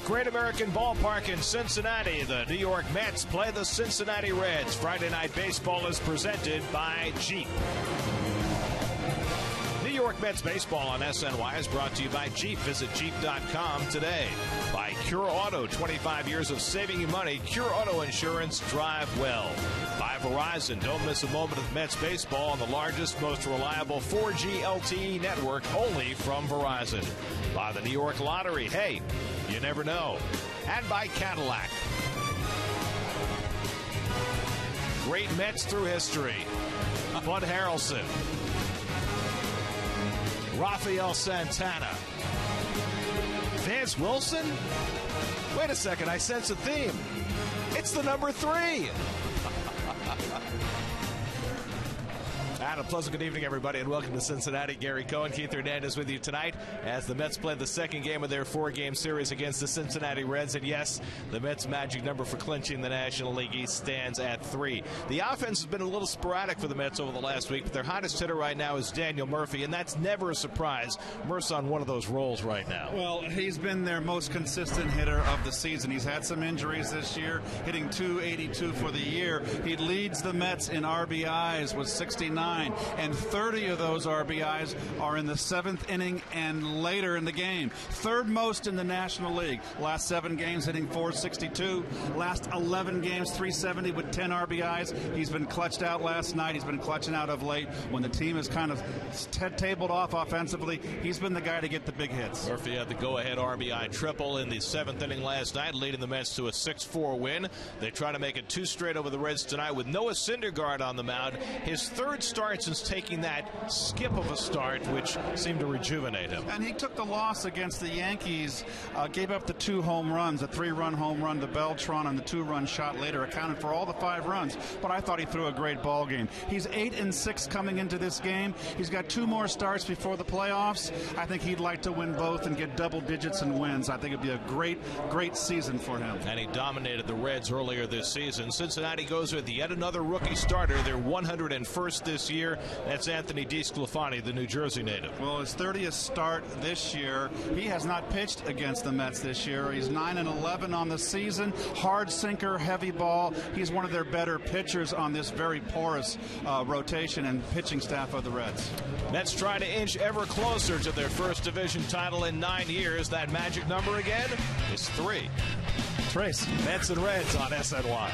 Great American Ballpark in Cincinnati. The New York Mets play the Cincinnati Reds. Friday Night Baseball is presented by Jeep. New York Mets baseball on SNY is brought to you by Jeep. Visit Jeep.com today. By Cure Auto, 25 years of saving you money. Cure Auto Insurance, drive well. By Verizon, don't miss a moment of Mets baseball on the largest, most reliable 4G LTE network, only from Verizon. By the New York Lottery, hey, you never know. And by Cadillac. Great Mets through history. Bud Harrelson. Rafael Santana. Vance Wilson? Wait a second, I sense a theme. It's the number 3. And a pleasant good evening, everybody, and welcome to Cincinnati. Gary Cohen, Keith Hernandez with you tonight as the Mets play the second game of their 4-game series against the Cincinnati Reds. And yes, the Mets' magic number for clinching the National League East stands at 3. The offense has been a little sporadic for the Mets over the last week, but their hottest hitter right now is Daniel Murphy, and that's never a surprise. Murph's on one of those rolls right now. Well, he's been their most consistent hitter of the season. He's had some injuries this year, hitting .282 for the year. He leads the Mets in RBIs with 69. And 30 of those RBIs are in the 7th inning and later in the game. Third most in the National League. Last 7 games hitting .462. Last 11 games, .370 with 10 RBIs. He's been clutched out last night. He's been clutching out of late. When the team is kind of tabled off offensively, he's been the guy to get the big hits. Murphy had the go-ahead RBI triple in the 7th inning last night, leading the Mets to a 6-4 win. They try to make it 2 straight over the Reds tonight with Noah Syndergaard on the mound. His third start since taking that skip of a start, which seemed to rejuvenate him. And he took the loss against the Yankees, gave up the 2 home runs, a 3-run home run to Beltran and the 2-run shot later, accounted for all the 5 runs. But I thought he threw a great ball game. He's 8-6 coming into this game. He's got 2 more starts before the playoffs. I think he'd like to win both and get double digits in wins. I think it'd be a great season for him. And he dominated the Reds earlier this season. Cincinnati goes with yet another rookie starter. They're 101st this year. That's Anthony DeSclafani, the New Jersey native. Well, his 30th start this year. He has not pitched against the Mets this year. He's 9-11 on the season. Hard sinker, heavy ball. He's one of their better pitchers on this very porous rotation and pitching staff of the Reds. Mets try to inch ever closer to their first division title in 9 years. That magic number again is 3. Trace. Mets and Reds on SNY.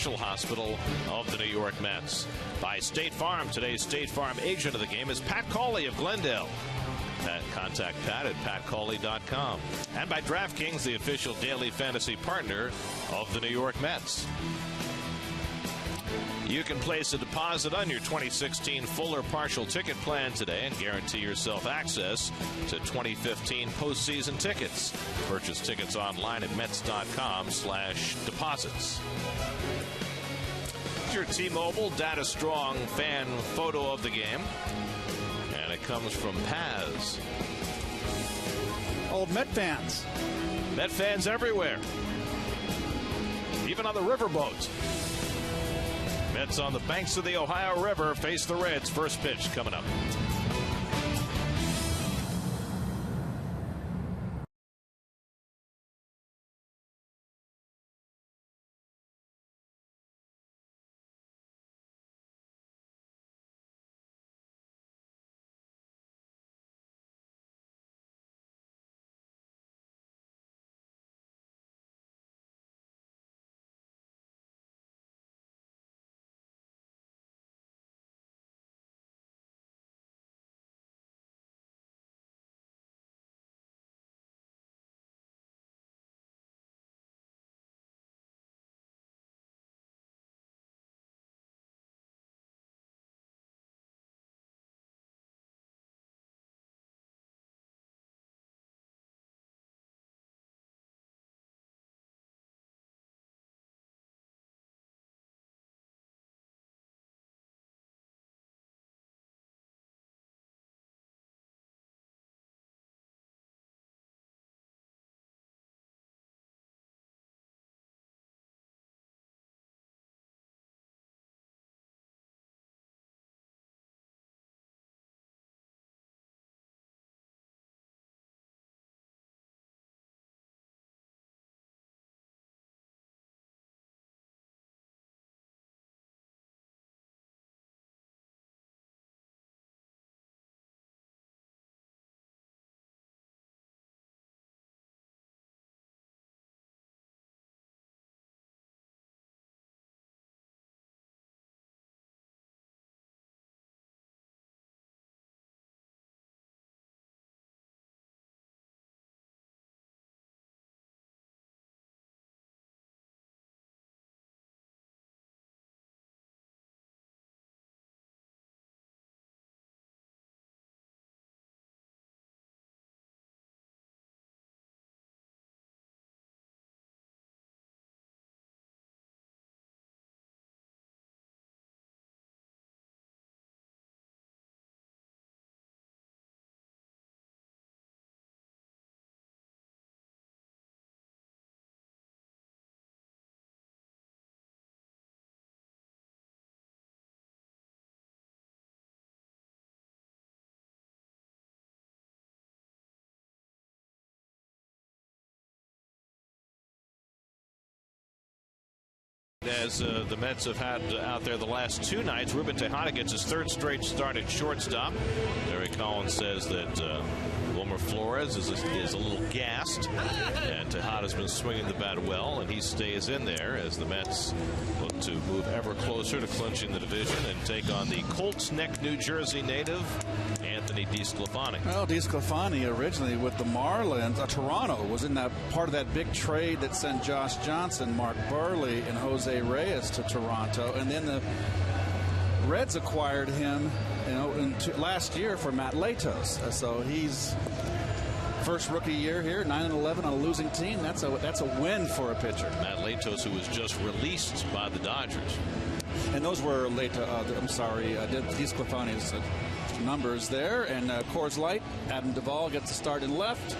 official hospital of the New York Mets. By State Farm, today's State Farm agent of the game is Pat Cauley of Glendale. Contact Pat at patcauley.com. And by DraftKings, the official daily fantasy partner of the New York Mets. You can place a deposit on your 2016 full or partial ticket plan today and guarantee yourself access to 2015 postseason tickets. Purchase tickets online at Mets.com/deposits. Your T-Mobile Data Strong fan photo of the game. And it comes from Paz. Old Met fans. Met fans everywhere. Even on the riverboat. Mets on the banks of the Ohio River face the Reds. First pitch coming up. As the Mets have had out there the last two nights, Ruben Tejada gets his third straight start at shortstop. Terry Collins says that Wilmer Flores is a little gassed, and Tejada's been swinging the bat well, and he stays in there as the Mets look to move ever closer to clinching the division and take on the Colts Neck, New Jersey native Anthony DeSclafani. Well, DeSclafani originally with the Marlins, Toronto, was in that part of that big trade that sent Josh Johnson, Mark Burley, and Jose Reyes to Toronto, and then the Reds acquired him, last year for Matt Latos. So he's first rookie year here, 9-11 on a losing team. That's a win for a pitcher. Matt Latos, who was just released by the Dodgers. And those were DeSclafani's numbers there. And Coors Light, Adam Duvall gets the start in left.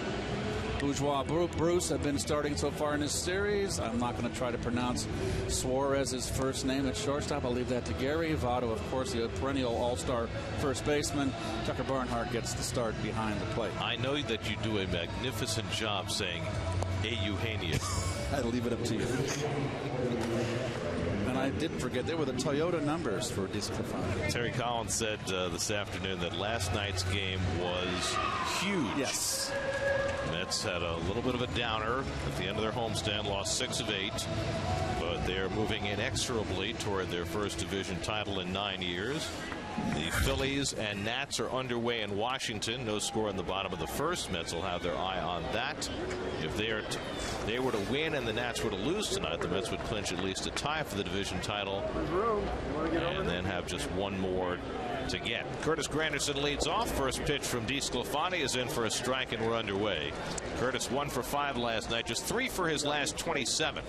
Bourgeois Bruce have been starting so far in this series. I'm not going to try to pronounce Suarez's first name at shortstop. I'll leave that to Gary. Votto, of course, the perennial all-star first baseman. Tucker Barnhart gets the start behind the plate. I know that you do a magnificent job saying Eugenio. I'll leave it up to you. And I didn't forget, there were the Toyota numbers for DeSclafani. Terry Collins said this afternoon that last night's game was huge. Yes. Mets had a little bit of a downer at the end of their homestand, lost 6 of 8, but they're moving inexorably toward their first division title in 9 years. The Phillies and Nats are underway in Washington. No score in the bottom of the first. Mets will have their eye on that. If they were to win and the Nats were to lose tonight, the Mets would clinch at least a tie for the division title and then have just one more to get. Curtis Granderson leads off. First pitch from DeSclafani is in for a strike, and we're underway. Curtis 1 for 5 last night, just 3 for his last 27.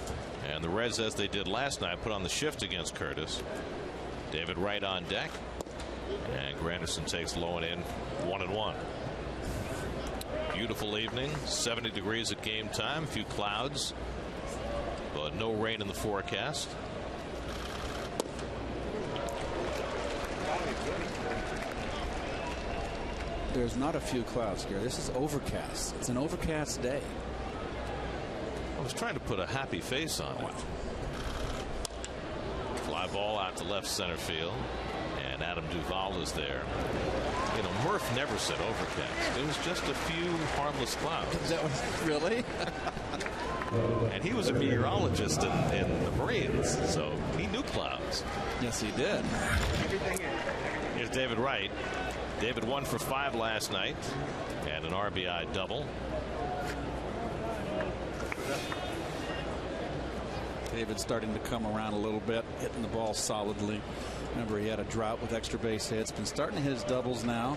And the Reds, as they did last night, put on the shift against Curtis. David Wright on deck. And Granderson takes low and in, 1-1. Beautiful evening, 70 degrees at game time, a few clouds, but no rain in the forecast. There's not a few clouds here. This is overcast. It's an overcast day. I was trying to put a happy face on it. Fly ball out to left center field. And Adam Duvall is there. You know, Murph never said overcast. It was just a few harmless clouds. That was really? And he was a meteorologist in the Marines, so he knew clouds. Yes, he did. Here's David Wright. David 1 for 5 last night and an RBI double. David's starting to come around a little bit, hitting the ball solidly. Remember, he had a drought with extra base hits. Been starting to hit his doubles now.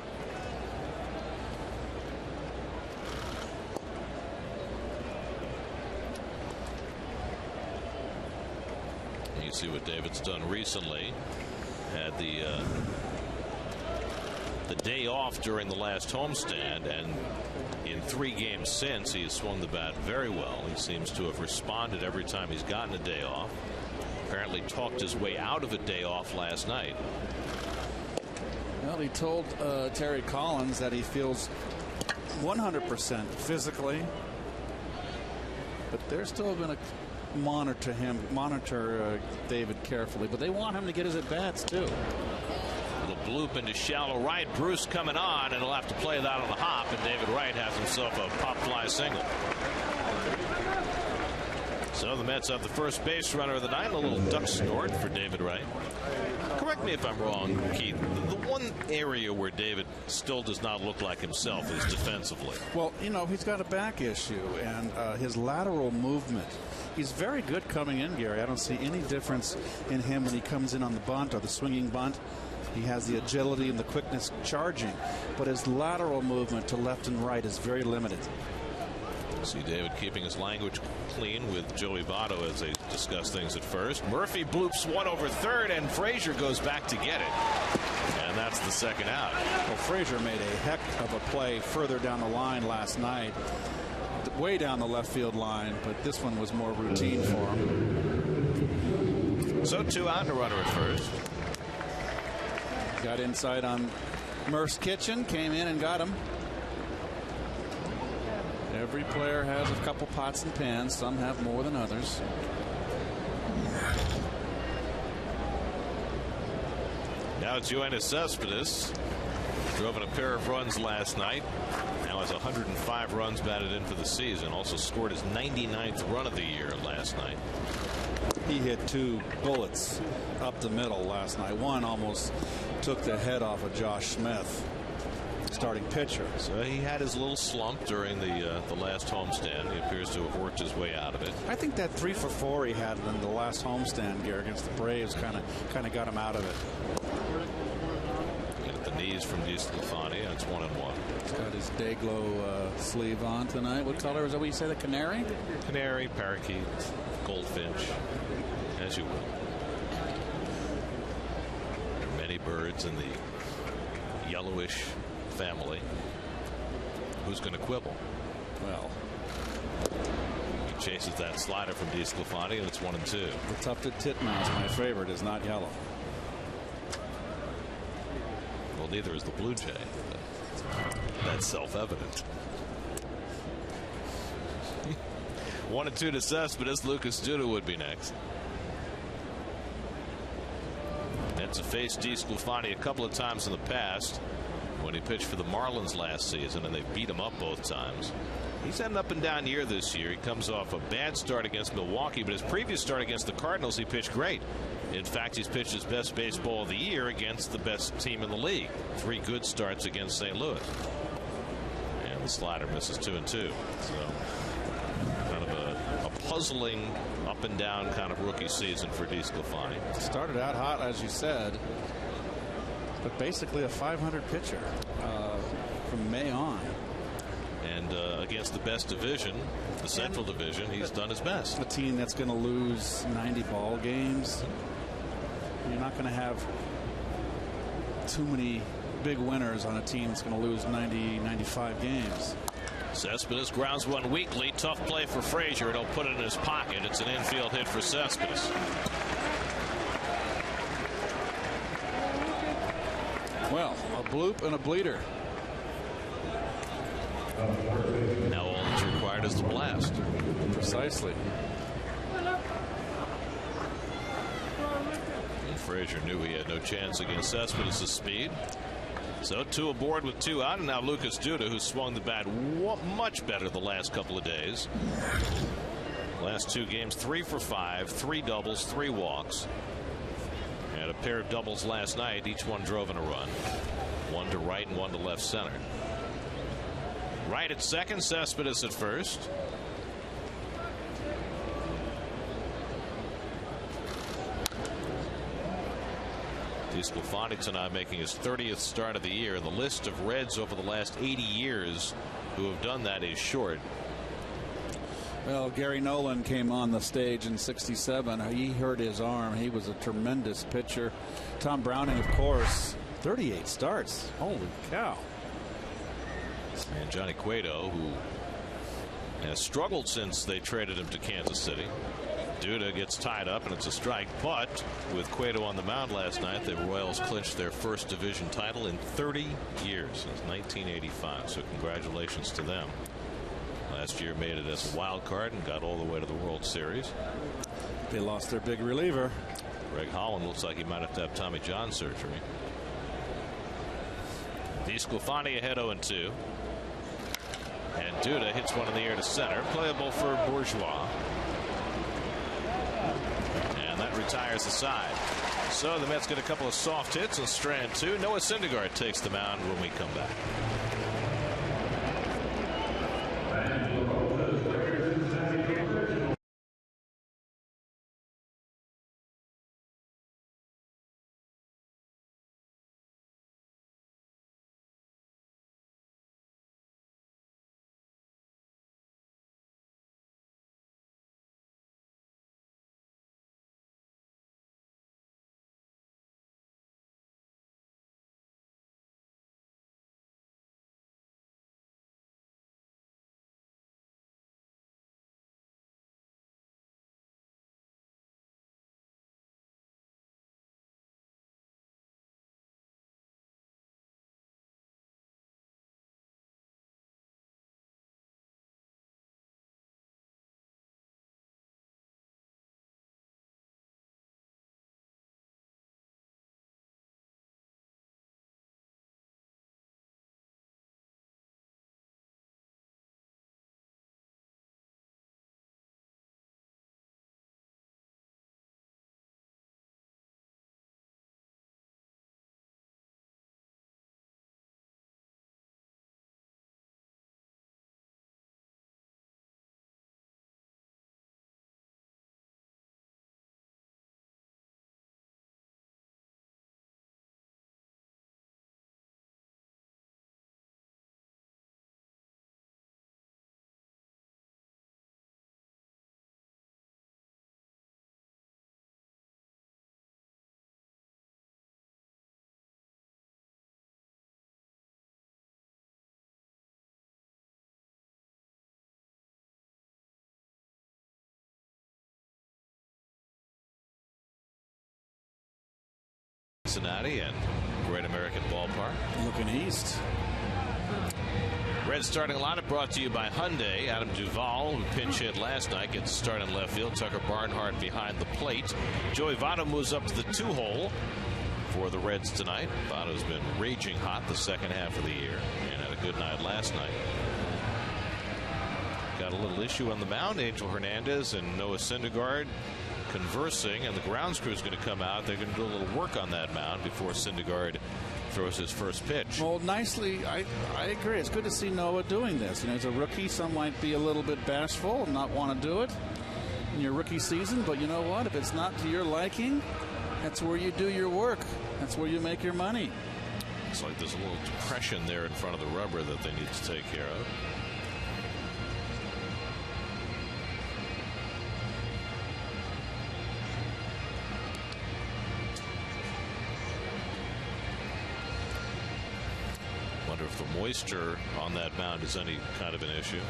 You see what David's done recently. Had the day off during the last homestand, and in 3 games since, he has swung the bat very well. He seems to have responded every time he's gotten a day off. Apparently talked his way out of a day off last night. Well, he told Terry Collins that he feels 100% physically, but they're still going to monitor David carefully. But they want him to get his at-bats too. Little bloop into shallow right. Bruce coming on, and he'll have to play that on the hop, and David Wright has himself a pop fly single. So the Mets have the first base runner of the night. A little duck snort for David Wright. Correct me if I'm wrong, Keith. The one area where David still does not look like himself is defensively. Well, you know, he's got a back issue, and his lateral movement. He's very good coming in, Gary. I don't see any difference in him when he comes in on the bunt or the swinging bunt. He has the agility and the quickness charging, but his lateral movement to left and right is very limited. See David keeping his language clean with Joey Votto as they discuss things at first. Murphy bloops 1 over third, and Frazier goes back to get it. And that's the second out. Well, Frazier made a heck of a play further down the line last night, way down the left field line, but this one was more routine for him. So 2 out and a runner at first. Got inside on Murph's kitchen, came in and got him. Every player has a couple pots and pans. Some have more than others. Now it's Yoenis Cespedes. Drove in a pair of runs last night. Now has 105 runs batted in for the season. Also scored his 99th run of the year last night. He hit 2 bullets up the middle last night. One almost took the head off of Josh Smith, starting pitcher. So he had his little slump during the last homestand. He appears to have worked his way out of it. I think that 3 for 4 he had in the last homestand, Gary, against the Braves kind of got him out of it. At the knees from DeSclafani, and it's 1-1. He's got his Dayglow sleeve on tonight. What color is that? What you say? The canary? Canary, parakeet, goldfinch, as you will. There are many birds in the yellowish family. Who's going to quibble? Well, he chases that slider from DeSclafani, and it's 1-2. The tufted titmouse, my favorite, is not yellow. Well, neither is the blue jay. That's self-evident. 1-2 to Cespedes. Lucas Duda would be next. Mets have faced DeSclafani a couple of times in the past when he pitched for the Marlins last season, and they beat him up both times. He's had an up and down year this year. He comes off a bad start against Milwaukee, but his previous start against the Cardinals, he pitched great. In fact, he's pitched his best baseball of the year against the best team in the league. 3 good starts against St. Louis. And the slider misses 2-2. So kind of a puzzling up and down kind of rookie season for DeSclafani. Started out hot, as you said, but basically a 500 pitcher from May on. And against the best division, the Central Division, he's done his best. A team that's going to lose 90 ball games. You're not going to have too many big winners on a team that's going to lose 90, 95 games. Cespedes grounds one weakly. Tough play for Frazier. It'll put it in his pocket. It's an infield hit for Cespedes. Well, a bloop and a bleeder. Now all that's required is the blast. Precisely. And Frazier knew he had no chance against Cespedes' speed. So 2 aboard with 2 out, and now Lucas Duda, who's swung the bat much better the last couple of days. Last 2 games, 3 for 5, 3 doubles, 3 walks. Had a pair of doubles last night. Each one drove in a run. 1 to right and 1 to left center. Right at second, Cespedes at first. DeSclafani tonight making his 30th start of the year. The list of Reds over the last 80 years who have done that is short. Well, Gary Nolan came on the stage in '67. He hurt his arm. He was a tremendous pitcher. Tom Browning, of course, 38 starts. Holy cow. And Johnny Cueto, who has struggled since they traded him to Kansas City. Duda gets tied up, and it's a strike. But with Cueto on the mound last night, the Royals clinched their first division title in 30 years, since 1985. So congratulations to them. Last year made it as a wild card and got all the way to the World Series. They lost their big reliever. Greg Holland looks like he might have to have Tommy John surgery. DeSclafani ahead 0-2. And Duda hits one in the air to center. Playable for Bourgeois. And that retires the side. So the Mets get a couple of soft hits on strand 2. Noah Syndergaard takes the mound when we come back. Cincinnati and Great American Ballpark. Looking east. Red starting lineup brought to you by Hyundai. Adam Duvall, who pinch hit last night, gets a start in left field. Tucker Barnhart behind the plate. Joey Votto moves up to the 2 hole for the Reds tonight. Votto's been raging hot the second half of the year and had a good night last night. Got a little issue on the mound. Angel Hernandez and Noah Syndergaard conversing, and the grounds crew is going to come out. They're going to do a little work on that mound before Syndergaard throws his first pitch. Well, nicely, I agree. It's good to see Noah doing this. You know, he's a rookie. Some might be a little bit bashful and not want to do it in your rookie season, but you know what? If it's not to your liking, that's where you do your work. That's where you make your money. Looks like there's a little depression there in front of the rubber that they need to take care of. Wonder if the moisture on that mound is any kind of an issue.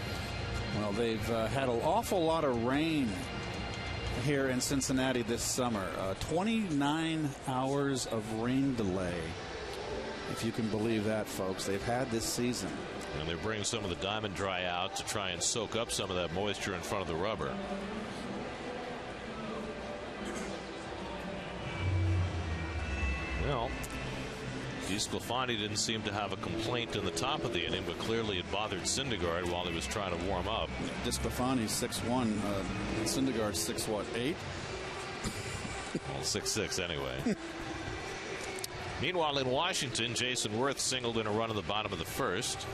Well, they've had an awful lot of rain here in Cincinnati this summer. 29 hours of rain delay, if you can believe that, folks. They've had this season. And they're bringing some of the diamond dry out to try and soak up some of that moisture in front of the rubber. Well, DeSclafani didn't seem to have a complaint in the top of the inning, but clearly it bothered Syndergaard while he was trying to warm up. DeSclafani's 6'1", Syndergaard's 6'8". Well, 6'6" anyway. Meanwhile, in Washington, Jason Worth singled in a run in the bottom of the first,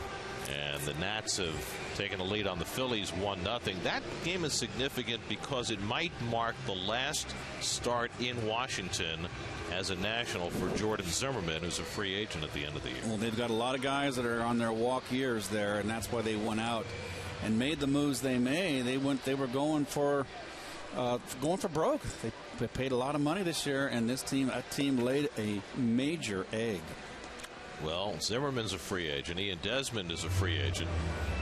and the Nats have taken a lead on the Phillies 1-0. That game is significant because it might mark the last start in Washington as a national for Jordan Zimmermann, who's a free agent at the end of the year. Well, they've got a lot of guys that are on their walk years there, and that's why they went out and made the moves they made. They were going for broke. They paid a lot of money this year, and a team laid a major egg. Well, Zimmerman's a free agent. Ian Desmond is a free agent.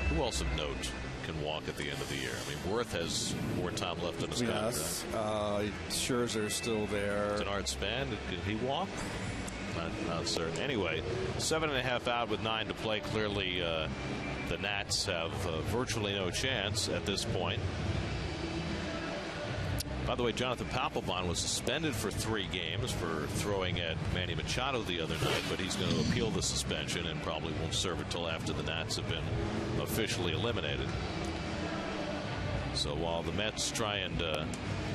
Who else of note can walk at the end of the year? I mean, Worth has more time left in his contract. Scherzer's still there. Denard Span, did he walk? Not certain. Anyway, 7.5 out with 9 to play. Clearly, the Nats have virtually no chance at this point. By the way, Jonathan Papelbon was suspended for 3 games for throwing at Manny Machado the other night, but he's going to appeal the suspension and probably won't serve it till after the Nats have been officially eliminated. So while the Mets try and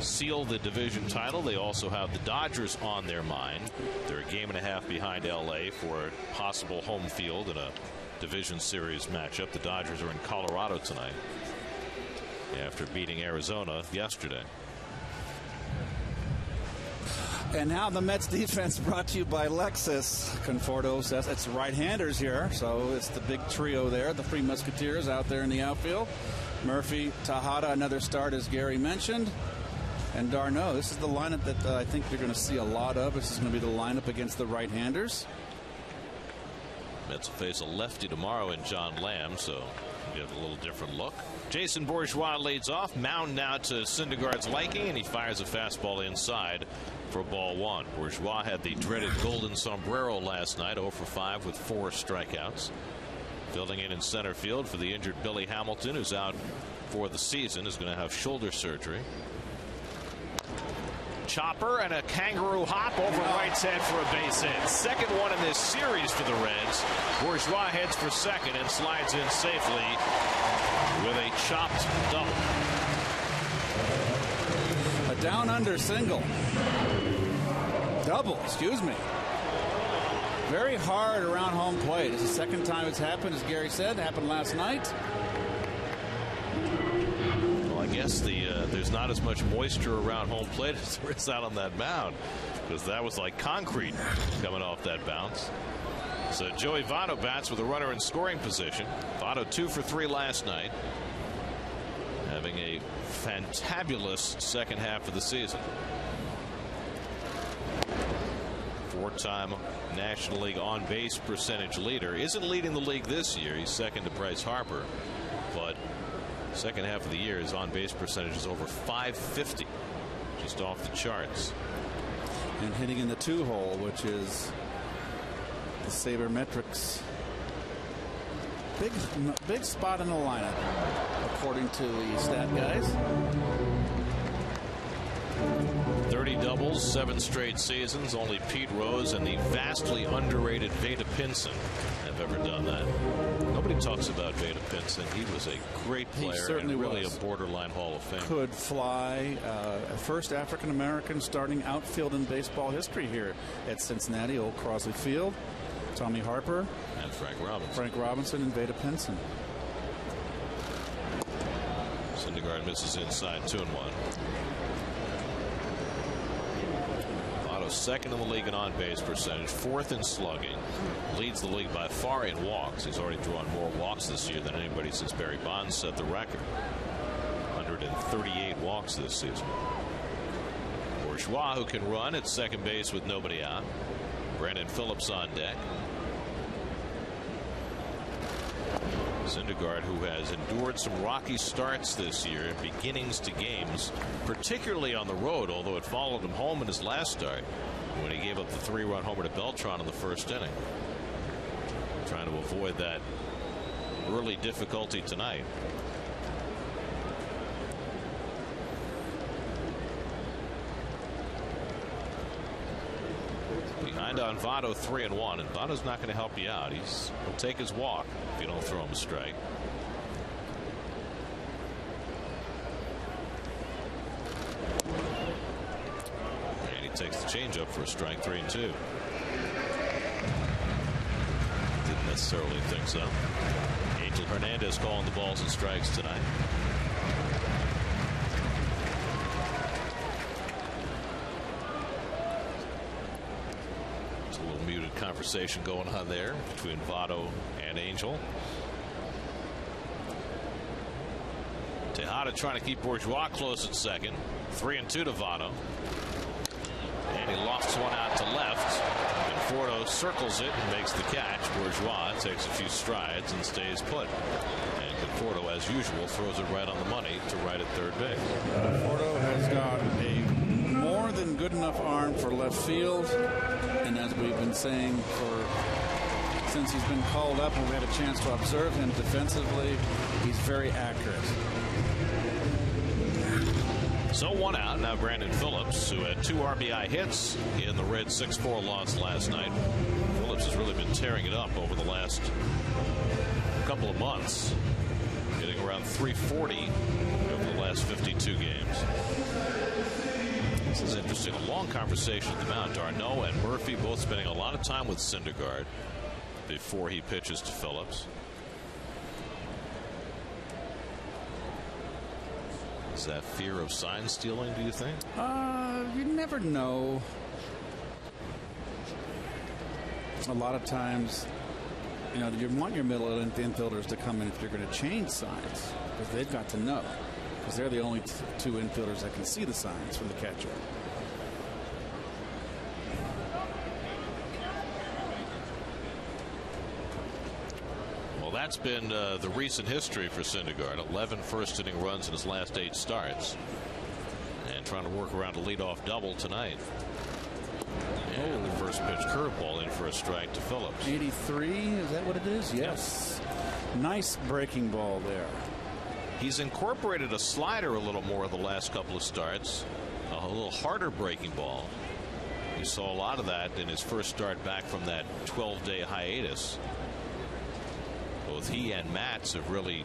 seal the division title, they also have the Dodgers on their mind. They're a game and a half behind L.A. for a possible home field in a division series matchup. The Dodgers are in Colorado tonight after beating Arizona yesterday. And now the Mets defense brought to you by Lexus. Conforto says it's right-handers here, so it's the big trio there, the Three Musketeers out there in the outfield. Murphy, Tejada, another start as Gary mentioned, and d'Arnaud. This is the lineup that I think you're going to see a lot of. This is going to be the lineup against the right-handers. Mets will face a lefty tomorrow in John Lamb, so give a little different look. Jason Bourgeois leads off. Mound now to Syndergaard's liking, and he fires a fastball inside for ball 1. Bourgeois had the dreaded golden sombrero last night, 0 for 5 with 4 strikeouts. Filling in center field for the injured Billy Hamilton, who's out for the season, is going to have shoulder surgery. Chopper and a kangaroo hop over White's head for a base hit. Second one in this series for the Reds. Bourgeois heads for second and slides in safely with a chopped double. A down-under single. Double, excuse me. Very hard around home plate. It's the second time it's happened, as Gary said. It happened last night. Well, I guess there's not as much moisture around home plate as there is out on that mound, because that was like concrete coming off that bounce. So Joey Votto bats with a runner in scoring position. Votto 2 for 3 last night, having a fantabulous second half of the season. 4-time National League on base percentage leader. Isn't leading the league this year. He's second to Bryce Harper, but second half of the year his on base percentage is over .550, just off the charts. And hitting in the 2-hole, which is the sabermetrics big spot in the lineup according to the stat guys. 30 doubles, 7 straight seasons. Only Pete Rose and the vastly underrated Vada Pinson have ever done that. Nobody talks about Vada Pinson. He was a great player. He certainly and really was. a borderline Hall of Fame. Could fly. First African-American starting outfield in baseball history here at Cincinnati, Old Crosley Field. Tommy Harper. And Frank Robinson. Frank Robinson and Vada Pinson. Syndergaard misses inside, 2-1. Votto's second in the league in on-base percentage, 4th in slugging, leads the league by far in walks. He's already drawn more walks this year than anybody since Barry Bonds set the record. 138 walks this season. Bourgeois, who can run at second base with nobody out. Brandon Phillips on deck. Syndergaard, who has endured some rocky starts this year, beginnings to games, particularly on the road, although it followed him home in his last start when he gave up the 3-run homer to Beltran in the first inning. Trying to avoid that early difficulty tonight. Behind on Votto, 3-1, and Votto's not going to help you out. He'll take his walk if you don't throw him a strike. And he takes the changeup for a strike, 3-2. Didn't necessarily think so. Angel Hernandez calling the balls and strikes tonight. Muted conversation going on there between Votto and Angel. Tejada trying to keep Bourgeois close at second. 3-2 to Votto. And he lofts one out to left. Conforto circles it and makes the catch. Bourgeois takes a few strides and stays put. And Conforto, as usual, throws it right on the money to right at third base. Conforto has got a more than good enough arm for left field, and as we've been saying since he's been called up and we had a chance to observe him defensively, he's very accurate. So 1 out. Now Brandon Phillips, who had 2 RBI hits in the Reds' 6-4 loss last night. Phillips has really been tearing it up over the last couple of months, getting around 340 over the last 52 games. This is interesting. A long conversation at the mound. Darno and Murphy both spending a lot of time with Syndergaard before he pitches to Phillips. Is that fear of sign stealing, do you think? You never know. A lot of times, you want your middle infielders to come in if you're going to change signs, because they've got to know. Because they're the only 2 infielders that can see the signs from the catcher. Well, that's been the recent history for Syndergaard. 11 first-inning runs in his last 8 starts. And trying to work around a leadoff double tonight. And the first pitch curveball in for a strike to Phillips. 83, is that what it is? Yes. Yep. Nice breaking ball there. He's incorporated a slider a little more the last couple of starts, a little harder breaking ball. You saw a lot of that in his first start back from that 12-day hiatus. Both he and Matz have really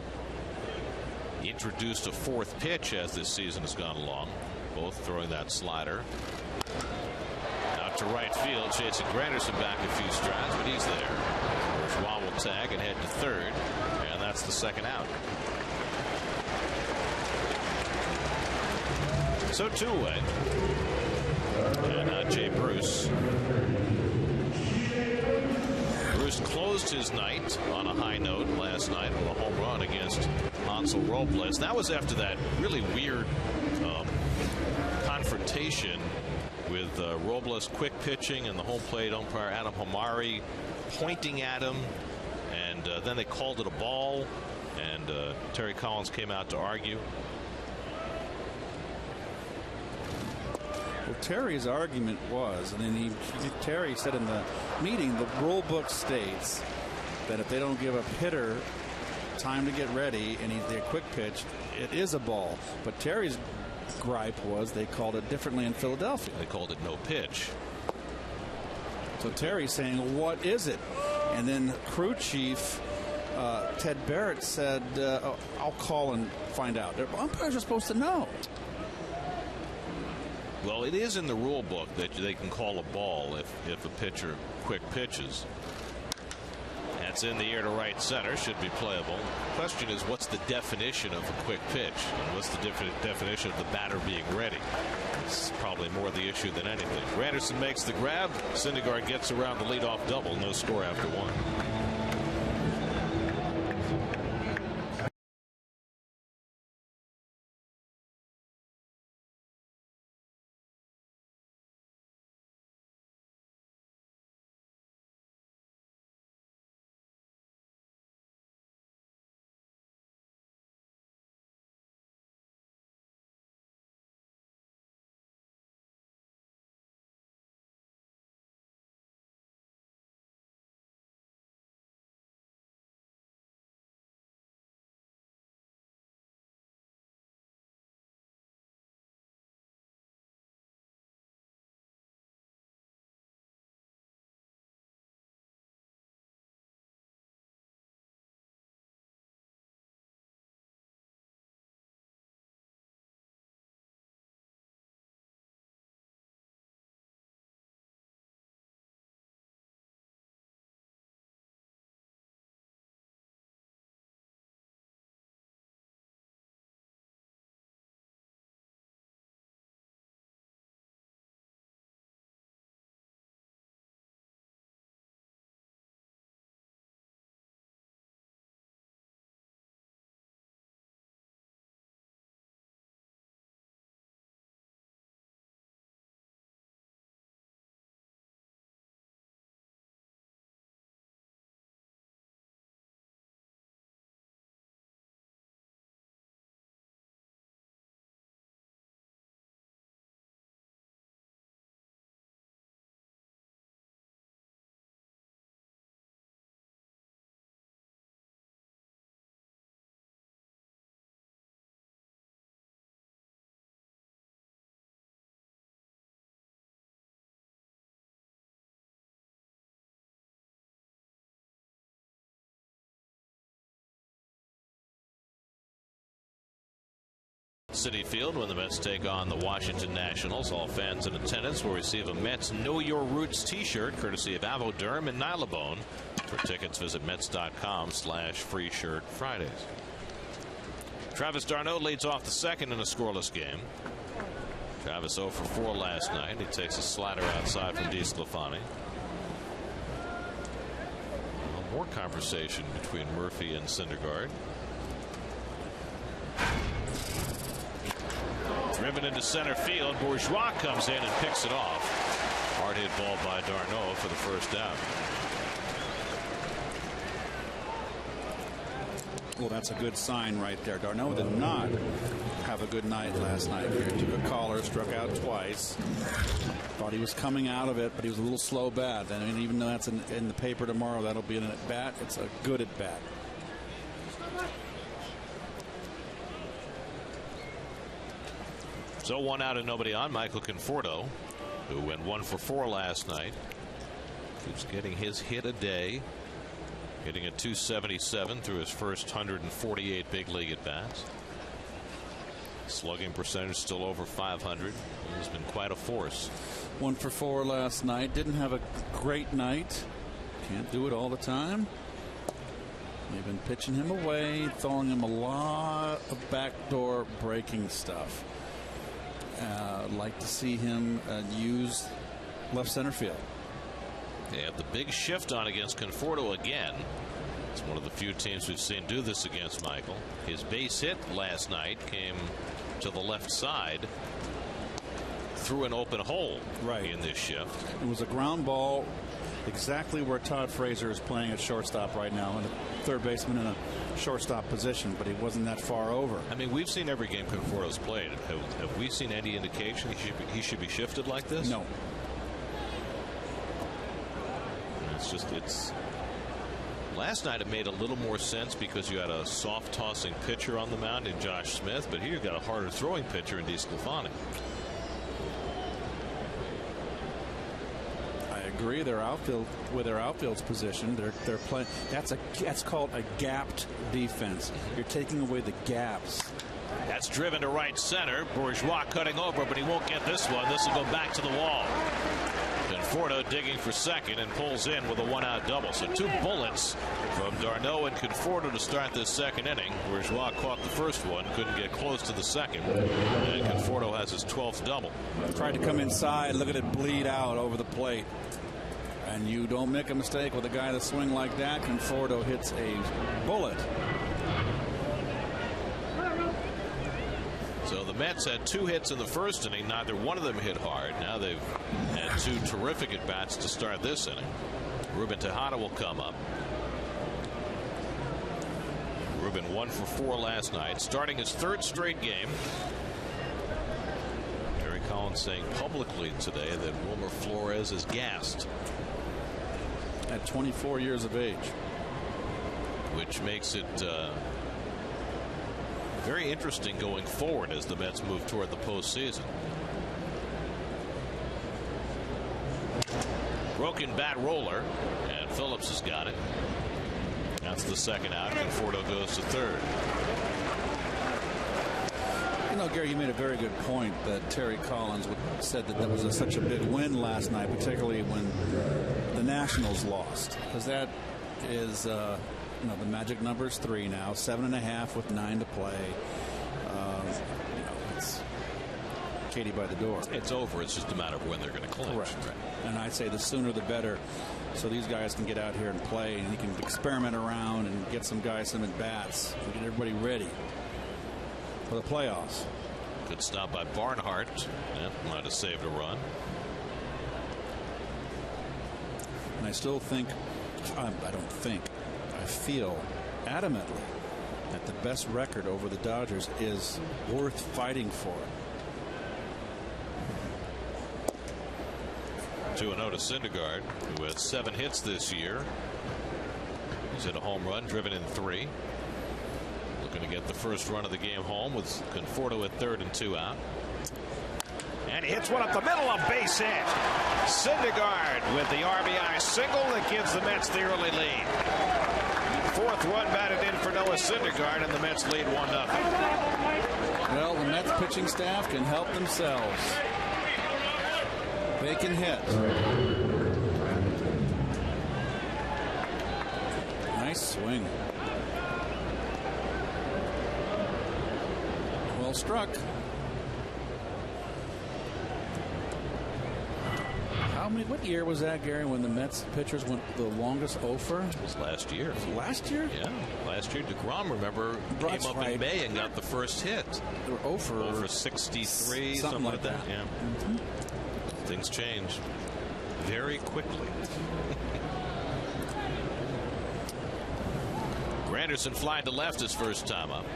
introduced a 4th pitch as this season has gone along, both throwing that slider out to right field, chasing Granderson back a few strides, but he's there. Bourgeois will tag and head to third, and that's the second out. So 2 away. And Jay Bruce. Bruce closed his night on a high note last night with a home run against Hansel Robles. That was after that really weird confrontation with Robles quick pitching and the home plate umpire Adam Hamari pointing at him, and then they called it a ball, and Terry Collins came out to argue. Well, Terry's argument was, and then Terry said in the meeting, the rule book states that if they don't give a hitter time to get ready and they're quick pitch, it is a ball. But Terry's gripe was they called it differently in Philadelphia. They called it no pitch. So Terry's saying, what is it? And then crew chief Ted Barrett said, I'll call and find out. The umpires are supposed to know. Well, it is in the rule book that they can call a ball if a pitcher quick pitches. That's in the air to right center, should be playable. The question is, what's the definition of a quick pitch? And what's the definition of the batter being ready? It's probably more the issue than anything. Granderson makes the grab. Syndergaard gets around the leadoff double. No score after one. Citi Field when the Mets take on the Washington Nationals. All fans in attendance will receive a Mets Know Your Roots t-shirt courtesy of Avoderm and Nylabone. For tickets, visit Mets.com/free shirt Fridays. Travis d'Arnaud leads off the second in a scoreless game. Travis 0 for 4 last night. He takes a slider outside from DeSclafani. More conversation between Murphy and Syndergaard. Driven into center field. Bourgeois comes in and picks it off. Hard hit ball by d'Arnaud for the first down. Well, that's a good sign right there. d'Arnaud did not have a good night last night. He took a caller, struck out twice. Thought he was coming out of it, but he was a little slow bat. And even though that's in the paper tomorrow, that'll be an at bat. It's a good at bat. So 1 out and nobody on. Michael Conforto, who went 1 for 4 last night, keeps getting his hit a day, hitting at .277 through his first 148 big league at bats. Slugging percentage still over 500. He's been quite a force. 1 for 4 last night. Didn't have a great night. Can't do it all the time. They've been pitching him away, throwing him a lot of backdoor breaking stuff. I'd like to see him use left center field. They have the big shift on against Conforto again. It's one of the few teams we've seen do this against Michael. His base hit last night came to the left side through an open hole in this shift. It was a ground ball exactly where Todd Frazier is playing at shortstop right now, and a third baseman in a shortstop position, but he wasn't that far over. I mean, we've seen every game Conforto's played. Have we seen any indication he should be shifted like this? No. It's Last night it made a little more sense because you had a soft tossing pitcher on the mound in Josh Smith, but here you've got a harder throwing pitcher in DeSclafani. I agree. Their outfield's positioned. They're playing. That's called a gapped defense. You're taking away the gaps. That's driven to right center. Bourgeois cutting over, but he won't get this one. This will go back to the wall. Conforto digging for second and pulls in with a one-out double. So 2 bullets from d'Arnaud and Conforto to start this second inning. Bourgeois caught the first one, couldn't get close to the second, and Conforto has his 12th double. Tried to come inside, look at it bleed out over the plate. And you don't make a mistake with a guy that swing like that. Conforto hits a bullet. So the Mets had 2 hits in the first inning. Neither one of them hit hard. Now they've had 2 terrific at bats to start this inning. Ruben Tejada will come up. Ruben 1 for 4 last night, starting his 3rd straight game. Terry Collins saying publicly today that Wilmer Flores is gassed at 24 years of age, which makes it very interesting going forward as the Mets move toward the postseason. Broken bat roller, and Phillips has got it. That's the second out. Conforto goes to third. You know, Gary, you made a very good point that Terry Collins said that was such a big win last night, particularly when the Nationals lost, because that is the magic number is 3 now, 7.5 with 9 to play. It's Katie by the door. It's over. It's just a matter of when they're going to clinch. Correct. And I'd say the sooner the better, so these guys can get out here and play, and you can experiment around and get some guys some at bats and get everybody ready for the playoffs. Good stop by Barnhart. That might have saved a run. And I still think, I feel adamantly that the best record over the Dodgers is worth fighting for. 2-0 to Syndergaard, who has 7 hits this year. He's hit a home run, driven in 3. Looking to get the first run of the game home with Conforto at third and 2 out. And he hits one up the middle, a base hit. Syndergaard with the RBI single that gives the Mets the early lead. 4th run batted in for Noah Syndergaard, and the Mets lead 1-0. Well, the Mets pitching staff can help themselves. They can hit. Nice swing. Well struck. What year was that, Gary, when the Mets pitchers went the longest over? It was last year. Last year? Yeah, last year. DeGrom, remember, came up in May and got the first hit. They were over 63, something like that. Yeah. Things change very quickly. Granderson flying to left his first time up.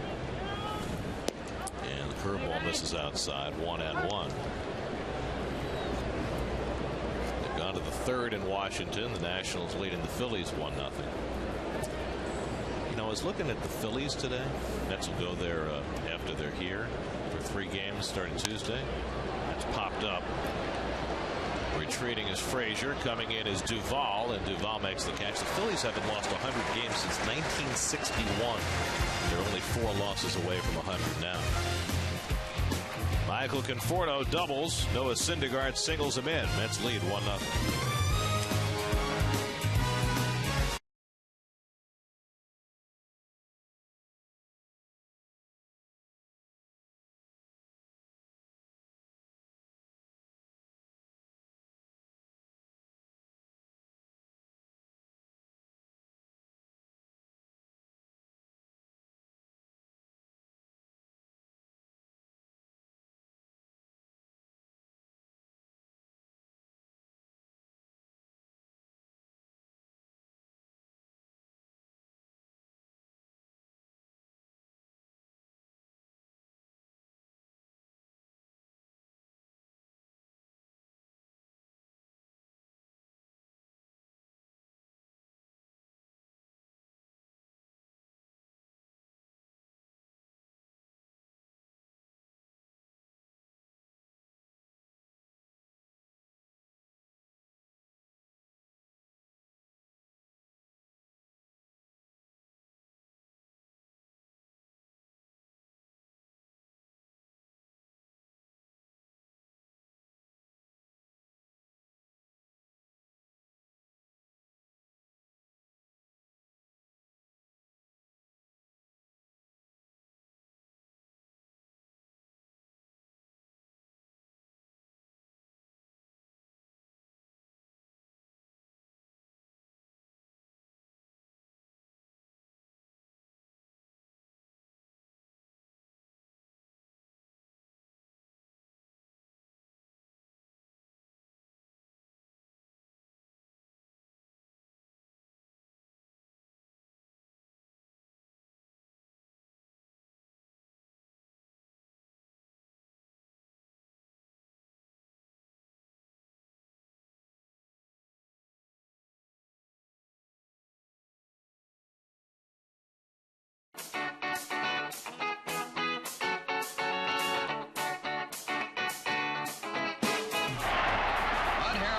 And the curveball misses outside, 1-1. Gone to the 3rd in Washington. The Nationals leading the Phillies 1-0. You know, I was looking at the Phillies today. Mets will go there after they're here for 3 games starting Tuesday. That's popped up. Retreating is Frazier. Coming in is Duvall, and Duvall makes the catch. The Phillies haven't lost 100 games since 1961. They're only 4 losses away from 100 now. Michael Conforto doubles. Noah Syndergaard singles him in. Mets lead 1-0.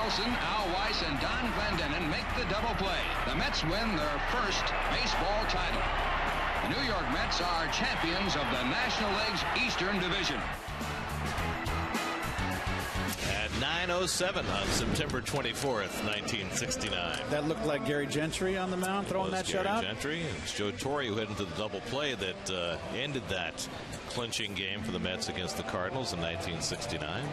Wilson, Al Weiss, and Don Glendening make the double play. The Mets win their first baseball title. The New York Mets are champions of the National League's Eastern Division. At 9:07 on September 24th, 1969. That looked like Gary Gentry on the mound throwing that shutout. Gentry. It's Joe Torre who hit into the double play that ended that clinching game for the Mets against the Cardinals in 1969.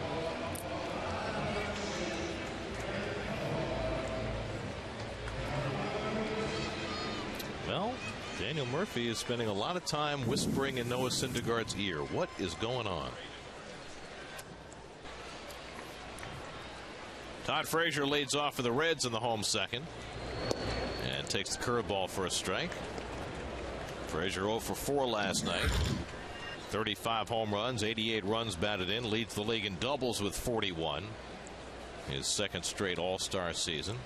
Well, Daniel Murphy is spending a lot of time whispering in Noah Syndergaard's ear. What is going on? Todd Frazier leads off for the Reds in the home second and takes the curveball for a strike. Frazier 0 for 4 last night. 35 home runs, 88 runs batted in, leads the league in doubles with 41. His second straight All-Star season.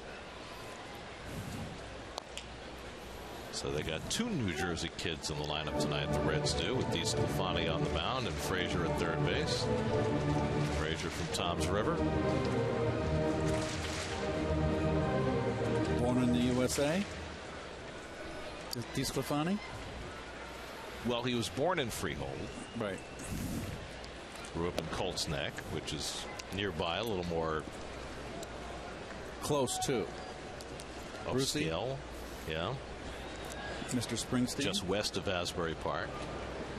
So they got 2 New Jersey kids in the lineup tonight, the Reds do, with DeSclafani on the mound and Frazier at third base. Frazier from Tom's River. Born in the USA? DeSclafani? Well, he was born in Freehold. Right. Grew up in Colts Neck, which is nearby, a little more close to upscale. Yeah. Mr. Springsteen. Just west of Asbury Park.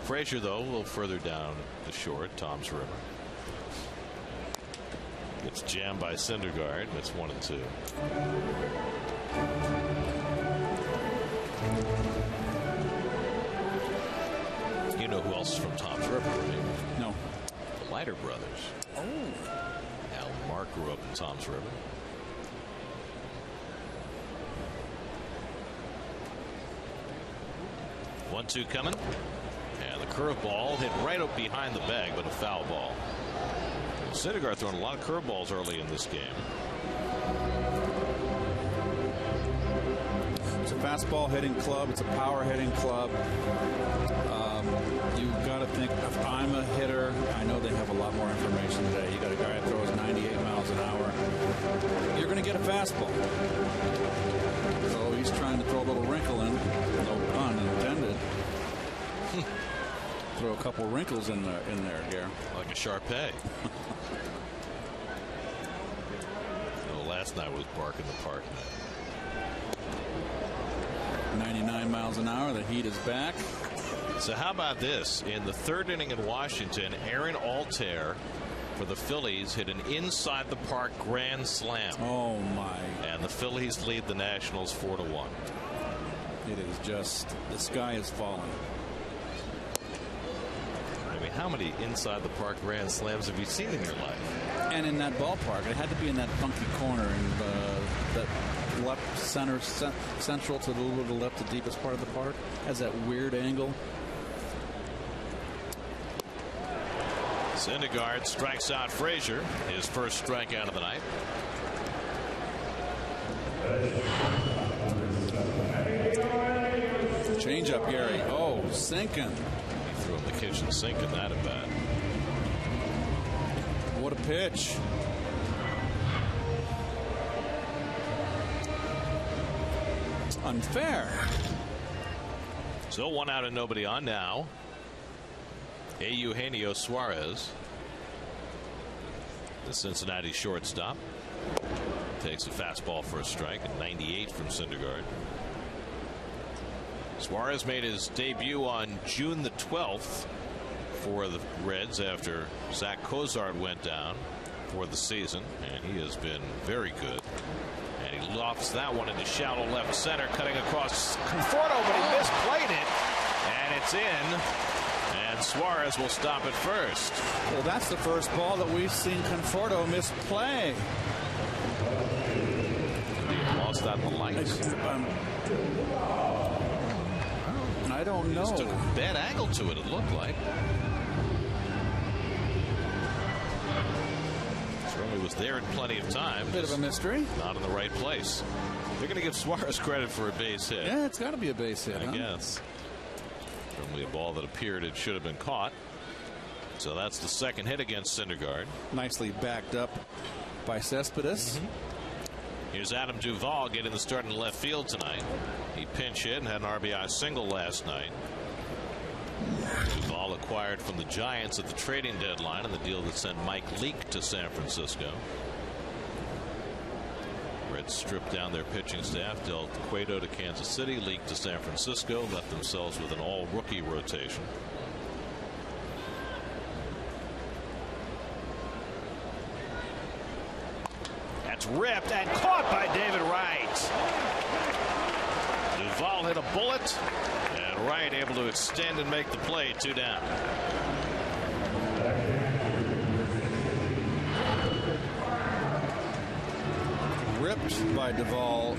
Frazier, though, a little further down the shore at Tom's River. Gets jammed by Syndergaard. That's 1-2. You know who else is from Tom's River, right? No. The Leiter brothers. Oh. Al and Mark grew up in Tom's River. One-two coming. And the curveball hit right up behind the bag, but a foul ball. Syndergaard throwing a lot of curveballs early in this game. It's a fastball hitting club. It's a power hitting club. You've got to think, if I'm a hitter, I know they have a lot more information today. You got a guy that throws 98 miles an hour. You're going to get a fastball. So he's trying to throw a little wrinkle in. No pun intended. Throw a couple wrinkles in there, Gare. Like a Sharpay. Last night was bark in the park. 99 miles an hour. The heat is back. So how about this? In the third inning in Washington, Aaron Altair for the Phillies hit an inside the park grand slam. Oh my. And the Phillies lead the Nationals 4-1. It is just, the sky is falling. I mean, how many inside the park grand slams have you seen in your life? And in that ballpark, it had to be in that funky corner and that left center, central to the little to the left, the deepest part of the park, has that weird angle. Syndergaard strikes out Frazier, his first strikeout of the night. Change up, Gary. Oh, sinking. He threw him the kitchen sink in that at bat. What a pitch. Unfair. So 1 out and nobody on now. Eugenio Suarez, the Cincinnati shortstop, takes a fastball for a strike at 98 from Syndergaard. Suarez made his debut on June the 12th for the Reds after Zach Cozart went down for the season, and he has been very good. And he lofts that one into shallow left center, cutting across Conforto, but he misplayed it, and it's in. And Suarez will stop at first. Well, that's the first ball that we've seen Conforto misplay. He lost that in the lights. I don't know. He just took a bad angle to it looked like. Certainly was there in plenty of time. Bit of a mystery. Not in the right place. They're going to give Suarez credit for a base hit. Yeah, it's got to be a base hit. I guess. Certainly a ball that appeared it should have been caught. So that's the second hit against Syndergaard. Nicely backed up by Cespedes. Here's Adam Duvall getting the start in left field tonight. He pinch hit and had an RBI single last night. Duvall acquired from the Giants at the trading deadline in the deal that sent Mike Leake to San Francisco. Reds stripped down their pitching staff, dealt Cueto to Kansas City, Leake to San Francisco, left themselves with an all-rookie rotation. That's ripped and caught by David Wright. Duvall hit a bullet, and Wright able to extend and make the play. 2 down. Ripped by Duvall.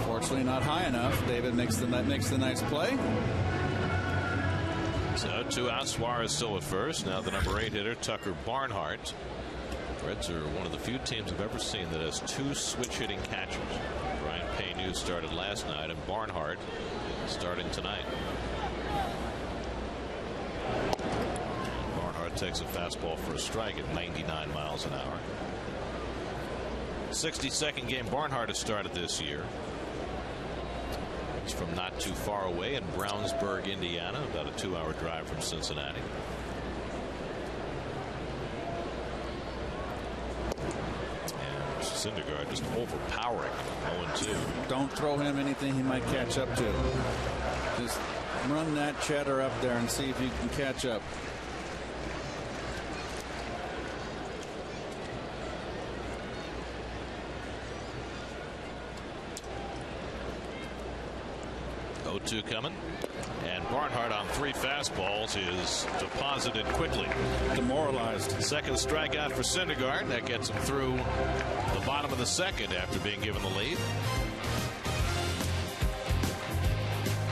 Fortunately, not high enough. David makes the nice play. So 2 out. Suarez still at first. Now the number 8 hitter, Tucker Barnhart. Reds are one of the few teams I've ever seen that has 2 switch hitting catchers. Brian Payne started last night, and Barnhart starting tonight. Barnhart takes a fastball for a strike at 99 miles an hour. 62nd game Barnhart has started this year. It's from not too far away in Brownsburg, Indiana, about a 2-hour drive from Cincinnati. And Syndergaard just overpowering. 0-2. Don't throw him anything he might catch up to. Just run that chatter up there and see if you can catch up. Coming, and Barnhart on 3 fastballs is deposited quickly. Demoralized. Second strikeout for Syndergaard. That gets him through the bottom of the second after being given the lead.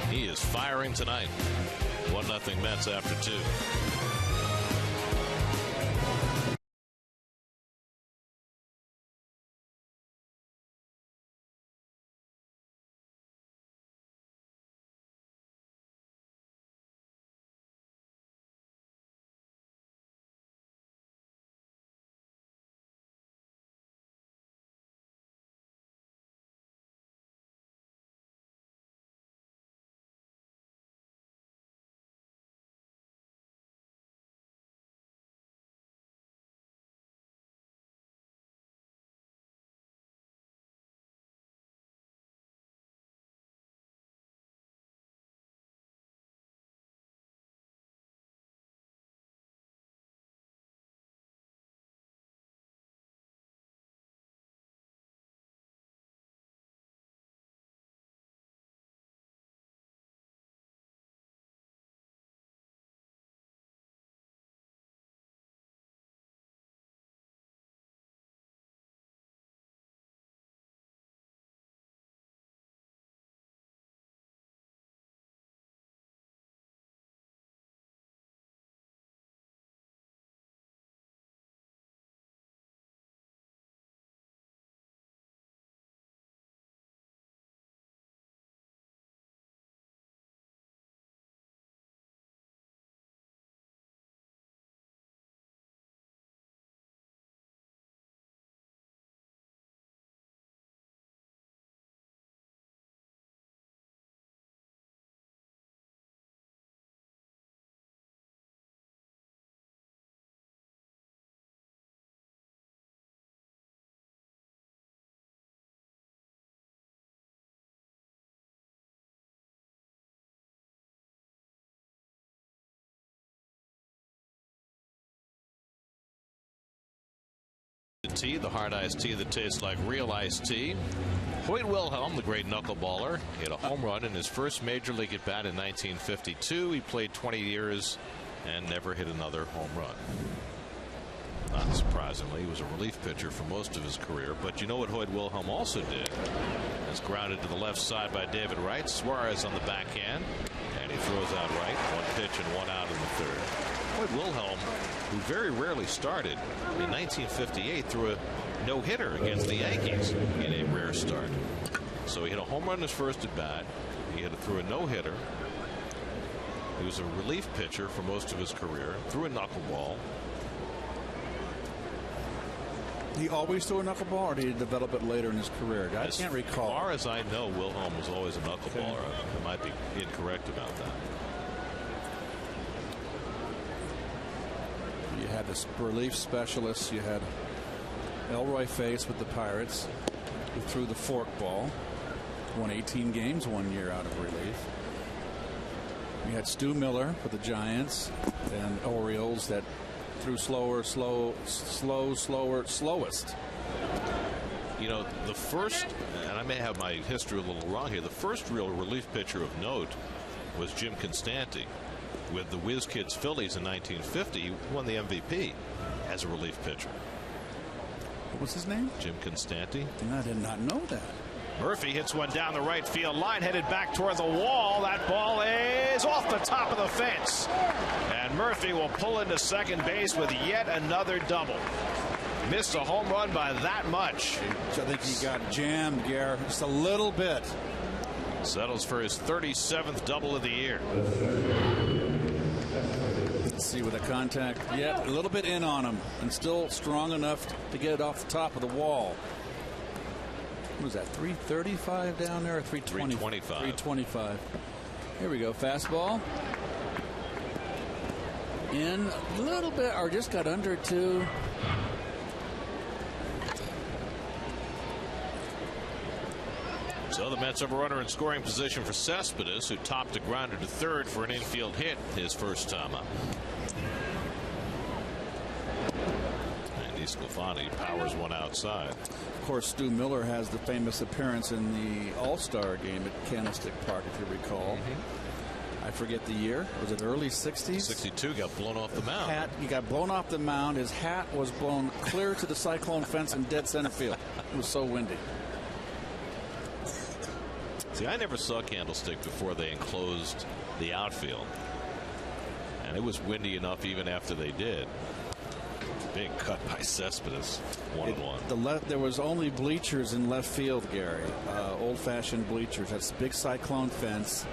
He is firing tonight. 1-0 Mets after 2. Tea, the hard iced tea that tastes like real iced tea. Hoyt Wilhelm, the great knuckleballer, hit a home run in his first major league at bat in 1952. He played 20 years and never hit another home run. Not surprisingly, he was a relief pitcher for most of his career. But you know what Hoyt Wilhelm also did? It's grounded to the left side by David Wright. Suarez on the backhand, and he throws out Wright. 1 pitch and 1 out in the third. Hoyt Wilhelm, who very rarely started, in 1958 threw a no-hitter against the Yankees in a rare start. So he hit a home run in his first at bat. He threw a no-hitter. He was a relief pitcher for most of his career. Threw a knuckleball. He always threw a knuckleball, or did he develop it later in his career? I can't recall. As far as I know, Wilhelm was always a knuckleballer. I might be incorrect about that. You had this relief specialist. You had Elroy Face with the Pirates, who threw the forkball. Won 18 games 1 year out of relief. You had Stu Miller for the Giants and Orioles that threw slowest. You know, the first, and I may have my history a little wrong here, the first real relief pitcher of note was Jim Constanti with the Whiz Kids Phillies in 1950. He won the MVP as a relief pitcher. What was his name? Jim Constanti. I did not know that. Murphy hits one down the right field line, headed back toward the wall. That ball is off the top of the fence. And Murphy will pull into second base with yet another double. Missed a home run by that much. I think he got jammed, Gare, just a little bit. Settles for his 37th double of the year. Let's see with the contact. Yeah, a little bit in on him, and still strong enough to get it off the top of the wall. What was that, 335 down there, or 320? 325. 325. Here we go, fastball. In a little bit, or just got under 2. So the Mets have a runner in scoring position for Cespedes, who topped a grounder to third for an infield hit his first time up. And Sclafani powers one outside. Of course, Stu Miller has the famous appearance in the All-Star game at Candlestick Park, if you recall. I forget the year. Was it early 60s? 62, got blown off the mound. He got blown off the mound. His hat was blown clear to the cyclone fence in dead center field. It was so windy. See, I never saw Candlestick before they enclosed the outfield. And it was windy enough even after they did. Big cut by Cespedes. 1-1. There was only bleachers in left field, Gary. Old-fashioned bleachers. That's a big cyclone fence.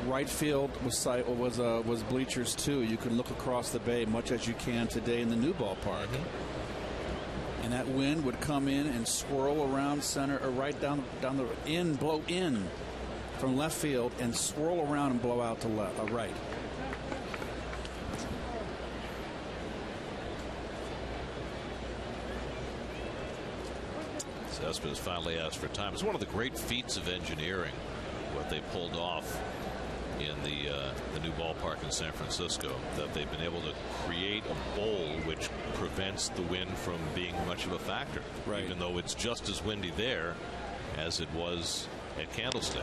Right field was bleachers too. You could look across the bay, much as you can today in the new ballpark. And that wind would come in and swirl around center, or right down the blow in from left field, and swirl around and blow out to right. Cespedes finally asked for time. It's one of the great feats of engineering, what they pulled off in the new ballpark in San Francisco, that they've been able to create a bowl which prevents the wind from being much of a factor, even though it's just as windy there as it was at Candlestick.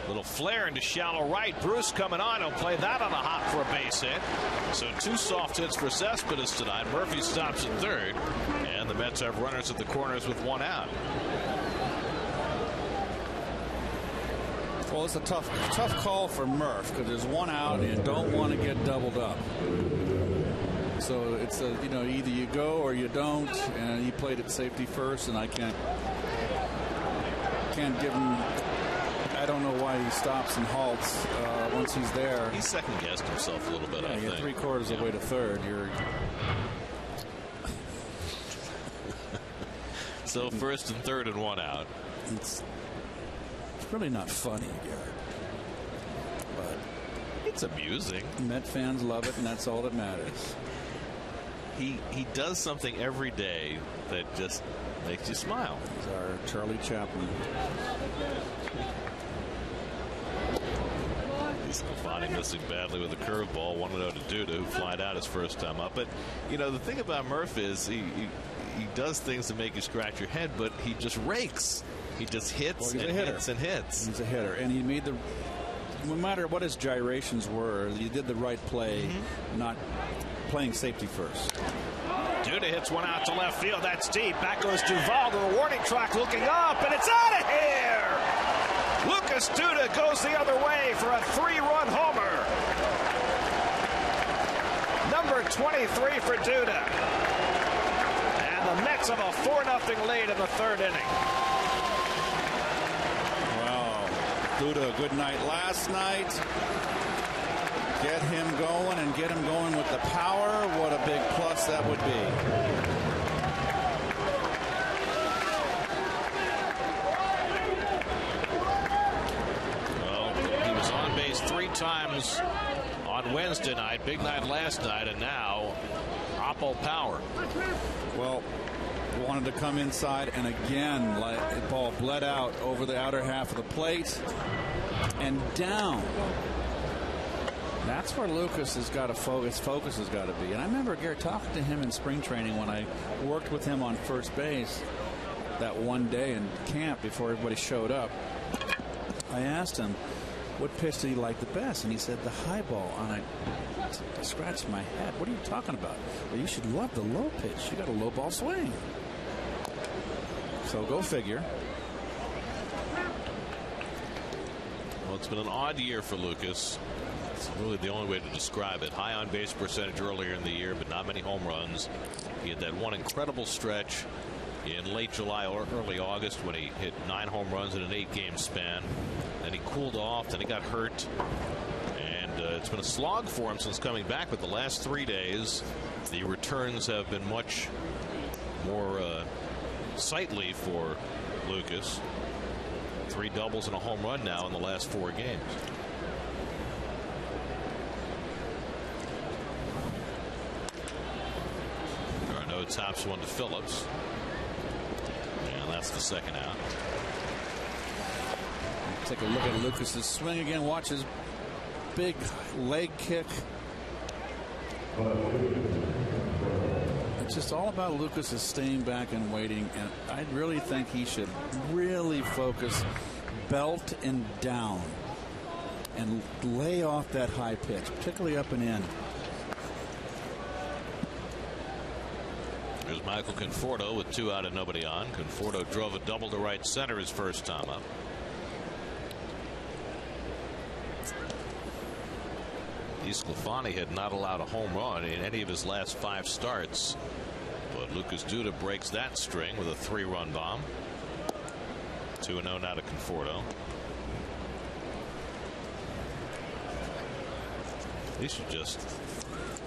Little flare into shallow right. Bruce coming on. He'll play that on a hop for a base hit. So 2 soft hits for Cespedes tonight. Murphy stops at third, and the Mets have runners at the corners with 1 out. Well, it's a tough call for Murph, because there's 1 out and you don't want to get doubled up. So it's either you go or you don't, and he played it safety first, and I can't give him. I don't know why he stops and halts once he's there. He second guessed himself a little bit. I think. 3/4 of the way to third. So first and third and 1 out. It's really not funny, Garrett, but it's amusing. Met fans love it, and that's all that matters. He does something every day that just makes you smile. He's our Charlie Chaplin. Sclafani missing badly with a curveball. 1-0 to Duda, who flied out his first time up. But the thing about Murph is he does things to make you scratch your head, but he just rakes. He just hits and hits and hits. He's a hitter, and he made no matter what his gyrations were, he did the right play, not playing safety first. Duda hits one out to left field. That's deep. Back goes Duvall to the warning track, looking up, and it's out of here. Lucas Duda goes the other way for a 3-run homer. Number 23 for Duda. And the Mets have a 4-0 lead in the 3rd inning. Wow. Duda, a good night last night. Get him going and get him going with the power. What a big plus that would be. Lucas on Wednesday night, big night last night, and now Oppo power. Well, wanted to come inside, and again, the ball bled out over the outer half of the plate and down. That's where Lucas has got to focus. Focus has got to be. And I remember, Garrett, talking to him in spring training when I worked with him on first base that one day in camp before everybody showed up. I asked him what pitch did he like the best, and he said the high ball. And I scratched my head. What are you talking about? Well, you should love the low pitch. You got a low ball swing. So go figure. Well, it's been an odd year for Lucas. It's really the only way to describe it. High on base percentage earlier in the year, but not many home runs. He had that one incredible stretch in late July or early August when he hit 9 home runs in an 8-game span. Then he cooled off, then he got hurt. And it's been a slog for him since coming back, but the last 3 days, the returns have been much more sightly for Lucas. 3 doubles and a home run now in the last 4 games. Garneau tops one to Phillips, and that's the second out. Take a look at Lucas's swing again. Watch his big leg kick. It's just all about Lucas is staying back and waiting, and I really think he should really focus belt and down and lay off that high pitch, particularly up and in. There's Michael Conforto with 2 out and nobody on. Conforto drove a double to right center his first time up. DeSclafani had not allowed a home run in any of his last 5 starts, but Lucas Duda breaks that string with a 3-run bomb. 2-0 now to Conforto. He should just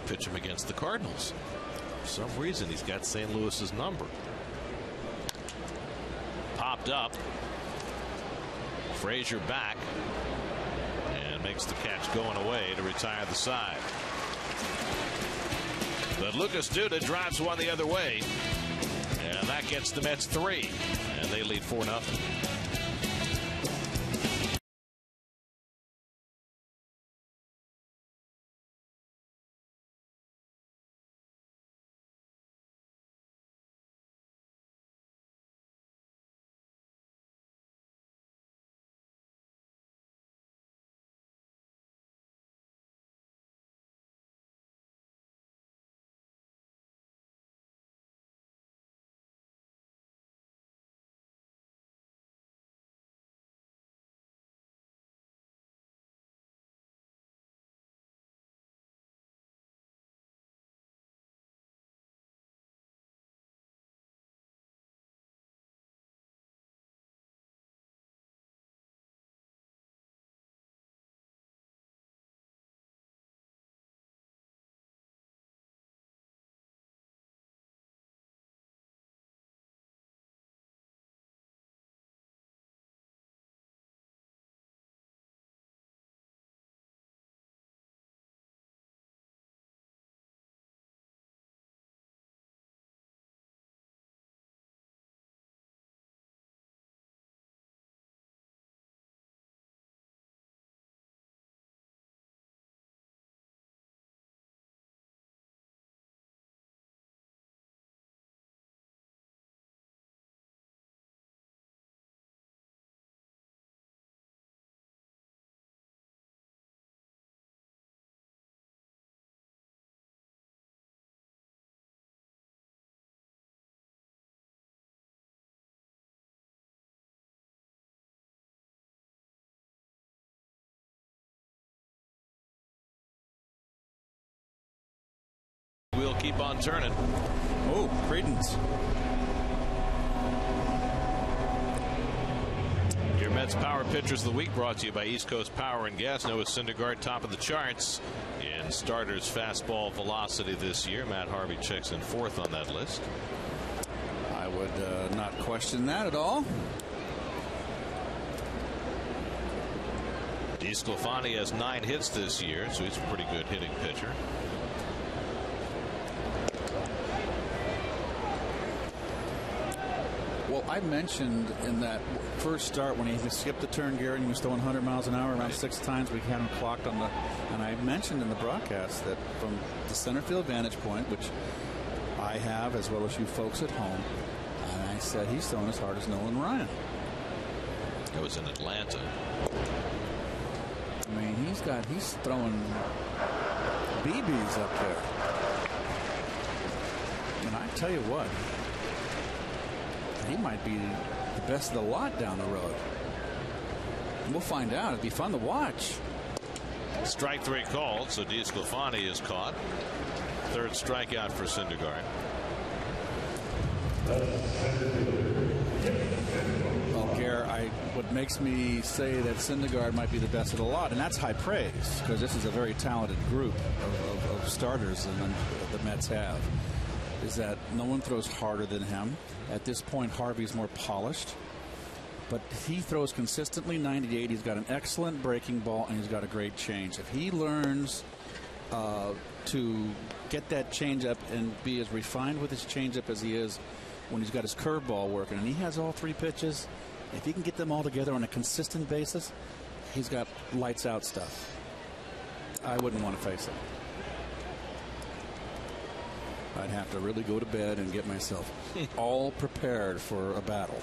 pitch him against the Cardinals. For some reason, he's got St. Louis's number. Popped up. Frazier back. And makes the catch going away to retire the side. But Lucas Duda drives one the other way. And that gets the Mets 3. And they lead 4-0. We'll keep on turning. Oh, Credence. Your Mets Power Pitchers of the Week brought to you by East Coast Power and Gas. Noah Syndergaard top of the charts in starters fastball velocity this year. Matt Harvey checks in 4th on that list. I would not question that at all. DeSclafani has 9 hits this year, so he's a pretty good hitting pitcher. Well, I mentioned in that first start when he skipped the turn, Gary, and he was throwing 100 miles an hour around 6 times. We had him clocked on the, and I mentioned in the broadcast that from the center field vantage point, which I have as well as you folks at home, and I said he's throwing as hard as Nolan Ryan. It was in Atlanta. I mean, he's throwing BBs up there. And I tell you what, he might be the best of the lot down the road. And we'll find out. It'd be fun to watch. Strike 3 called, so DeSclafani is caught. 3rd strikeout for Syndergaard. Well, Gare, what makes me say that Syndergaard might be the best of the lot, and that's high praise, because this is a very talented group of starters and the Mets have, is that no one throws harder than him. At this point, Harvey's more polished, but he throws consistently 98. He's got an excellent breaking ball, and he's got a great change. If he learns to get that changeup and be as refined with his changeup as he is when he's got his curveball working, and he has all 3 pitches, if he can get them all together on a consistent basis, he's got lights out stuff. I wouldn't want to face him. I'd have to really go to bed and get myself all prepared for a battle.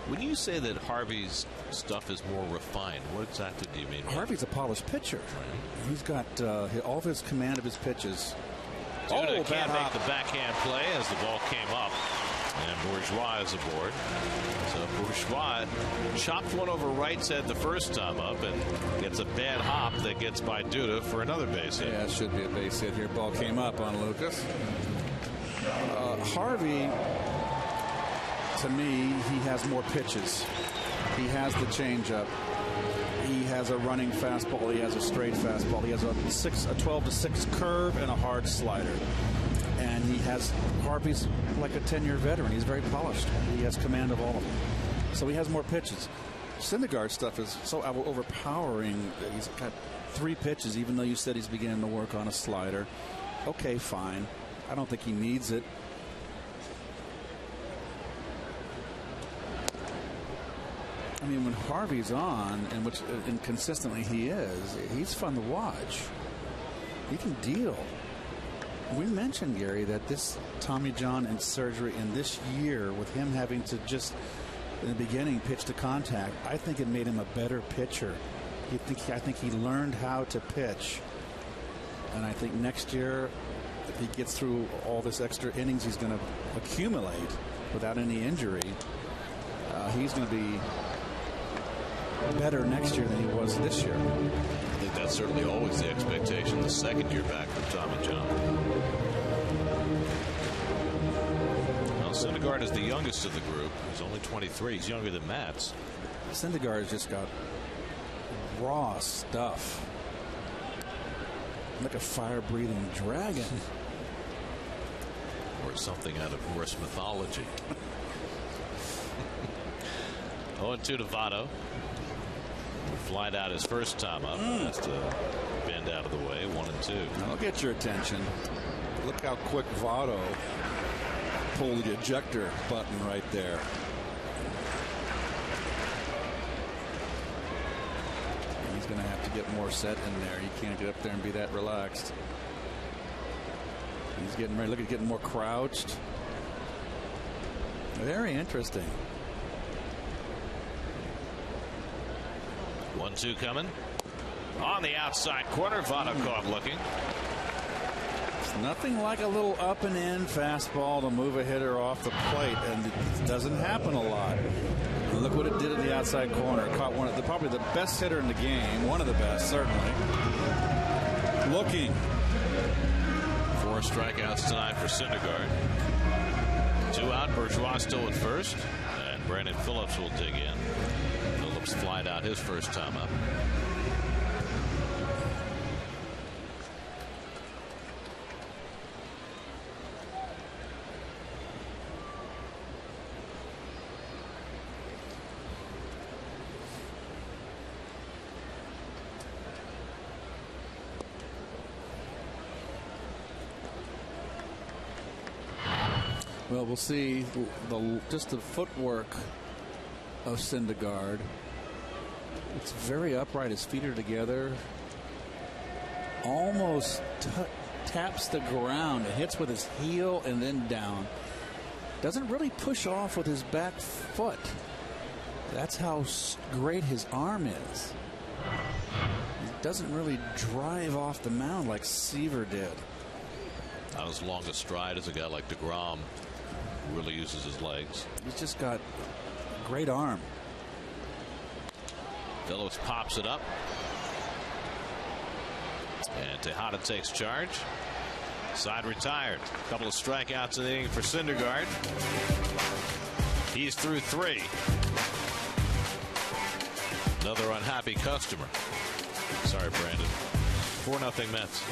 When you say that Harvey's stuff is more refined, what exactly do you mean? Harvey's a polished pitcher. Right. He's got all of his command of his pitches. Duda can't make the backhand play as the ball came up, and Bourgeois is aboard. So Bourgeois chopped one over Wright's head the first time up and gets a bad hop that gets by Duda for another base hit. Yeah, it should be a base hit here. Ball came up on Lucas. Harvey, to me, he has more pitches. He has the changeup. He has a running fastball. He has a straight fastball. He has a 12-6 curve and a hard slider. And Harvey's like a 10-year veteran. He's very polished. He has command of all of them. So he has more pitches. Syndergaard's stuff is so overpowering. He's got 3 pitches, even though you said he's beginning to work on a slider. Okay, fine. I don't think he needs it. I mean, when Harvey's on, and consistently he is, he's fun to watch. He can deal. We mentioned, Gary, that this Tommy John and surgery in this year, with him having to just, in the beginning, pitch to contact, I think it made him a better pitcher. I think he learned how to pitch. And I think next year, if he gets through all this extra innings he's going to accumulate without any injury, he's going to be better next year than he was this year. I think that's certainly always the expectation, the second year back from Tommy John. Well, Syndergaard is the youngest of the group. He's only 23. He's younger than Matz. Syndergaard's just got raw stuff. Like a fire-breathing dragon. Or something out of Norse mythology. 0-2 to Votto. Flied out his first time up. Has to bend out of the way. 1-2. I'll get your attention. Look how quick Votto pulled the ejector button right there. And he's going to have to get more set in there. He can't get up there and be that relaxed. He's getting ready. Look at getting more crouched. Very interesting. 1-2 coming. On the outside corner, Votto caught looking. It's nothing like a little up and in fastball to move a hitter off the plate, and it doesn't happen a lot. And look what it did in the outside corner. Caught probably the best hitter in the game, one of the best, certainly. Looking. 4 strikeouts tonight for Syndergaard. 2 out. Bourgeois still at first, and Brandon Phillips will dig in. Phillips flied out his first time up. Well, we'll see just the footwork of Syndergaard. It's very upright. His feet are together. Almost taps the ground. It hits with his heel and then down. Doesn't really push off with his back foot. That's how great his arm is. He doesn't really drive off the mound like Seaver did. Not as long a stride as a guy like DeGrom, who really uses his legs. He's just got a great arm. Phillips pops it up. And Tejada takes charge. Side retired. A couple of strikeouts in the inning for Syndergaard. He's through 3. Another unhappy customer. Sorry, Brandon. 4-0 Mets.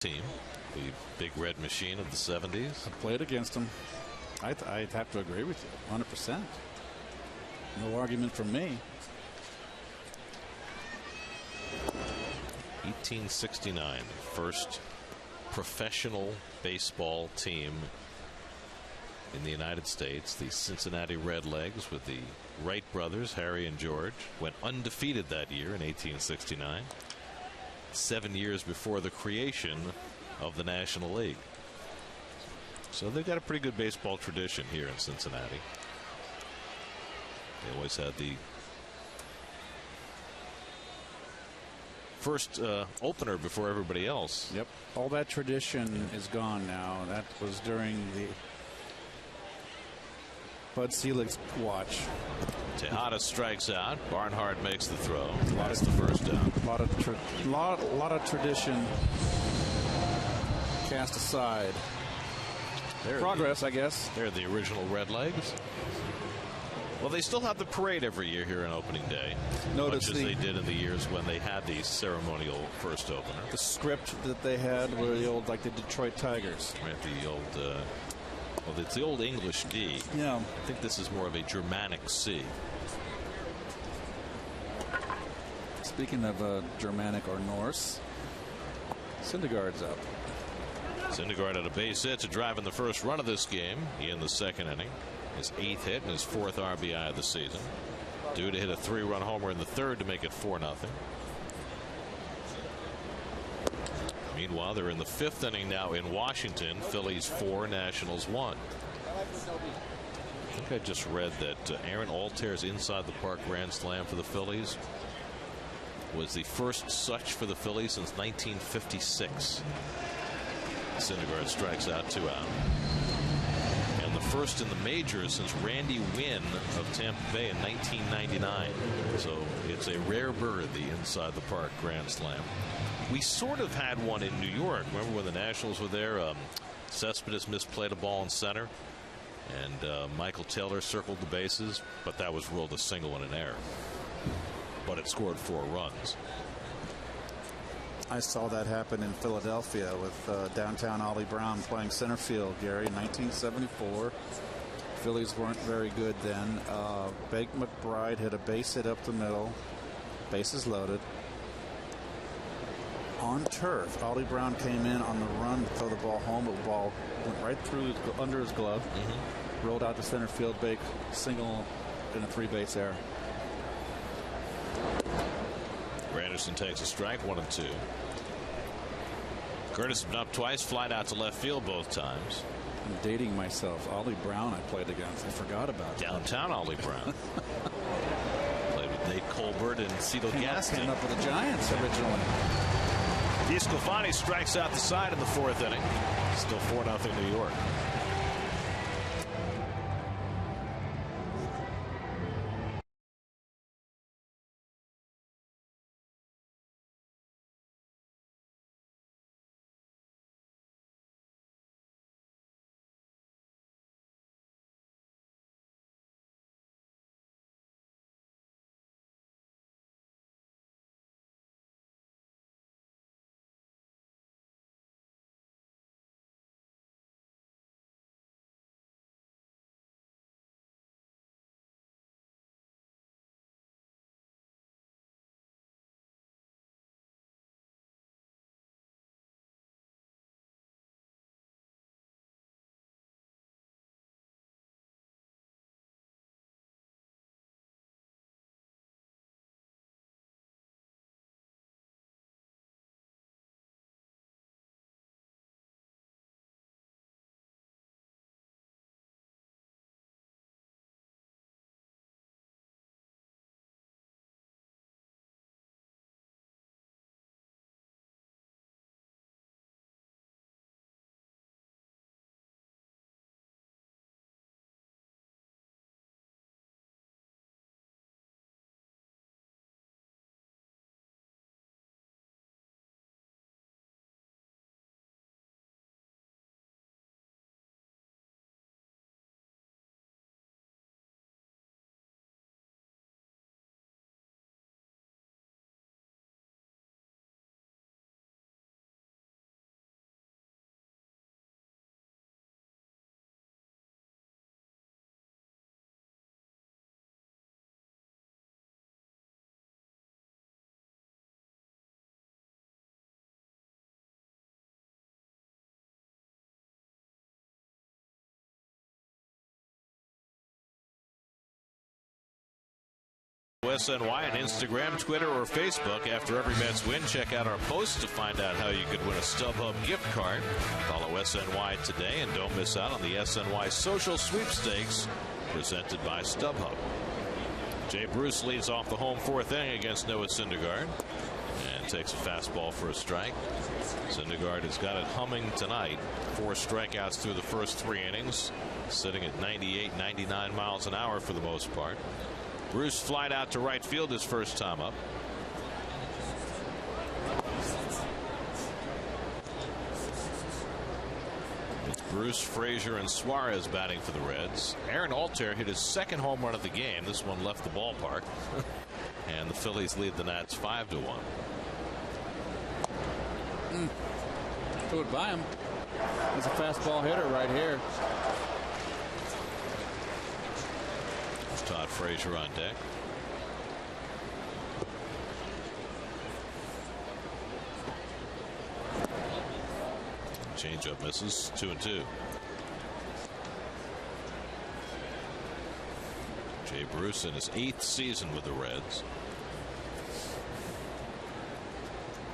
Team, the big red machine of the 70s. I played against him. I'd have to agree with you 100%. No argument from me. 1869, first professional baseball team in the United States, the Cincinnati Redlegs, with the Wright brothers, Harry and George, went undefeated that year in 1869. 7 years before the creation of the National League. So they've got a pretty good baseball tradition here in Cincinnati. They always had the first opener before everybody else. Yep. All that tradition is gone now. That was during the Bud Selig's watch. Tejada strikes out. Barnhart makes the throw. That's the first down. A lot of tradition cast aside. Progress, I guess. They're the original Redlegs. Well, they still have the parade every year here on opening day. Notice much as they did in the years when they had the ceremonial first opener. The script that they had were the old, like the Detroit Tigers. Right, the old. Well, it's the old English D. Yeah. I think this is more of a Germanic C. Speaking of Germanic or Norse, Syndergaard's up. Syndergaard had a base hit to drive in the first run of this game in the second inning. His 8th hit and his 4th RBI of the season. Due to hit a 3-run homer in the third to make it 4-0. Meanwhile, they're in the 5th inning now in Washington. Phillies 4, Nationals 1. I think I just read that Aaron Alter's inside the park grand slam for the Phillies was the first such for the Phillies since 1956. Syndergaard strikes out, 2 out. And the first in the majors since Randy Wynn of Tampa Bay in 1999. So it's a rare bird, the inside the park grand slam. We sort of had one in New York. Remember when the Nationals were there? Cespedes misplayed a ball in center, and Michael Taylor circled the bases, but that was ruled a single and an error. But it scored 4 runs. I saw that happen in Philadelphia with downtown Ollie Brown playing center field, Gary, in 1974. Phillies weren't very good then. Bake McBride hit a base hit up the middle, bases loaded. On turf, Ollie Brown came in on the run to throw the ball home, but the ball went right through under his glove, rolled out to center field. Bake single in a 3-base error. Granderson takes a strike, 1-2. Curtis has been up twice, flied out to left field both times. I'm dating myself. Ollie Brown I played against. I forgot about downtown Ollie Brown. Played with Nate Colbert and Cito Gaston. Came up with the Giants originally. DeSclafani strikes out the side in the 4th inning. Still 4-0 New York. SNY on Instagram, Twitter, or Facebook. After every Mets win, check out our posts to find out how you could win a StubHub gift card. Follow SNY today and don't miss out on the SNY Social Sweepstakes presented by StubHub. Jay Bruce leads off the home 4th inning against Noah Syndergaard and takes a fastball for a strike. Syndergaard has got it humming tonight. 4 strikeouts through the first 3 innings, sitting at 98, 99 miles an hour for the most part. Bruce flied out to right field his first time up. It's Bruce, Frazier, and Suarez batting for the Reds. Aaron Altair hit his 2nd home run of the game. This one left the ballpark. And the Phillies lead the Nats 5-1. Threw it by him. There's a fastball hitter right here. Todd Frazier on deck. Changeup misses. 2-2. Jay Bruce in his 8th season with the Reds.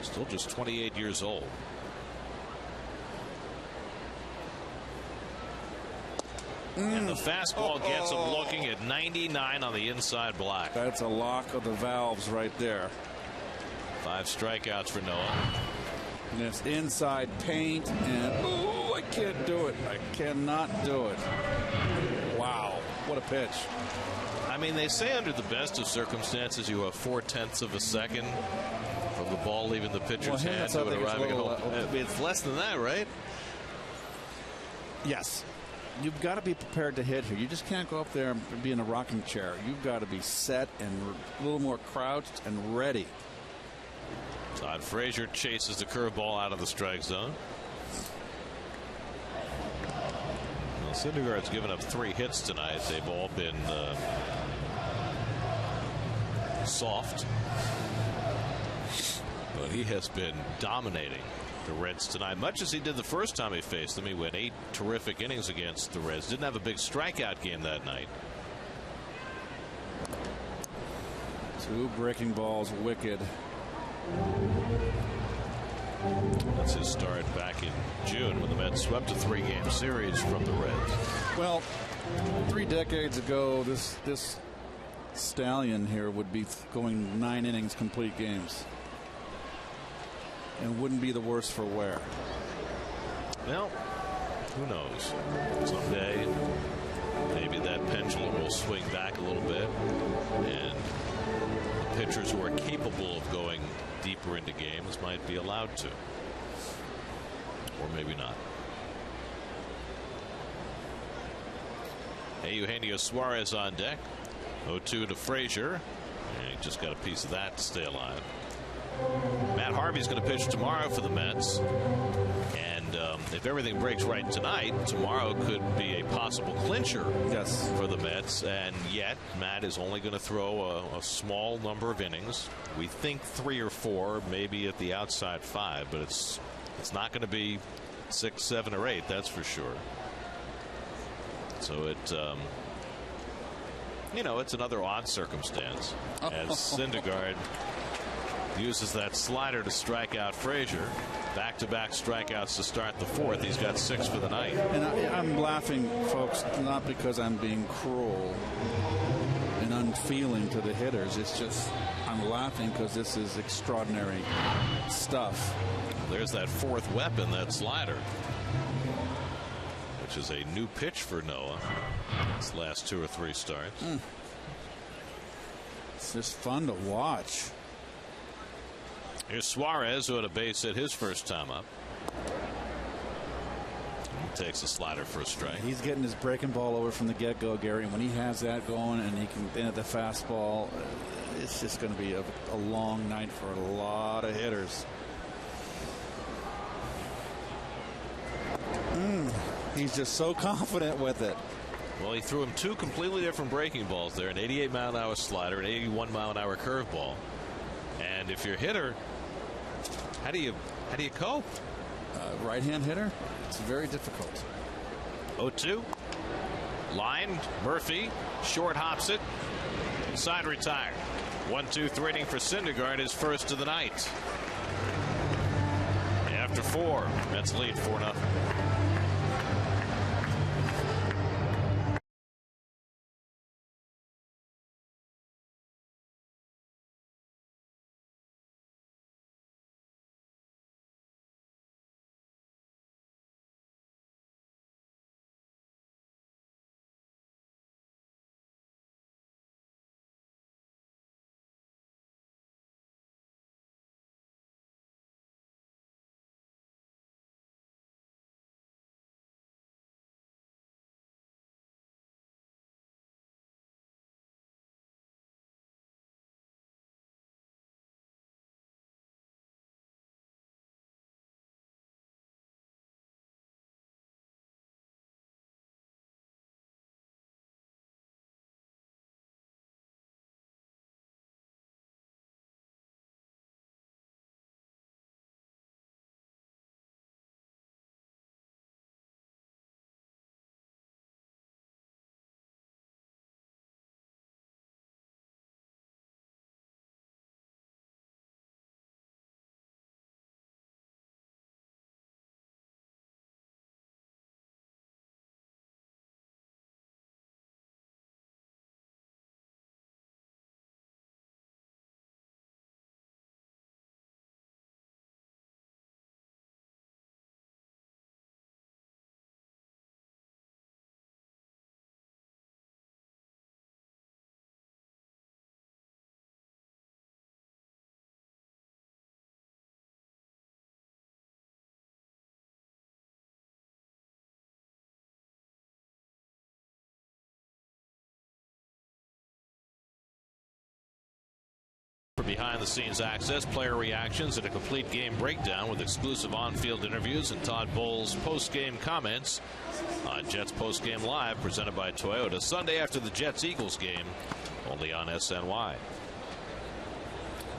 Still just 28 years old. And the fastball gets him looking at 99 on the inside block. That's a lock of the valves right there. 5 strikeouts for Noah. And it's inside paint, and oh, I can't do it. I cannot do it. Wow, what a pitch. I mean, they say under the best of circumstances you have 4/10 of a second from the ball leaving the pitcher's hand to it arriving at home. I mean, it's less than that, right? Yes. You've got to be prepared to hit here. You just can't go up there and be in a rocking chair. You've got to be set and a little more crouched and ready. Todd Frazier chases the curveball out of the strike zone. Well, Syndergaard's given up 3 hits tonight. They've all been soft. But he has been dominating the Reds tonight, much as he did the first time he faced them. He went 8 terrific innings against the Reds. Didn't have a big strikeout game that night. 2 breaking balls, wicked. That's his start back in June when the Mets swept a 3-game series from the Reds. Well, 3 decades ago, this stallion here would be going 9 innings, complete games, and wouldn't be the worse for wear. Well, who knows? Someday, maybe that pendulum will swing back a little bit, and the pitchers who are capable of going deeper into games might be allowed to, or maybe not. Eugenio Suarez on deck. 0-2 to Frazier, and he just got a piece of that to stay alive. Matt Harvey's going to pitch tomorrow for the Mets, and if everything breaks right tonight, tomorrow could be a possible clincher for the Mets. And yet Matt is only going to throw a small number of innings. We think 3 or 4, maybe at the outside 5, but it's not going to be 6, 7, or 8, that's for sure. So it's another odd circumstance as Syndergaard uses that slider to strike out Frazier. Back-to-back strikeouts to start the 4th. He's got 6 for the night. And I'm laughing, folks, not because I'm being cruel and unfeeling to the hitters. It's just I'm laughing because this is extraordinary stuff. There's that 4th weapon, that slider, which is a new pitch for Noah. His last 2 or 3 starts. It's just fun to watch. Here's Suarez, who had a base hit his first time up. He takes a slider for a strike. He's getting his breaking ball over from the get-go, Gary. And when he has that going and he can then at the fastball, it's just going to be a long night for a lot of hitters. He's just so confident with it. Well, he threw him 2 completely different breaking balls there, an 88-mile-an-hour slider, an 81-mile-an-hour curveball. And if you're a hitter, how do you cope? Right-hand hitter, it's very difficult. 0-2. Lined. Murphy short hops it. Side retired. 1-2-3 inning for Syndergaard, his first of the night. After 4, Mets lead 4-0. For behind-the-scenes access, player reactions, and a complete game breakdown with exclusive on-field interviews and Todd Bowles' post-game comments on Jets Post-Game Live, presented by Toyota, Sunday after the Jets-Eagles game, only on SNY.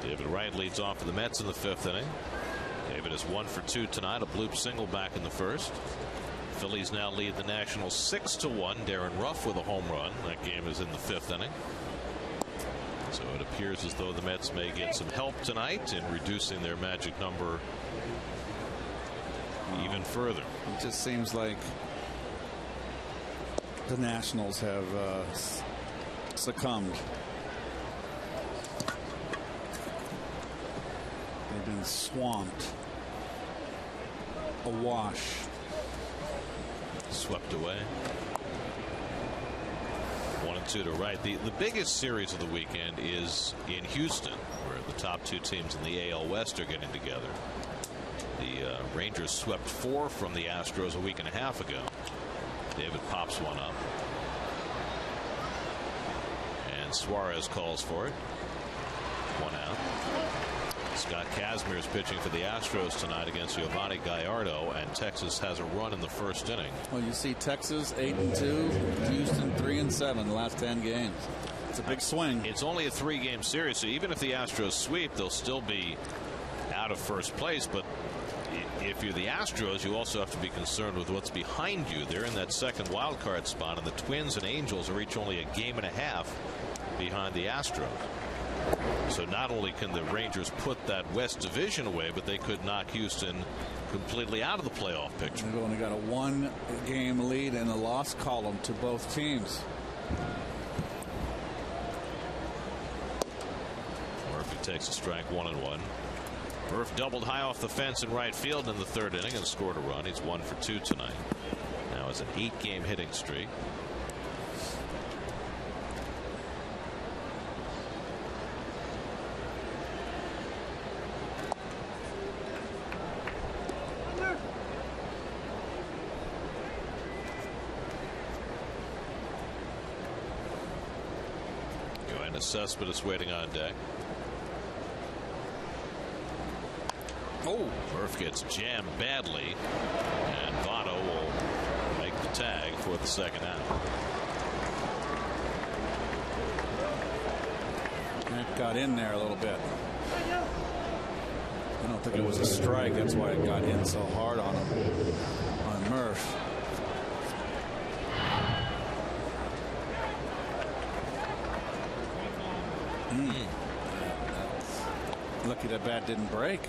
David Wright leads off for the Mets in the 5th inning. David is 1 for 2 tonight, a bloop single back in the 1st. Phillies now lead the Nationals 6-1. Darren Ruff with a home run. That game is in the 5th inning. So it appears as though the Mets may get some help tonight in reducing their magic number even further. It just seems like the Nationals have succumbed. They've been swamped, awash, swept away. 1-2 to right. The biggest series of the weekend is in Houston, where the top 2 teams in the AL West are getting together. The Rangers swept 4 from the Astros a week and a half ago. David pops one up, and Suarez calls for it. 1 out. Scott Kazmir is pitching for the Astros tonight against Giovanni Gallardo, and Texas has a run in the 1st inning. Well, you see Texas 8-2, Houston 3-7 the last 10 games. It's a big swing. It's only a 3-game series, so even if the Astros sweep, they'll still be out of first place. But if you're the Astros, you also have to be concerned with what's behind you. They're in that second wild card spot, and the Twins and Angels are each only a game and a half behind the Astros. So not only can the Rangers put that West Division away, but they could knock Houston completely out of the playoff picture. They've only got a 1-game lead in the loss column to both teams. Murphy takes a strike, 1-1. Murph doubled high off the fence in right field in the 3rd inning and scored a run. He's 1 for 2 tonight. Now it's an 8-game hitting streak. Cespedes waiting on deck. Oh, Murph gets jammed badly, and Votto will make the tag for the 2nd out. That got in there a little bit. I don't think it was a strike. That's why it got in so hard on him, on Murph. Lucky that bat didn't break.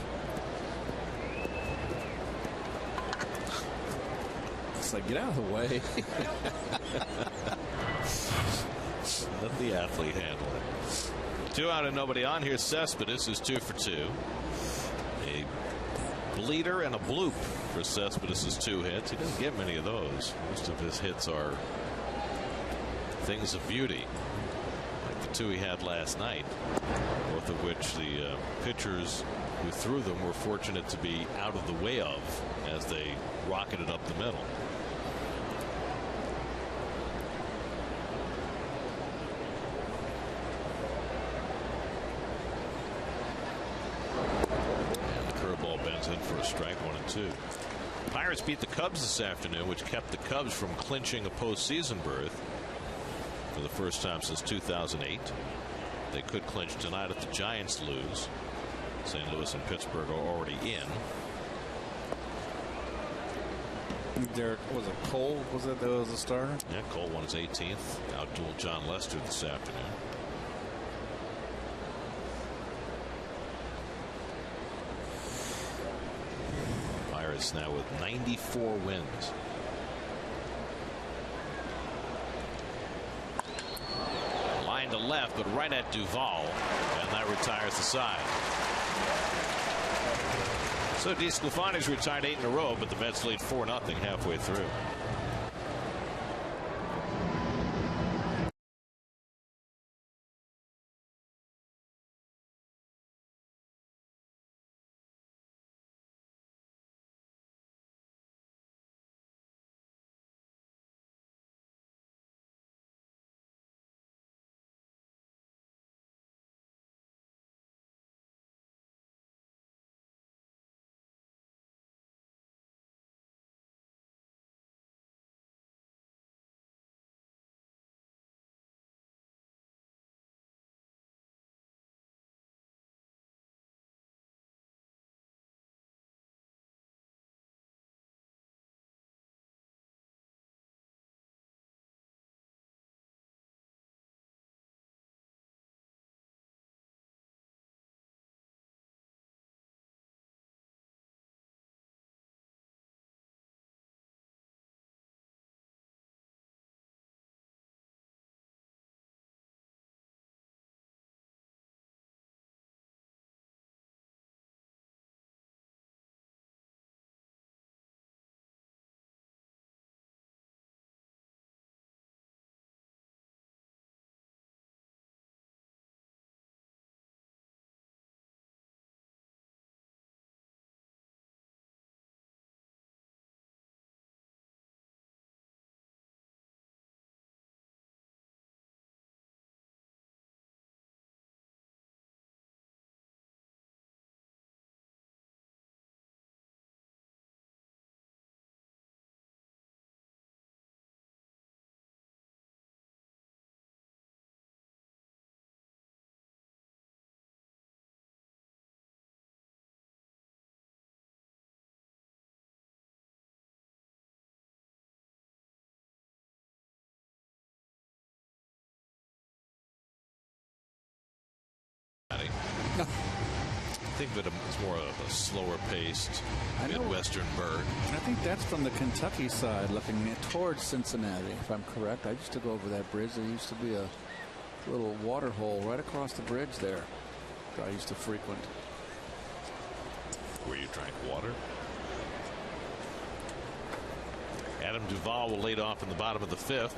It's like, get out of the way. Let the athlete handle it. 2 out and nobody on. Here Cespedes is 2 for 2. A bleeder and a bloop for Cespedes' 2 hits. He doesn't get many of those. Most of his hits are things of beauty, like the 2 he had last night, both of which the pitchers who threw them were fortunate to be out of the way of as they rocketed up the middle. And the curveball bends in for a strike, 1-2. Pirates beat the Cubs this afternoon, which kept the Cubs from clinching a postseason berth for the first time since 2008. They could clinch tonight if the Giants lose. St. Louis and Pittsburgh are already in. Derek, was it Cole? Was it that was a starter? Yeah, Cole won his 18th. Outdueled John Lester this afternoon. Pirates now with 94 wins. Line to left, but right at Duvall, and that retires the side. So DeSclafani's retired 8 in a row, but the Mets lead 4-0 halfway through. I think of it as more of a slower paced Midwestern bird. I think that's from the Kentucky side looking towards Cincinnati, if I'm correct. I used to go over that bridge. There used to be a little water hole right across the bridge there that I used to frequent. Where you drank water? Adam Duvall will lead off in the bottom of the 5th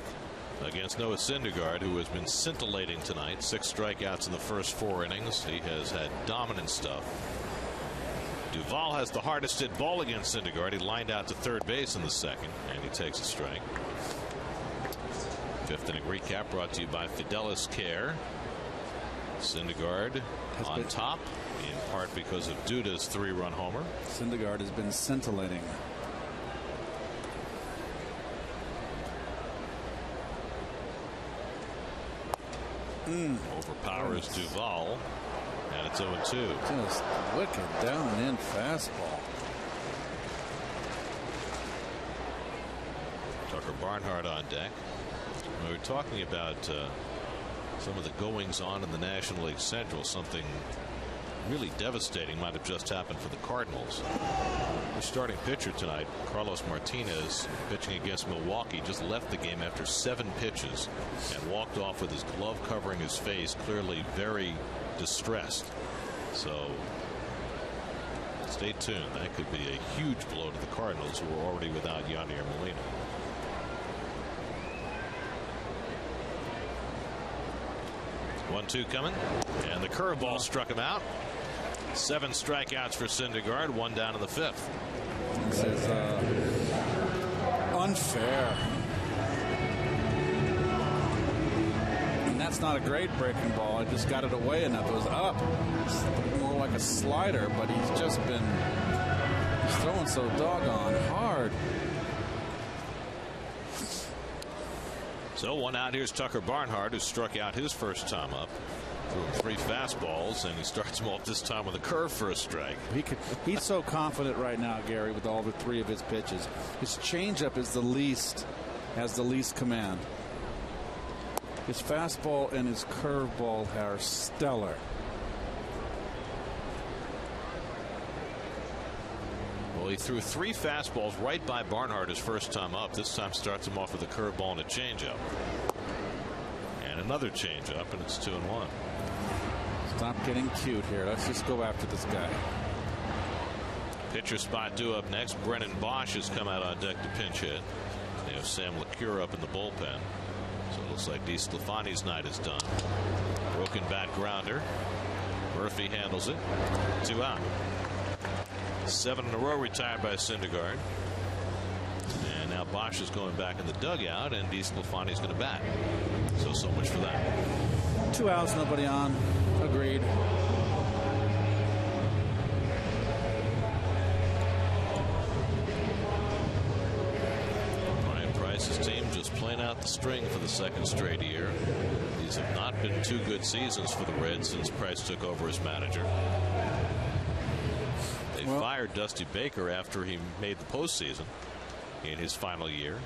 against Noah Syndergaard, who has been scintillating tonight. 6 strikeouts in the first 4 innings. He has had dominant stuff. Duvall has the hardest hit ball against Syndergaard. He lined out to third base in the 2nd, and he takes a strike. 5th inning recap brought to you by Fidelis Care. Syndergaard on top, in part because of Duda's 3-run homer. Syndergaard has been scintillating. Overpowers Duvall, and it's 0-2. Just wicked down and in fastball. Tucker Barnhart on deck. We were talking about some of the goings on in the National League Central. Something really devastating might have just happened for the Cardinals. The starting pitcher tonight, Carlos Martinez, pitching against Milwaukee, just left the game after 7 pitches and walked off with his glove covering his face, clearly very distressed. So stay tuned. That could be a huge blow to the Cardinals, who are already without Yadier Molina. One-two coming, and the curveball struck him out. 7 strikeouts for Syndergaard, 1 down in the 5th. This is unfair. And that's not a great breaking ball. I just got it away enough. It was up. It's more like a slider, but he's throwing so doggone hard. So 1 out. Here's Tucker Barnhart, who struck out his first time up. Threw him 3 fastballs, and he starts him off this time with a curve for a strike. He's so confident right now, Gary, with all 3 of his pitches. His changeup has the least command. His fastball and his curveball are stellar. Well, he threw 3 fastballs right by Barnhart his first time up. This time starts him off with a curveball and a changeup. And another changeup, and it's 2-1. Stop getting cute here. Let's just go after this guy. Pitcher spot due up next. Brennan Bosch has come out on deck to pinch hit. They have Sam LeCure up in the bullpen. So it looks like DeSclafani's night is done. Broken bat grounder. Murphy handles it. 2 out. 7 in a row retired by Syndergaard. And now Bosch is going back in the dugout, and DeSclafani's going to bat. So much for that. 2 outs, nobody on. Agreed. Brian Price's team just playing out the string for the 2nd straight year. These have not been 2 good seasons for the Reds since Price took over as manager. They fired Dusty Baker after he made the postseason in his final year.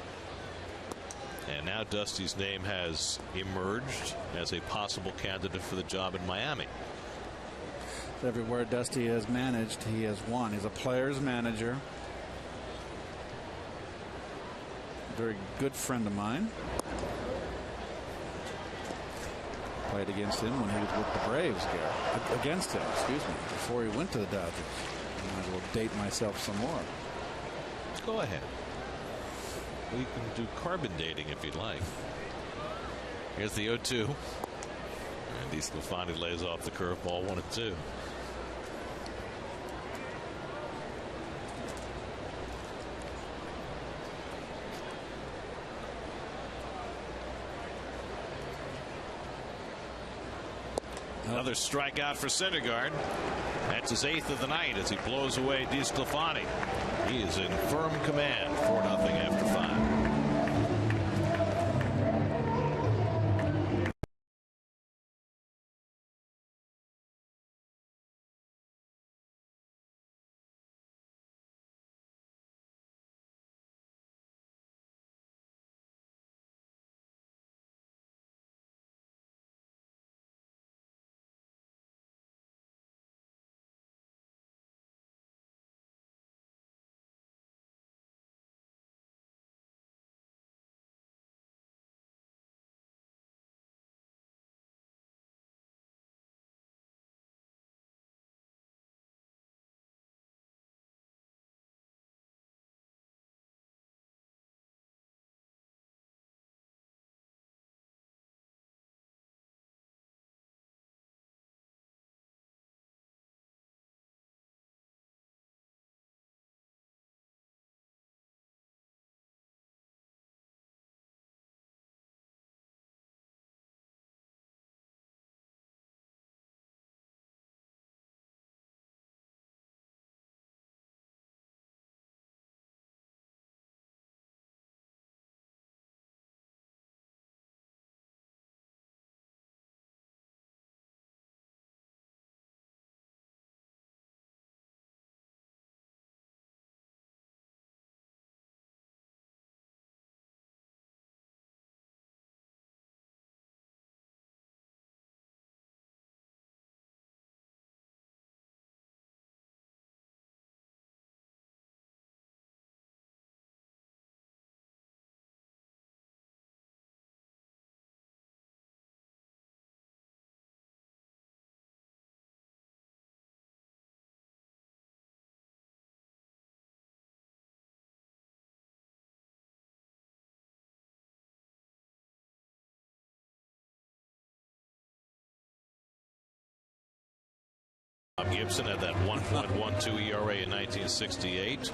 And now Dusty's name has emerged as a possible candidate for the job in Miami. Everywhere Dusty has managed, he has won. He's a player's manager. Very good friend of mine. Played against him when he was with the Braves. Against him, excuse me, before he went to the Dodgers. I might as well date myself some more. Go ahead. We can do carbon dating if you'd like. Here's the 0-2. And DeSclafani lays off the curveball, 1-2. Another strikeout for Syndergaard. That's his 8th of the night as he blows away DeSclafani. He is in firm command, 4-0 after 5. Gibson had that 1.12 ERA in 1968.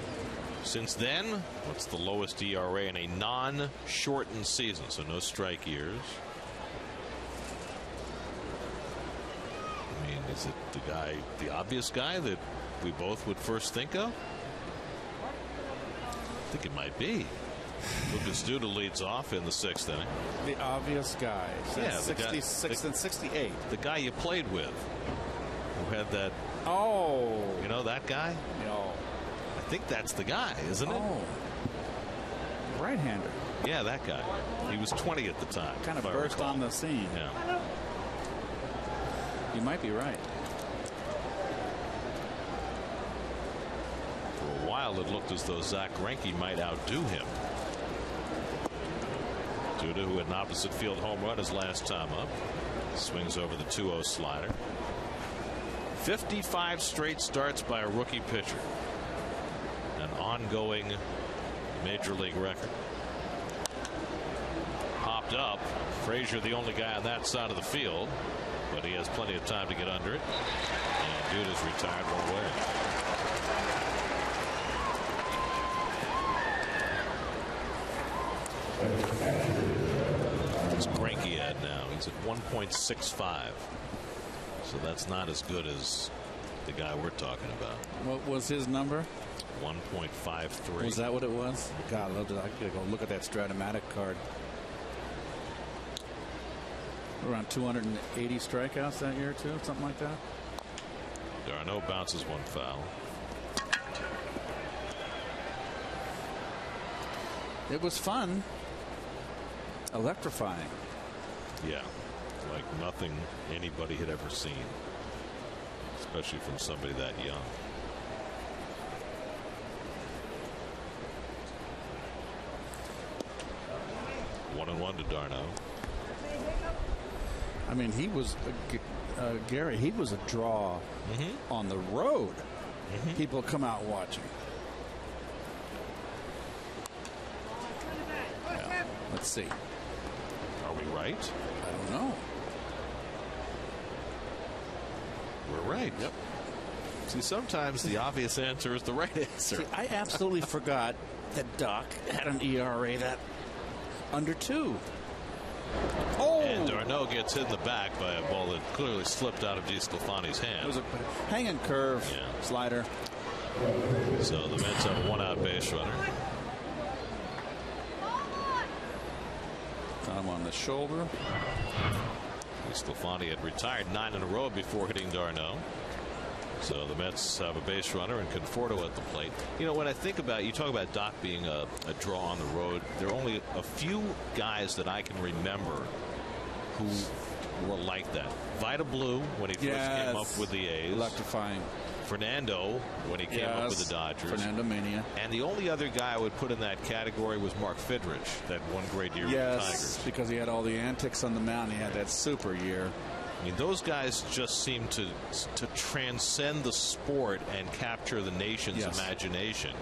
Since then, what's the lowest ERA in a non-shortened season? So no strike years. I mean, is it the obvious guy that we both would first think of? I think it might be. Lucas Duda leads off in the 6th inning. The obvious guy. Yeah, 66 and 68. The guy you played with, who had that. Oh. You know that guy? No. I think that's the guy, isn't it? Oh. Right-hander. Yeah, that guy. He was 20 at the time. Kind of burst on the scene. Yeah. You might be right. For a while, it looked as though Zach Greinke might outdo him. Duda, who had an opposite field home run his last time up, swings over the 2-0 slider. 55 straight starts by a rookie pitcher. An ongoing major league record. Popped up. Frazier, the only guy on that side of the field, but he has plenty of time to get under it. And Duda's retired one way. What's Greinke at now? He's at 1.65. So that's not as good as the guy we're talking about. What was his number? 1.53. Was that what it was? God, I gotta go look at that Stratomatic card. Around 280 strikeouts that year too, something like that. D'Arnaud bounces one foul. It was fun. Electrifying. Yeah, like nothing anybody had ever seen, especially from somebody that young. One and one to D'Arnaud. I mean, he was Gary. He was a draw on the road. People come out watching. Yeah. Let's see. Are we right? I don't know. We're right. Yep. See, sometimes the obvious answer is the right answer. See, I absolutely forgot that Doc had an ERA that under 2. Oh! And D'Arnaud gets hit in the back by a ball that clearly slipped out of DeSclafani's hand. It was a hanging curve slider. So the Mets have a 1-out base runner. Got him on the shoulder. DeSclafani had retired 9 in a row before hitting D'Arnaud. So the Mets have a base runner and Conforto at the plate. You know, when I think about, you talk about Doc being a draw on the road, there are only a few guys that I can remember who were like that. Vida Blue, when he first came up with the A's. Electrifying. Fernando, when he came up with the Dodgers. Fernando Mania. And the only other guy I would put in that category was Mark Fidrich, that one great year with the Tigers. Because he had all the antics on the mound. He had that super year. I mean, those guys just seem to transcend the sport and capture the nation's imagination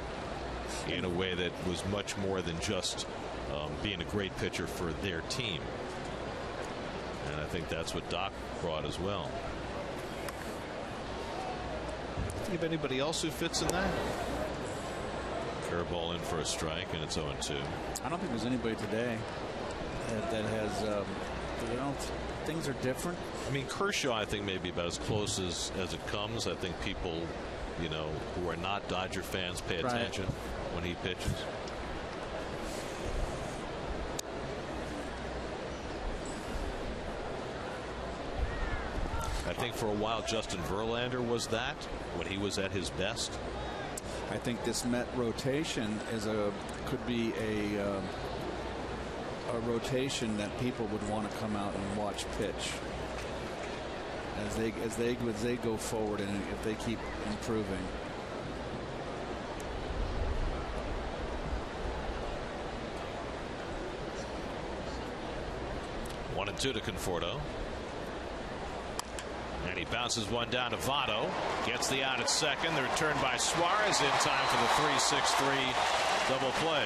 in a way that was much more than just being a great pitcher for their team. And I think that's what Doc brought as well. Think of anybody else who fits in that? Curveball in for a strike, and it's 0-2. I don't think there's anybody today that has, you know, things are different. I mean, Kershaw, I think, may be about as close as it comes. I think people, you know, who are not Dodger fans pay attention when he pitches. I think for a while Justin Verlander was that when he was at his best. I think this Met rotation could be a rotation that people would want to come out and watch pitch as they go forward, and if they keep improving. One and two to Conforto. And he bounces one down to Votto. Gets the out at second. The return by Suarez in time for the 3-6-3 double play.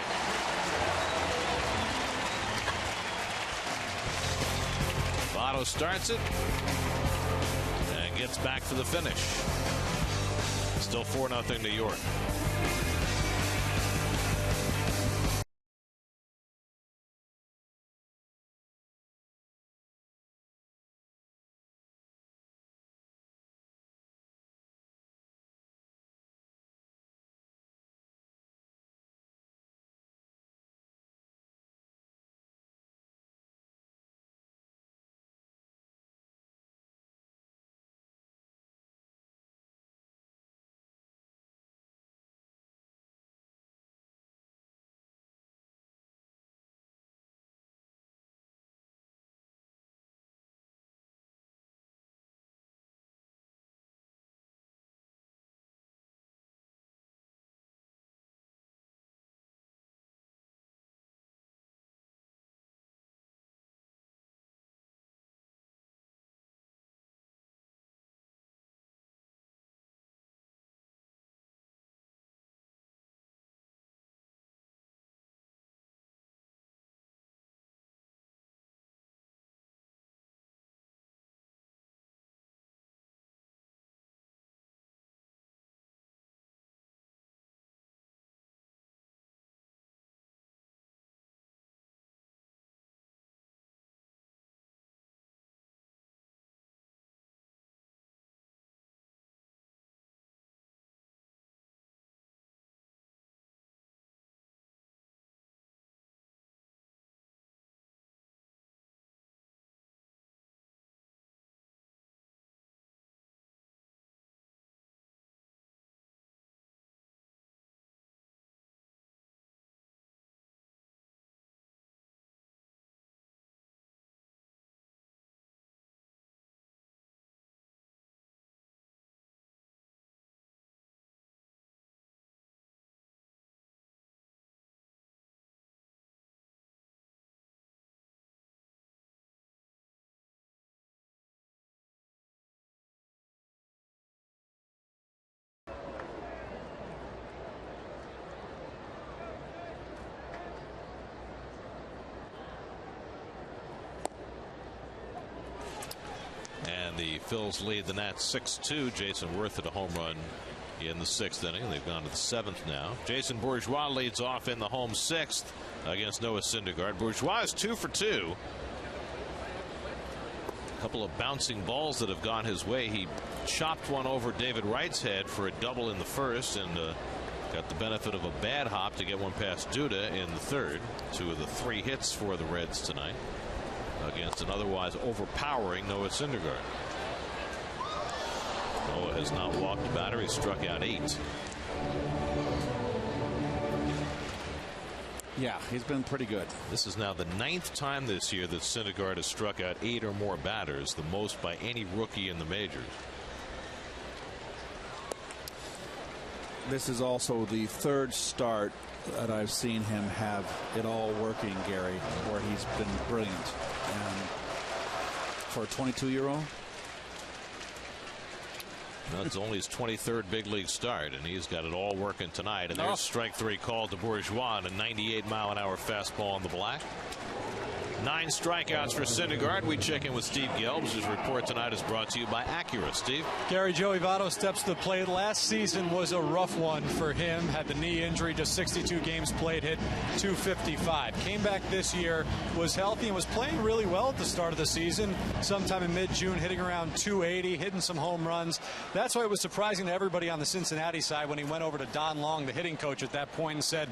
Votto starts it and gets Mets back for the finish. Still 4-0 New York. The Phils lead the Nats 6-2. Jason Worth hit a home run in the 6th inning. They've gone to the 7th now. Jason Bourgeois leads off in the home 6th against Noah Syndergaard. Bourgeois is 2 for 2. A couple of bouncing balls that have gone his way. He chopped one over David Wright's head for a double in the 1st and got the benefit of a bad hop to get one past Duda in the 3rd. 2 of the 3 hits for the Reds tonight against an otherwise overpowering Noah Syndergaard. Noah has not walked a batter. He struck out 8. Yeah, he's been pretty good. This is now the 9th time this year that Syndergaard has struck out 8 or more batters, the most by any rookie in the majors. This is also the 3rd start that I've seen him have it all working, Gary, where he's been brilliant. And for a 22-year-old, that's only his 23rd big league start, and he's got it all working tonight. And there's strike 3 called to Bourgeois, and a 98-mile-an-hour fastball on the black. 9 strikeouts for Syndergaard. We check in with Steve Gelbs. His report tonight is brought to you by Acura. Steve? Gary, Joey Votto steps to the plate. Last season was a rough one for him. Had the knee injury, just 62 games played, hit .255. Came back this year, was healthy, and was playing really well at the start of the season. Sometime in mid-June, hitting around .280, hitting some home runs. That's why it was surprising to everybody on the Cincinnati side when he went over to Don Long, the hitting coach at that point, and said,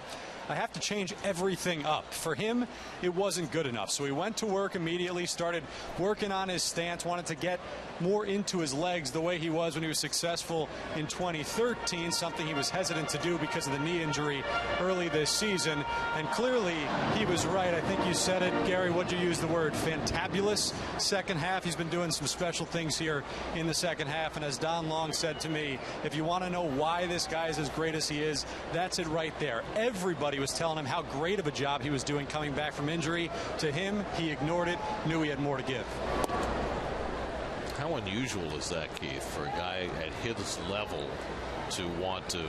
I have to change everything up. For him, it wasn't good enough. So he went to work immediately, started working on his stance, wanted to get more into his legs the way he was when he was successful in 2013, something he was hesitant to do because of the knee injury early this season. And clearly, he was right. I think you said it, Gary. What'd you use the word? Fantabulous. Second half, he's been doing some special things here in the second half. And as Don Long said to me, if you want to know why this guy is as great as he is, that's it right there. Everybody was telling him how great of a job he was doing coming back from injury. To him, he ignored it, knew he had more to give. How unusual is that, Keith, for a guy at his level to want to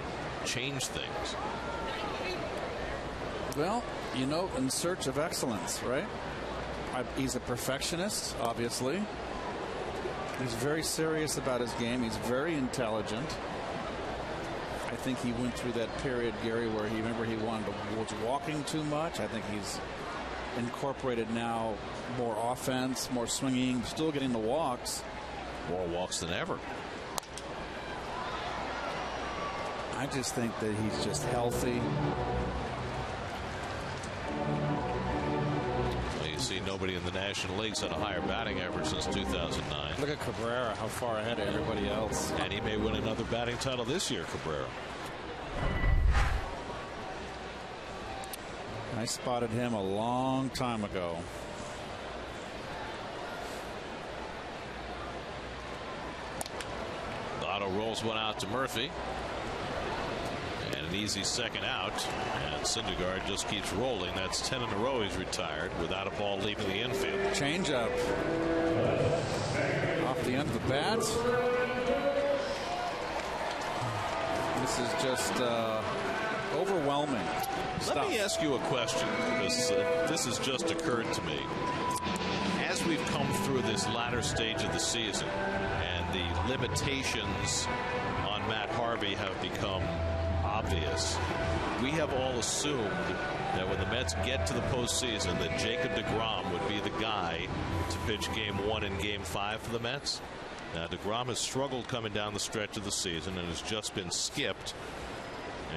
change things? Well, you know, in search of excellence, right? He's a perfectionist, obviously. He's very serious about his game. He's very intelligent. I think he went through that period, Gary, where he was walking too much. I think he's incorporated now more offense, more swinging, still getting the walks. More walks than ever. I just think that he's just healthy. Well, you see, nobody in the National League's had a higher batting average since 2009. Look at Cabrera, how far ahead of everybody else. And he may win another batting title this year, Cabrera. I spotted him a long time ago. Otto rolls one out to Murphy. And an easy second out. And Syndergaard just keeps rolling. That's 10 in a row he's retired without a ball leaving the infield. Change up. Off the end of the bat. This is just overwhelming. Let me ask you a question, because this has just occurred to me. As we've come through this latter stage of the season and the limitations on Matt Harvey have become obvious, we have all assumed that when the Mets get to the postseason that Jacob deGrom would be the guy to pitch Game 1 and Game 5 for the Mets. Now, deGrom has struggled coming down the stretch of the season and has just been skipped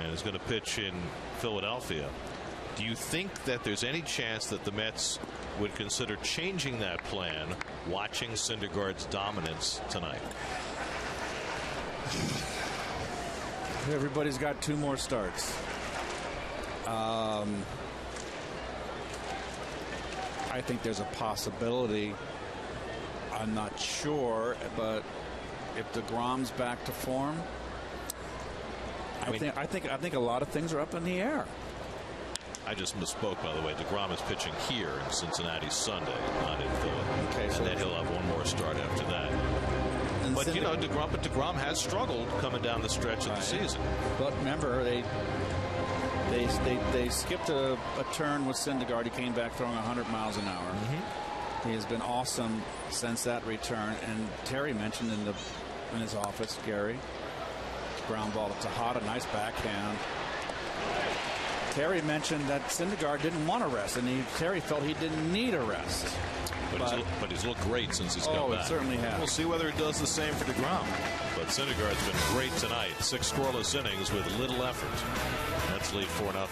and is going to pitch in Philadelphia. Do you think that there's any chance that the Mets would consider changing that plan watching Syndergaard's dominance tonight? Everybody's got 2 more starts. I think there's a possibility. I'm not sure, but if deGrom's back to form, I think a lot of things are up in the air. I just misspoke, by the way. deGrom is pitching here in Cincinnati Sunday, not in Philly. Okay, and then he'll have one more start after that. But you know, deGrom has struggled coming down the stretch of the season. But remember, they skipped a turn with Syndergaard. He came back throwing 100 miles an hour. He has been awesome since that return. And Terry mentioned in his office, Gary, ground ball to Tejada, nice backhand. Terry mentioned that Syndergaard didn't want a rest, and Terry felt he didn't need a rest. But he's looked great since he's come back. He certainly has. We'll see whether it does the same for deGrom. But Syndergaard's been great tonight. 6 scoreless innings with little effort. Let's lead 4-0.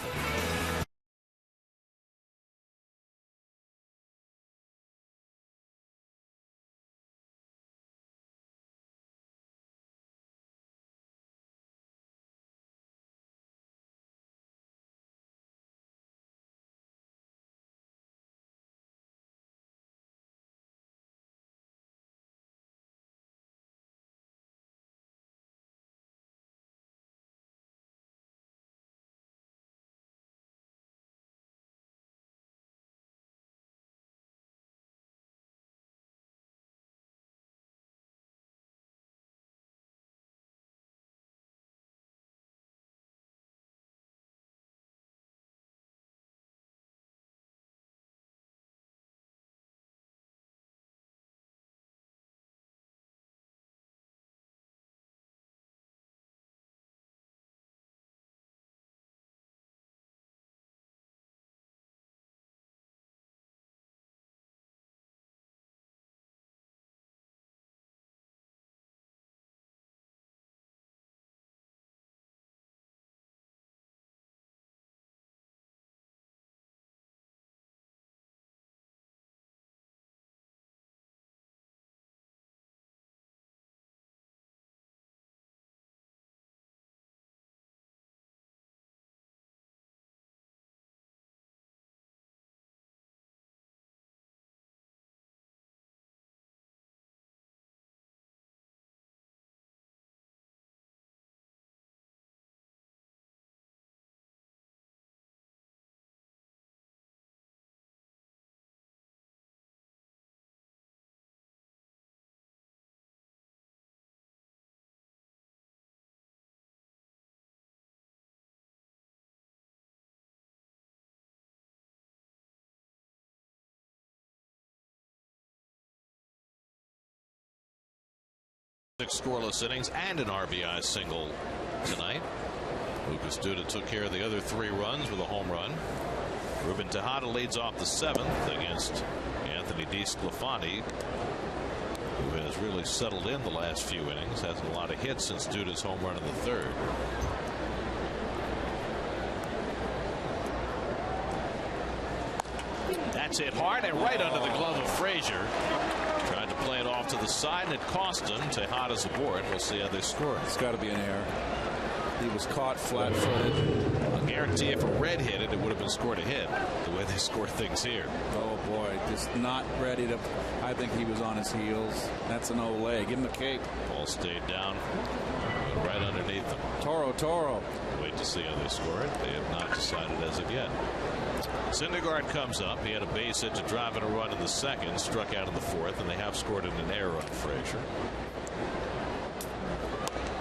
6 scoreless innings and an RBI single tonight. Lucas Duda took care of the other 3 runs with a home run. Ruben Tejada leads off the 7th against Anthony DeSclafani, who has really settled in the last few innings. Hasn't a lot of hits since Duda's home run in the 3rd. That's hit hard and right under the glove of Frazier. Tried to play it off to the side, and it cost him. Tejada's aboard. We'll see how they score. It's got to be an error. He was caught flat-footed. I'll guarantee if a red hit it, it would have been scored a hit, the way they score things here. Oh, boy. Just not ready to. I think he was on his heels. That's an Ole. Give him a cape. Ball stayed down right underneath them. Toro. Wait to see how they score it. They have not decided as of yet. Syndergaard comes up. He had a base hit to drive in a run in the 2nd, struck out in the 4th, and they have scored in an error on Frazier.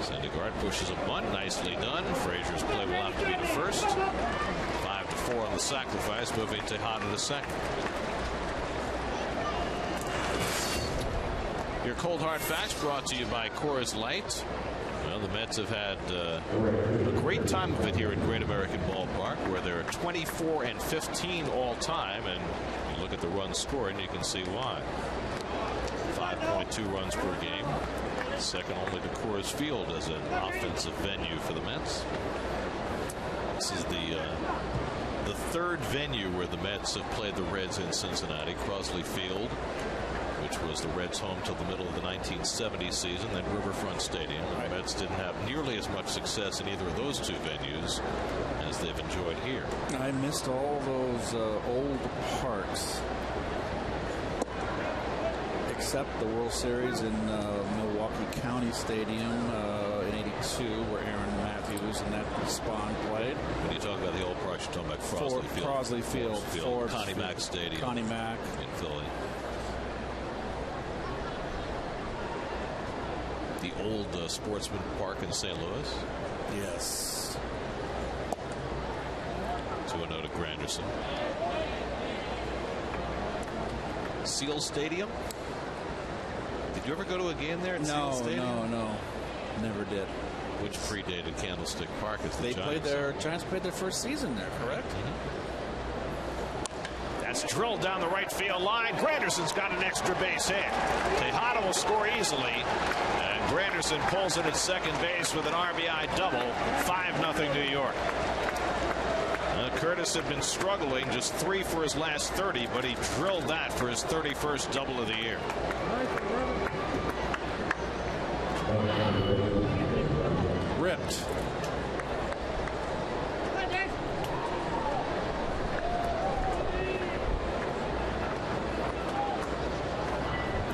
Syndergaard pushes a bunt. Nicely done. Frazier's play will have to be to first. 5-4 on the sacrifice, moving Tejada to 2nd. Your Cold Hard Facts brought to you by Coors Light. Well, the Mets have had a great time of it here at Great American Ballpark, where they're 24-15 all time, and you look at the runs scored and you can see why. 5.2 runs per game, second only to Coors Field as an offensive venue for the Mets. This is the 3rd venue where the Mets have played the Reds in Cincinnati. Crosley Field, which was the Reds' home till the middle of the 1970 season, then Riverfront Stadium. The Mets didn't have nearly as much success in either of those 2 venues as they've enjoyed here. I missed all those old parks, except the World Series in Milwaukee County Stadium in '82, where Aaron Matthews and that spawn played. When you talk about the old parks, you're talking about Crosley Field. Connie Mack Stadium. Connie Mack. In Philly. The old Sportsman Park in St. Louis. Yes. 2-0 to Granderson. Seal Stadium. Did you ever go to a game there at Seal Stadium? No. Never did. Which predated Candlestick Park as the Giants played their first season there, correct? That's drilled down the right field line. Granderson's got an extra base hit. Tejada will score easily, and Granderson pulls it at second base with an RBI double. 5-0 New York. Curtis had been struggling, just 3 for his last 30, but he drilled that for his 31st double of the year. Ripped.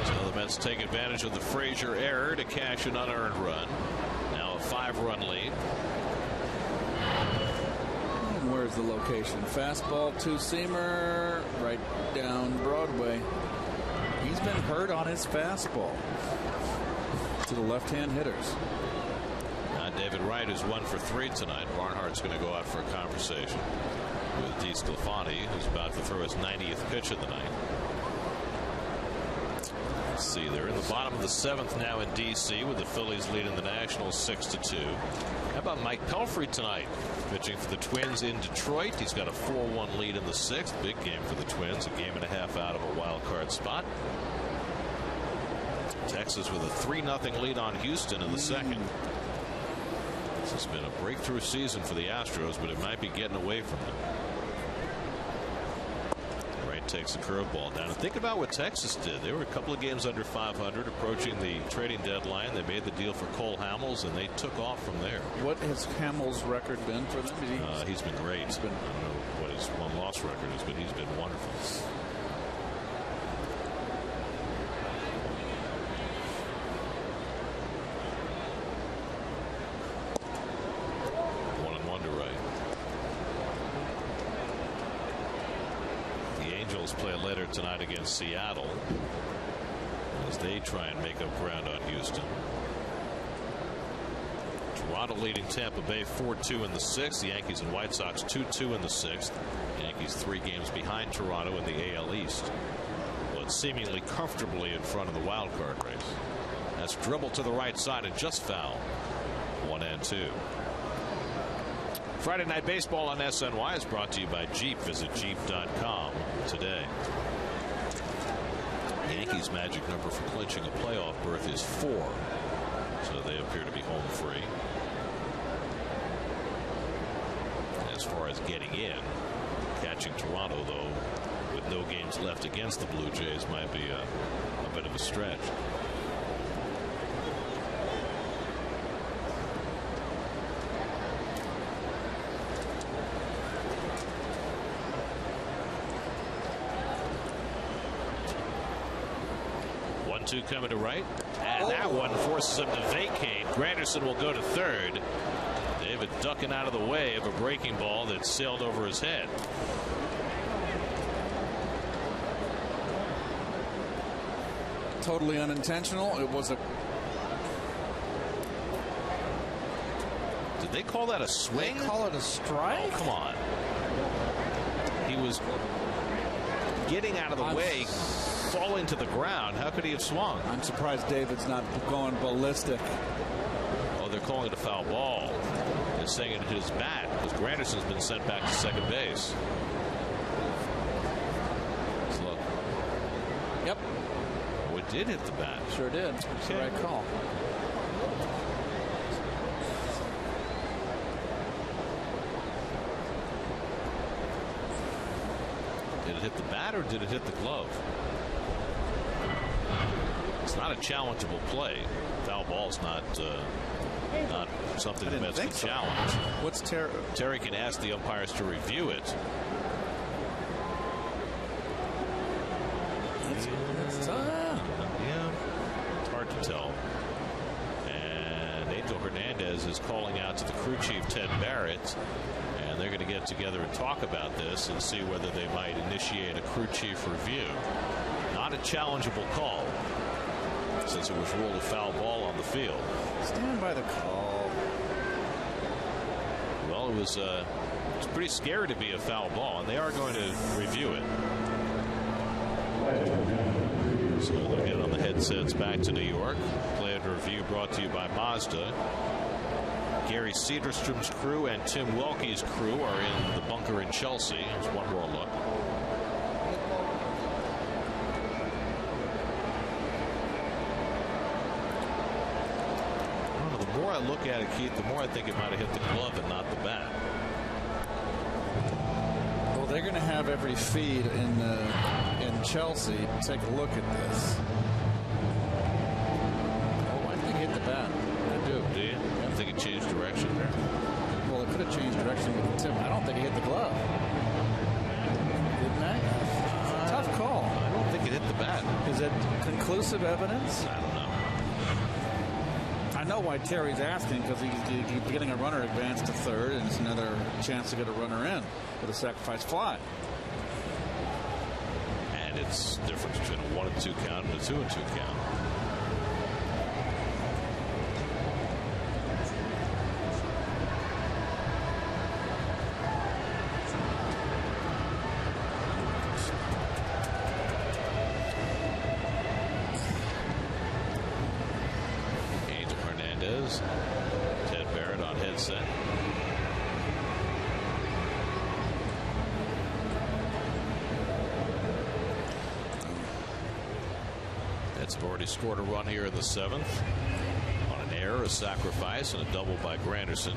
So the Mets take advantage of the Frazier error to cash an unearned run. Now a 5-run lead. And where's the location? Fastball, 2-seamer, right down Broadway. He's been hurt on his fastball to the left-hand hitters. David Wright is 1 for 3 tonight. Barnhart's going to go out for a conversation with DeSclafani, who's about to throw his 90th pitch of the night. Let's see, they're in the bottom of the 7th now in D.C. with the Phillies leading the Nationals 6-2. How about Mike Pelfrey tonight, pitching for the Twins in Detroit? He's got a 4-1 lead in the 6th. Big game for the Twins, a game and a half out of a wild card spot. Texas with a 3-0 lead on Houston in the 2nd. This has been a breakthrough season for the Astros, but it might be getting away from them. Wright takes the curveball down. And think about what Texas did. They were a couple of games under 500, approaching the trading deadline. They made the deal for Cole Hamels, and they took off from there. What has Hamels' record been for them? He's been great. I don't know what his one-loss record is, but he's been wonderful. Play later tonight against Seattle as they try and make up ground on Houston. Toronto leading Tampa Bay 4-2 in the 6th. The Yankees and White Sox 2-2 in the 6th. Yankees 3 games behind Toronto in the AL East, but seemingly comfortably in front of the wild card race. That's dribbled to the right side and just foul. 1-2. Friday Night Baseball on SNY is brought to you by Jeep. Visit Jeep.com today. Yankees' magic number for clinching a playoff berth is 4. So they appear to be home free. As far as getting in, catching Toronto, though, with no games left against the Blue Jays, might be a bit of a stretch. Two coming to right, and that one forces him to vacate. Granderson will go to third. David ducking out of the way of a breaking ball that sailed over his head. Totally unintentional. It was a. Did they call that a swing? They call it a strike? Oh, come on. He was getting out of the way, falling to the ground. How could he have swung? I'm surprised David's not going ballistic. Oh, they're calling it a foul ball. They're saying it hit his bat because Granderson's been sent back to second base. Let's look. Yep. Oh, it did hit the bat. Sure did. It's the right call. Did it hit the bat or did it hit the glove? It's not a challengeable play. Foul ball's not something the Mets can challenge. What's Terry can ask the umpires to review it. Yeah, it's hard to tell. And Angel Hernandez is calling out to the crew chief Ted Barrett, and they're going to get together and talk about this and see whether they might initiate a crew chief review. Not a challengeable call, since it was ruled a foul ball on the field. Stand by the call. Well, it was pretty scary to be a foul ball, and they are going to review it. So they'll get on the headsets back to New York. Play under review brought to you by Mazda. Gary Cederstrom's crew and Tim Welke's crew are in the bunker in Chelsea. Here's one more look. The more I look at it, Keith, the more I think it might have hit the glove and not the bat. Well, they're going to have every feed in Chelsea take a look at this. Oh, I think it hit the bat. I do. Do you? I think it changed direction there. Well, it could have changed direction with the tip. I don't think it hit the glove. Didn't I? Tough call. I don't think it hit the bat. Is it conclusive evidence? I don't know. I know why Terry's asking, because he's getting a runner advanced to third, and it's another chance to get a runner in with a sacrifice fly. And it's the difference between a 1-2 count and a 2-2 count. Ted Barrett on headset. Mets have already scored a run here in the 7th on an error, a sacrifice, and a double by Granderson.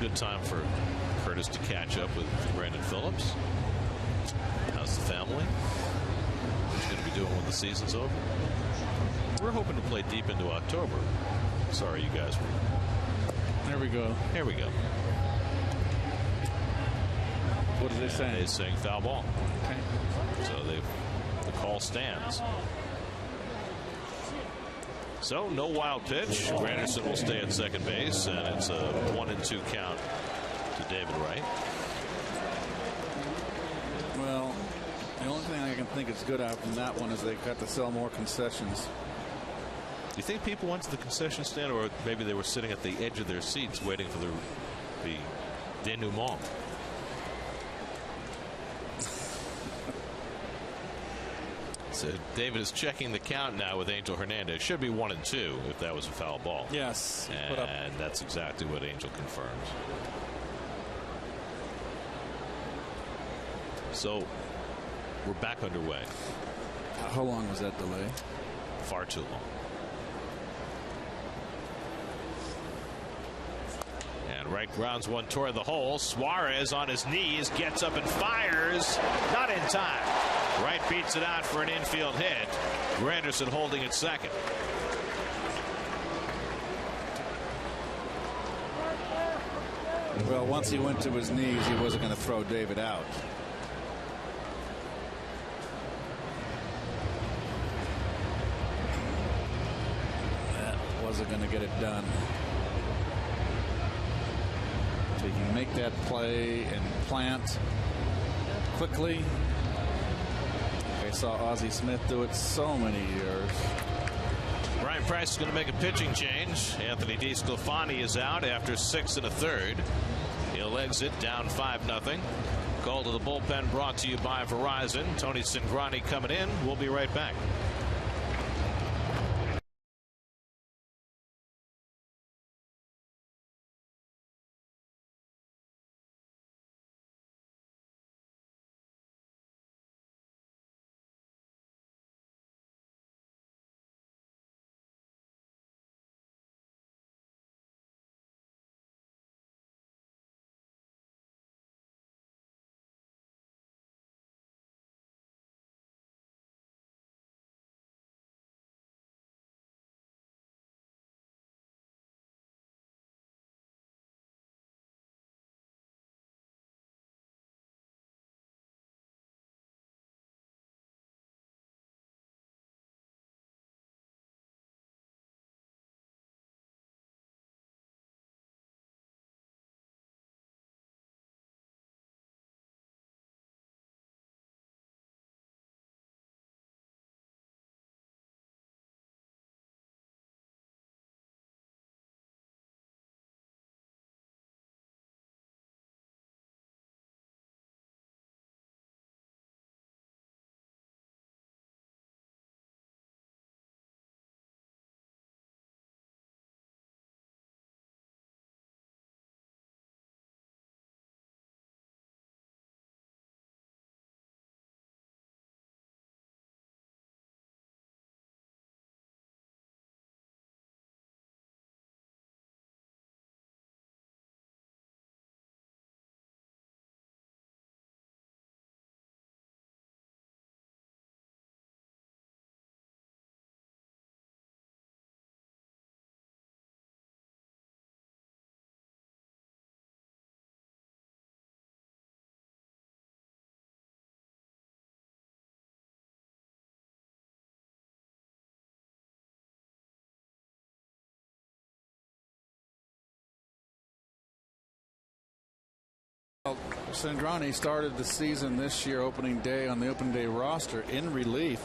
Good time for Curtis to catch up with Brandon Phillips. How's the family? Going to be doing when the season's over. We're hoping to play deep into October. Sorry, you guys. There we go. Here we go. What are they saying? They're saying foul ball. Okay. So the call stands. So no wild pitch. Granderson will stay at second base, and it's a 1-2 count to David Wright. Well, the only thing I can think is good out from that one is they got to sell more concessions. Do you think people went to the concession stand, or maybe they were sitting at the edge of their seats waiting for the denouement? So David is checking the count now with Angel Hernandez. Should be 1-2 if that was a foul ball. Yes. And that's exactly what Angel confirms. So we're back underway. How long was that delay? Far too long. And right grounds one toward the hole. Suarez on his knees gets up and fires. Not in time. Right beats it out for an infield hit. Granderson holding at second. Well, once he went to his knees, he wasn't going to throw David out. That wasn't going to get it done. So he can make that play and plant quickly. I saw Ozzie Smith do it so many years. Brian Price is going to make a pitching change. Anthony DeSclafani is out after 6 1/3. He'll exit down 5-0. Call to the bullpen brought to you by Verizon. Tony Cingrani coming in. We'll be right back. Cingrani started the season this year, opening day, on the opening day roster in relief.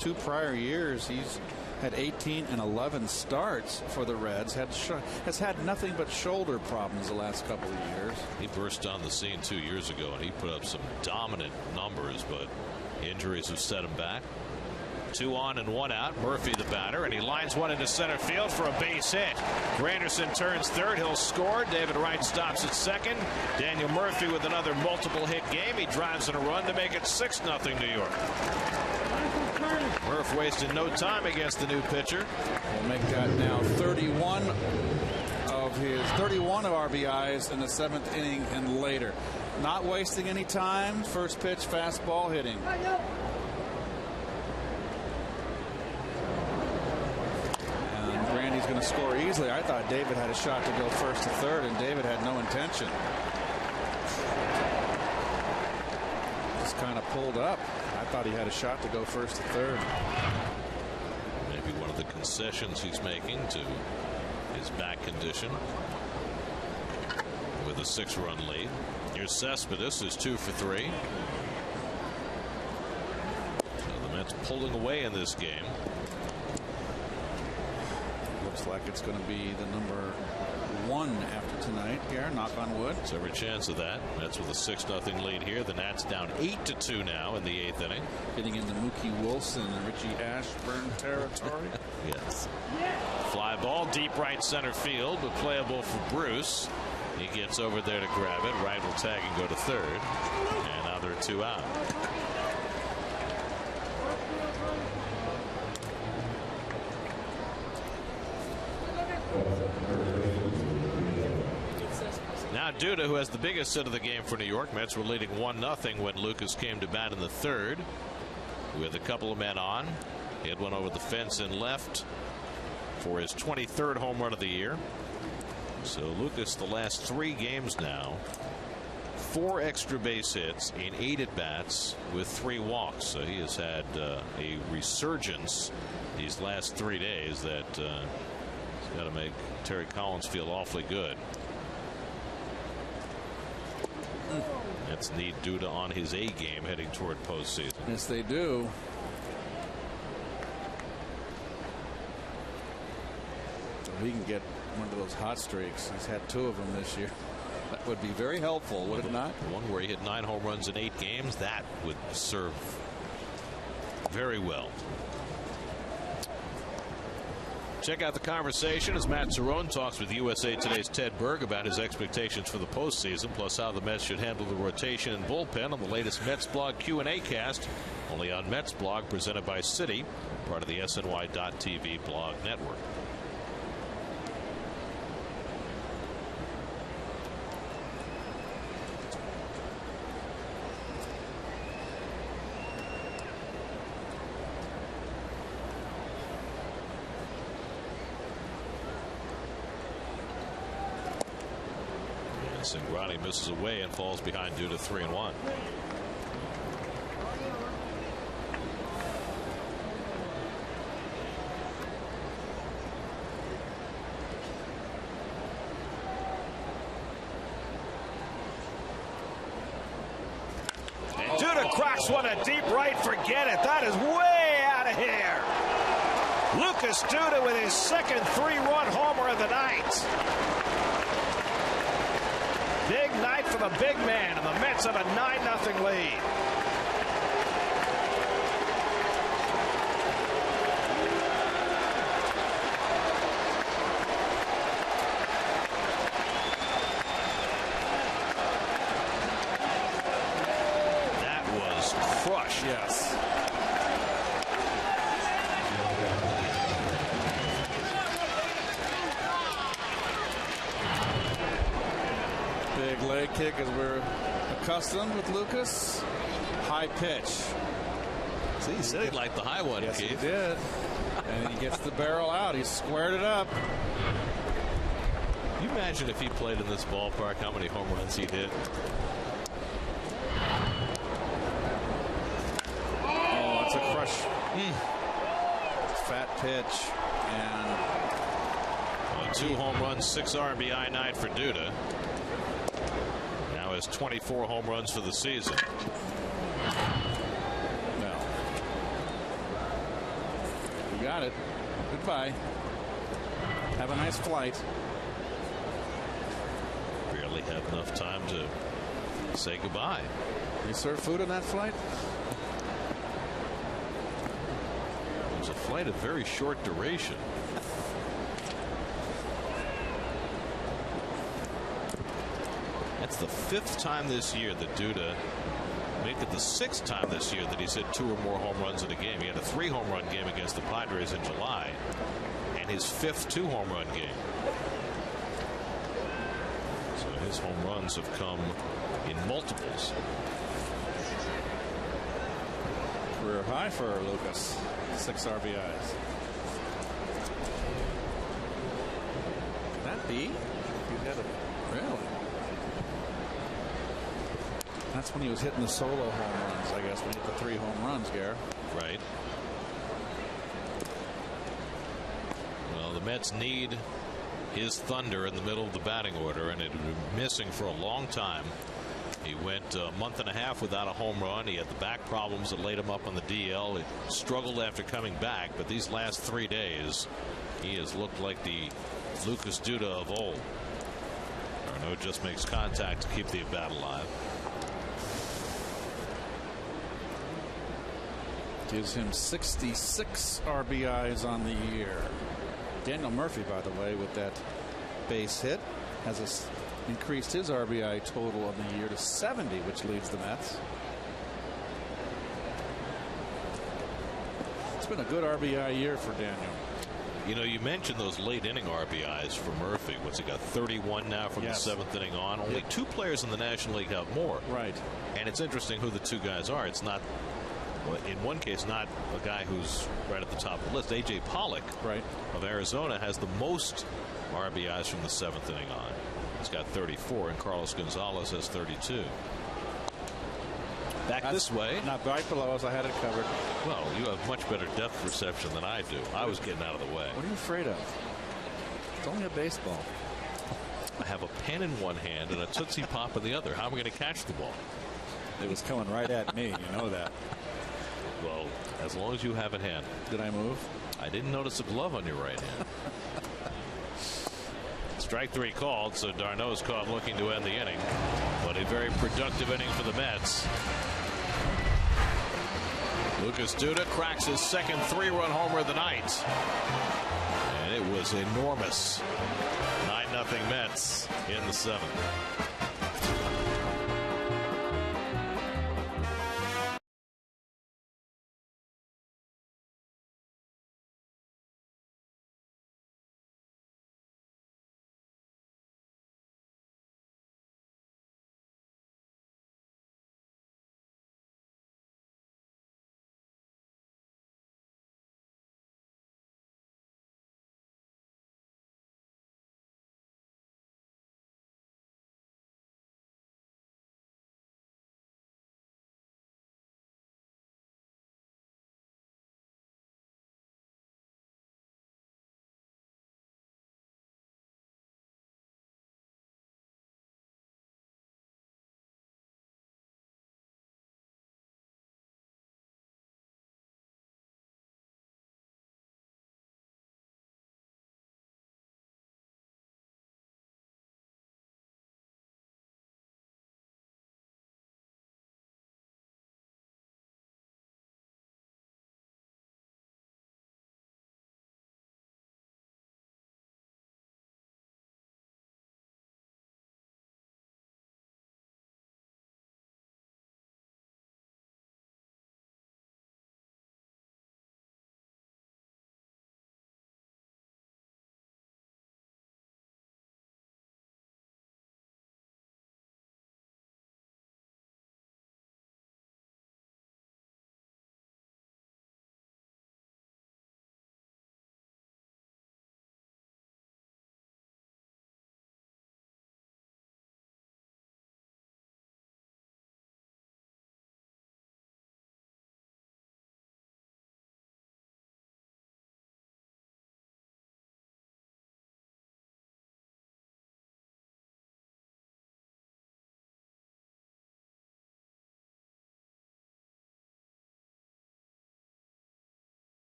2 prior years, he's had 18 and 11 starts for the Reds. Has had nothing but shoulder problems the last couple of years. He burst on the scene 2 years ago, and he put up some dominant numbers, but injuries have set him back. 2 on and 1 out. Murphy the batter, and he lines one into center field for a base hit. Granderson turns third. He'll score. David Wright stops at second. Daniel Murphy with another multiple hit game. He drives in a run to make it 6-0 New York. Murph wasted no time against the new pitcher. We'll make that now 31 of RBIs in the 7th inning and later. Not wasting any time. First pitch, fastball hitting. He's going to score easily. I thought David had a shot to go first to third, and David had no intention. Just kind of pulled up. I thought he had a shot to go first to third. Maybe one of the concessions he's making to his back condition with a 6-run lead. Here's Cespedes, who's 2 for 3. So the Mets pulling away in this game. Looks like it's going to be the number 1 after tonight. Gare, knock on wood. There's every chance of that. Mets with a 6-0 lead here. The Nats down 8-2 now in the 8th inning. Getting into Mookie Wilson and Richie Ashburn territory. Yes. Fly ball deep right center field, but playable for Bruce. He gets over there to grab it. Wright will tag and go to third. And now there are 2 out. Now Duda, who has the biggest hit of the game for New York. Mets were leading 1-0 when Lucas came to bat in the 3rd. With a couple of men on. Hit one over the fence and left for his 23rd home run of the year. So Lucas, the last 3 games now, 4 extra base hits in 8 at bats with 3 walks. So he has had a resurgence these last 3 days that has got to make Terry Collins feel awfully good. Mets need Duda on his A game heading toward postseason. Yes, they do. So he can get one of those hot streaks. He's had 2 of them this year. That would be very helpful, would it not? The one where he hit 9 home runs in 8 games, that would serve very well. Check out the conversation as Matt Cerrone talks with USA Today's Ted Berg about his expectations for the postseason, plus how the Mets should handle the rotation and bullpen on the latest Mets blog Q&A cast, only on Mets blog, presented by Citi, part of the SNY.TV blog network. Cingrani misses away and falls behind due to 3-1. And Duda cracks one a deep right. Forget it. That is way out of here. Lucas Duda with his second 3-run homer of the night. Big night for the big man, and the Mets have a 9-0 lead. That was crushed. Yes. Big leg kick as we're accustomed with Lucas. High pitch. See, he said he liked the high one. Yes, Keith. he did. And he gets the barrel out. He squared it up. Can you imagine if he played in this ballpark, how many home runs he'd hit? Oh, it's a crush. Fat pitch. And 2 home runs, 6 RBI night for Duda. Now has 24 home runs for the season. no. You got it. Goodbye. Have a nice flight. Barely had enough time to say goodbye. You serve food on that flight? It was a flight of very short duration. That's the 5th time this year that Duda, make it the 6th time this year that he's hit 2 or more home runs in a game. He had a 3 home run game against the Padres in July, and his 5th 2 home run game. So his home runs have come in multiples. Career high for Lucas. 6 RBIs. Could that be? Really? That's when he was hitting the solo home runs, I guess, when he hit the 3 home runs, Gare. Right. Well, the Mets need his thunder in the middle of the batting order, and it had been missing for a long time. He went a month and a half without a home run. He had the back problems that laid him up on the DL. He struggled after coming back, but these last 3 days, he has looked like the Lucas Duda of old. No, just makes contact to keep the at bat alive. Gives him 66 RBIs on the year. Daniel Murphy, by the way, with that base hit, has increased his RBI total on the year to 70, which leads the Mets. It's been a good RBI year for Daniel. You know, you mentioned those late inning RBIs for Murphy. What's he got, 31 now from the 7th inning on? Only 2 players in the National League have more. Right. And it's interesting who the 2 guys are. It's not, in one case, not a guy who's right at the top of the list. A.J. Pollock of Arizona has the most RBIs from the 7th inning on. He's got 34, and Carlos Gonzalez has 32. Back this way. Not right below us. I had it covered. Well, you have much better depth perception than I do. I was getting out of the way. What are you afraid of? It's only a baseball. I have a pen in one hand and a Tootsie Pop in the other. How am I going to catch the ball? It was coming right at me. You know that. Well, as long as you have it handled. Did I move? I didn't notice a glove on your right hand. Strike 3 called, so Darno's caught looking to end the inning. But a very productive inning for the Mets. Lucas Duda cracks his second 3-run homer of the night. And it was enormous. 9-0 Mets in the 7th.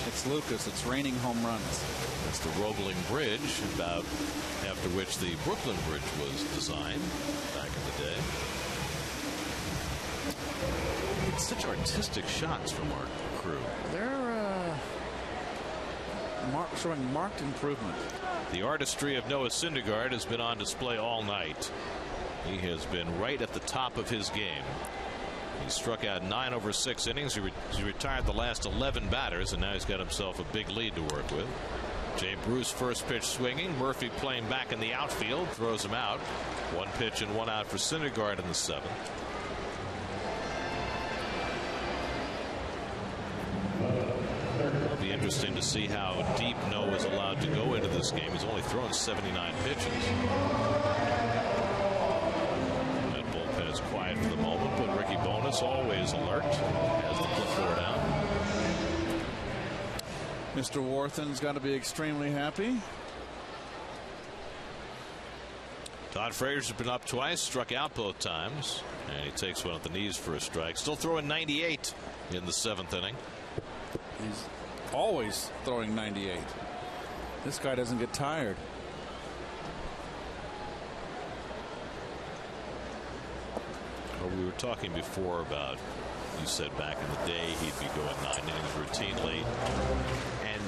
It's Lucas. It's raining home runs. It's the Roebling Bridge, about after which the Brooklyn Bridge was designed back in the day. It's such artistic shots from our crew. They're showing marked improvement. The artistry of Noah Syndergaard has been on display all night. He has been right at the top of his game. He struck out 9 over 6 innings. He retired the last 11 batters, and now he's got himself a big lead to work with. Jay Bruce first pitch swinging. Murphy playing back in the outfield, throws him out. 1 pitch and 1 out for Syndergaard in the 7th. It'll be interesting to see how deep Noah is allowed to go into this game. He's only thrown 79 pitches. That bullpen is quiet for the moment, but Ricky Bonas always alert as the clipboard out. Mr. Warthen's got to be extremely happy. Todd Frazier's been up twice, struck out both times, and he takes one at the knees for a strike. Still throwing 98 in the 7th inning. He's always throwing 98. This guy doesn't get tired. Well, we were talking before about, you said back in the day he'd be going 9 innings routinely. And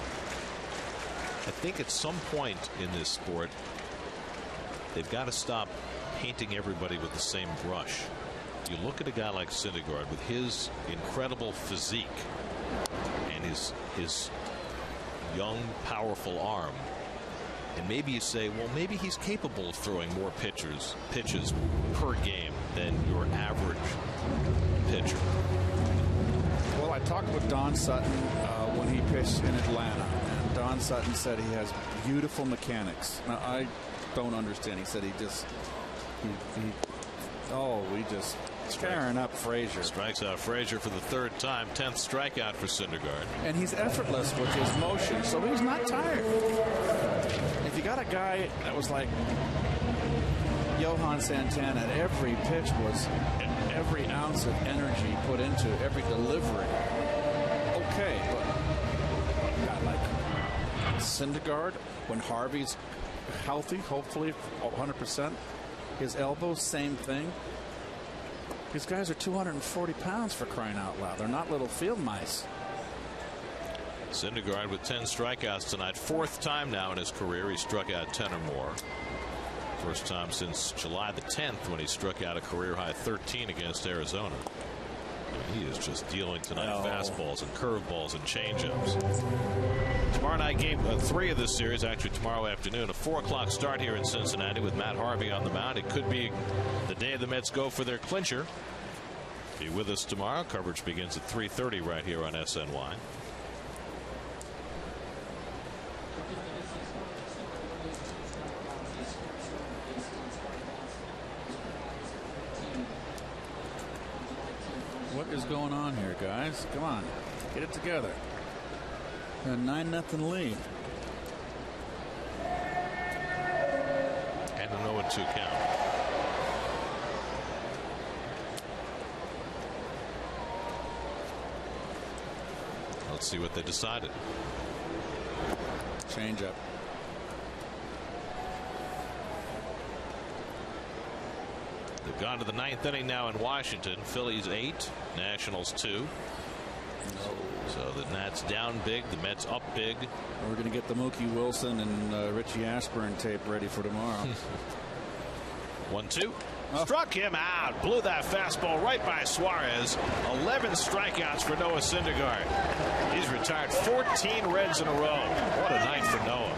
I think at some point in this sport, they've got to stop painting everybody with the same brush. You look at a guy like Syndergaard with his incredible physique and his young, powerful arm, and maybe you say, well, maybe he's capable of throwing more pitches per game than your average pitcher. Well, I talked with Don Sutton when he pitched in Atlanta, and Don Sutton said he has beautiful mechanics. Now, I don't understand. He said he just tearing up Frazier. Strikes out Frazier for the 3rd time, 10th strikeout for Syndergaard. And he's effortless with his motion, so he's not tired. If you got a guy that was like Johan Santana, every pitch was every ounce of energy put into every delivery. Okay, but a guy like Syndergaard, when Harvey's healthy, hopefully 100%, his elbows, same thing. These guys are 240 pounds, for crying out loud. They're not little field mice. Syndergaard with 10 strikeouts tonight. 4th time now in his career he struck out 10 or more. First time since July the 10th when he struck out a career high 13 against Arizona. He is just dealing tonight fastballs and curveballs and changeups. Tomorrow night, game 3 of this series, actually tomorrow afternoon, a 4 o'clock start here in Cincinnati with Matt Harvey on the mound. It could be the day the Mets go for their clincher. Be with us tomorrow. Coverage begins at 3:30 right here on SNY. What is going on here, guys? Come on, get it together. A 9-0 lead. And an 0-2 count. Let's see what they decided. Change up. They've gone to the 9th inning now in Washington. Phillies 8, Nationals 2. So the Nats down big, the Mets up big. We're going to get the Mookie Wilson and Richie Ashburn tape ready for tomorrow. 1-2. Struck him out. Blew that fastball right by Suarez. 11 strikeouts for Noah Syndergaard. He's retired 14 Reds in a row. What a night for Noah.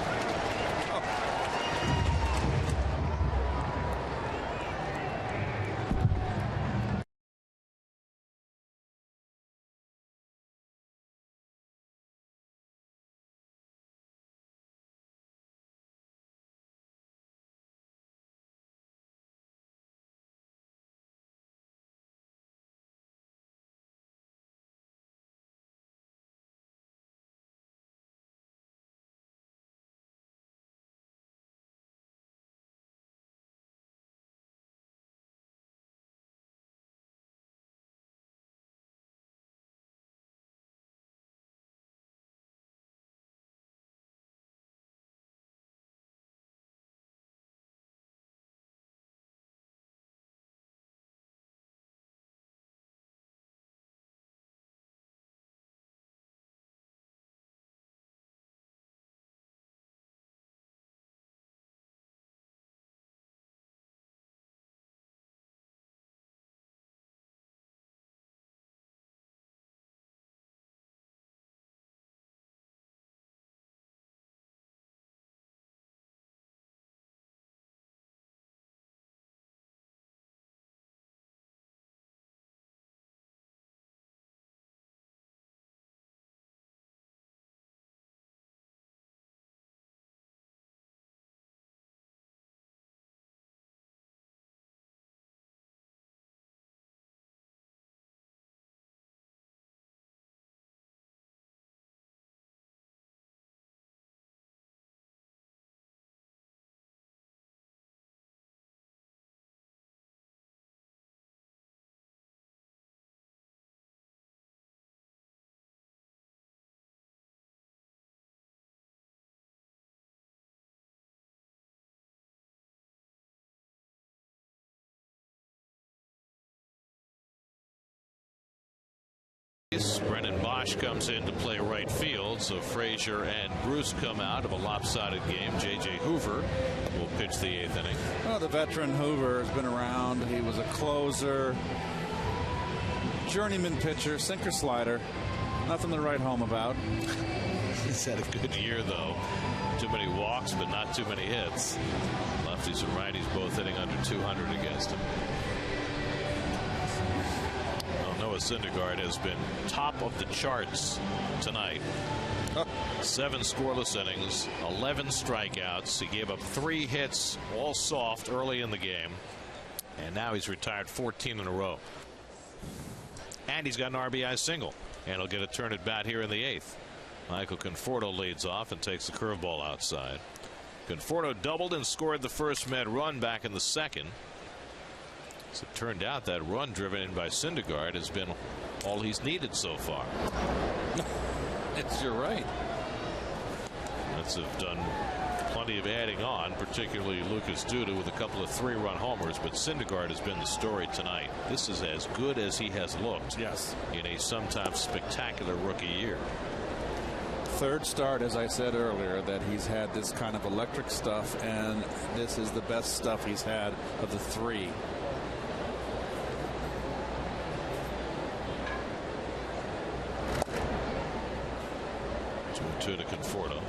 base. Brennan Bosch comes in to play right field, so Frazier and Bruce come out of a lopsided game. J.J. Hoover will pitch the 8th inning. Well, the veteran Hoover has been around. He was a closer, journeyman pitcher, sinker slider. Nothing to write home about. He's had a good year, though. Too many walks, but not too many hits. Lefties and righties both hitting under 200 against him. Well, Noah Syndergaard has been top of the charts tonight. 7 scoreless innings, 11 strikeouts. He gave up 3 hits, all soft, early in the game. And now he's retired 14 in a row. And he's got an RBI single. And he'll get a turn at bat here in the 8th. Michael Conforto leads off and takes the curveball outside. Conforto doubled and scored the first Met run back in the 2nd. As it turned out, that run driven in by Syndergaard has been all he's needed so far. You're right. Mets have done plenty of adding on, particularly Lucas Duda with a couple of 3-run homers, but Syndergaard has been the story tonight. This is as good as he has looked. Yes. In a sometimes spectacular rookie year. 3rd start, as I said earlier, that he's had this kind of electric stuff, and this is the best stuff he's had of the 3. To Conforto.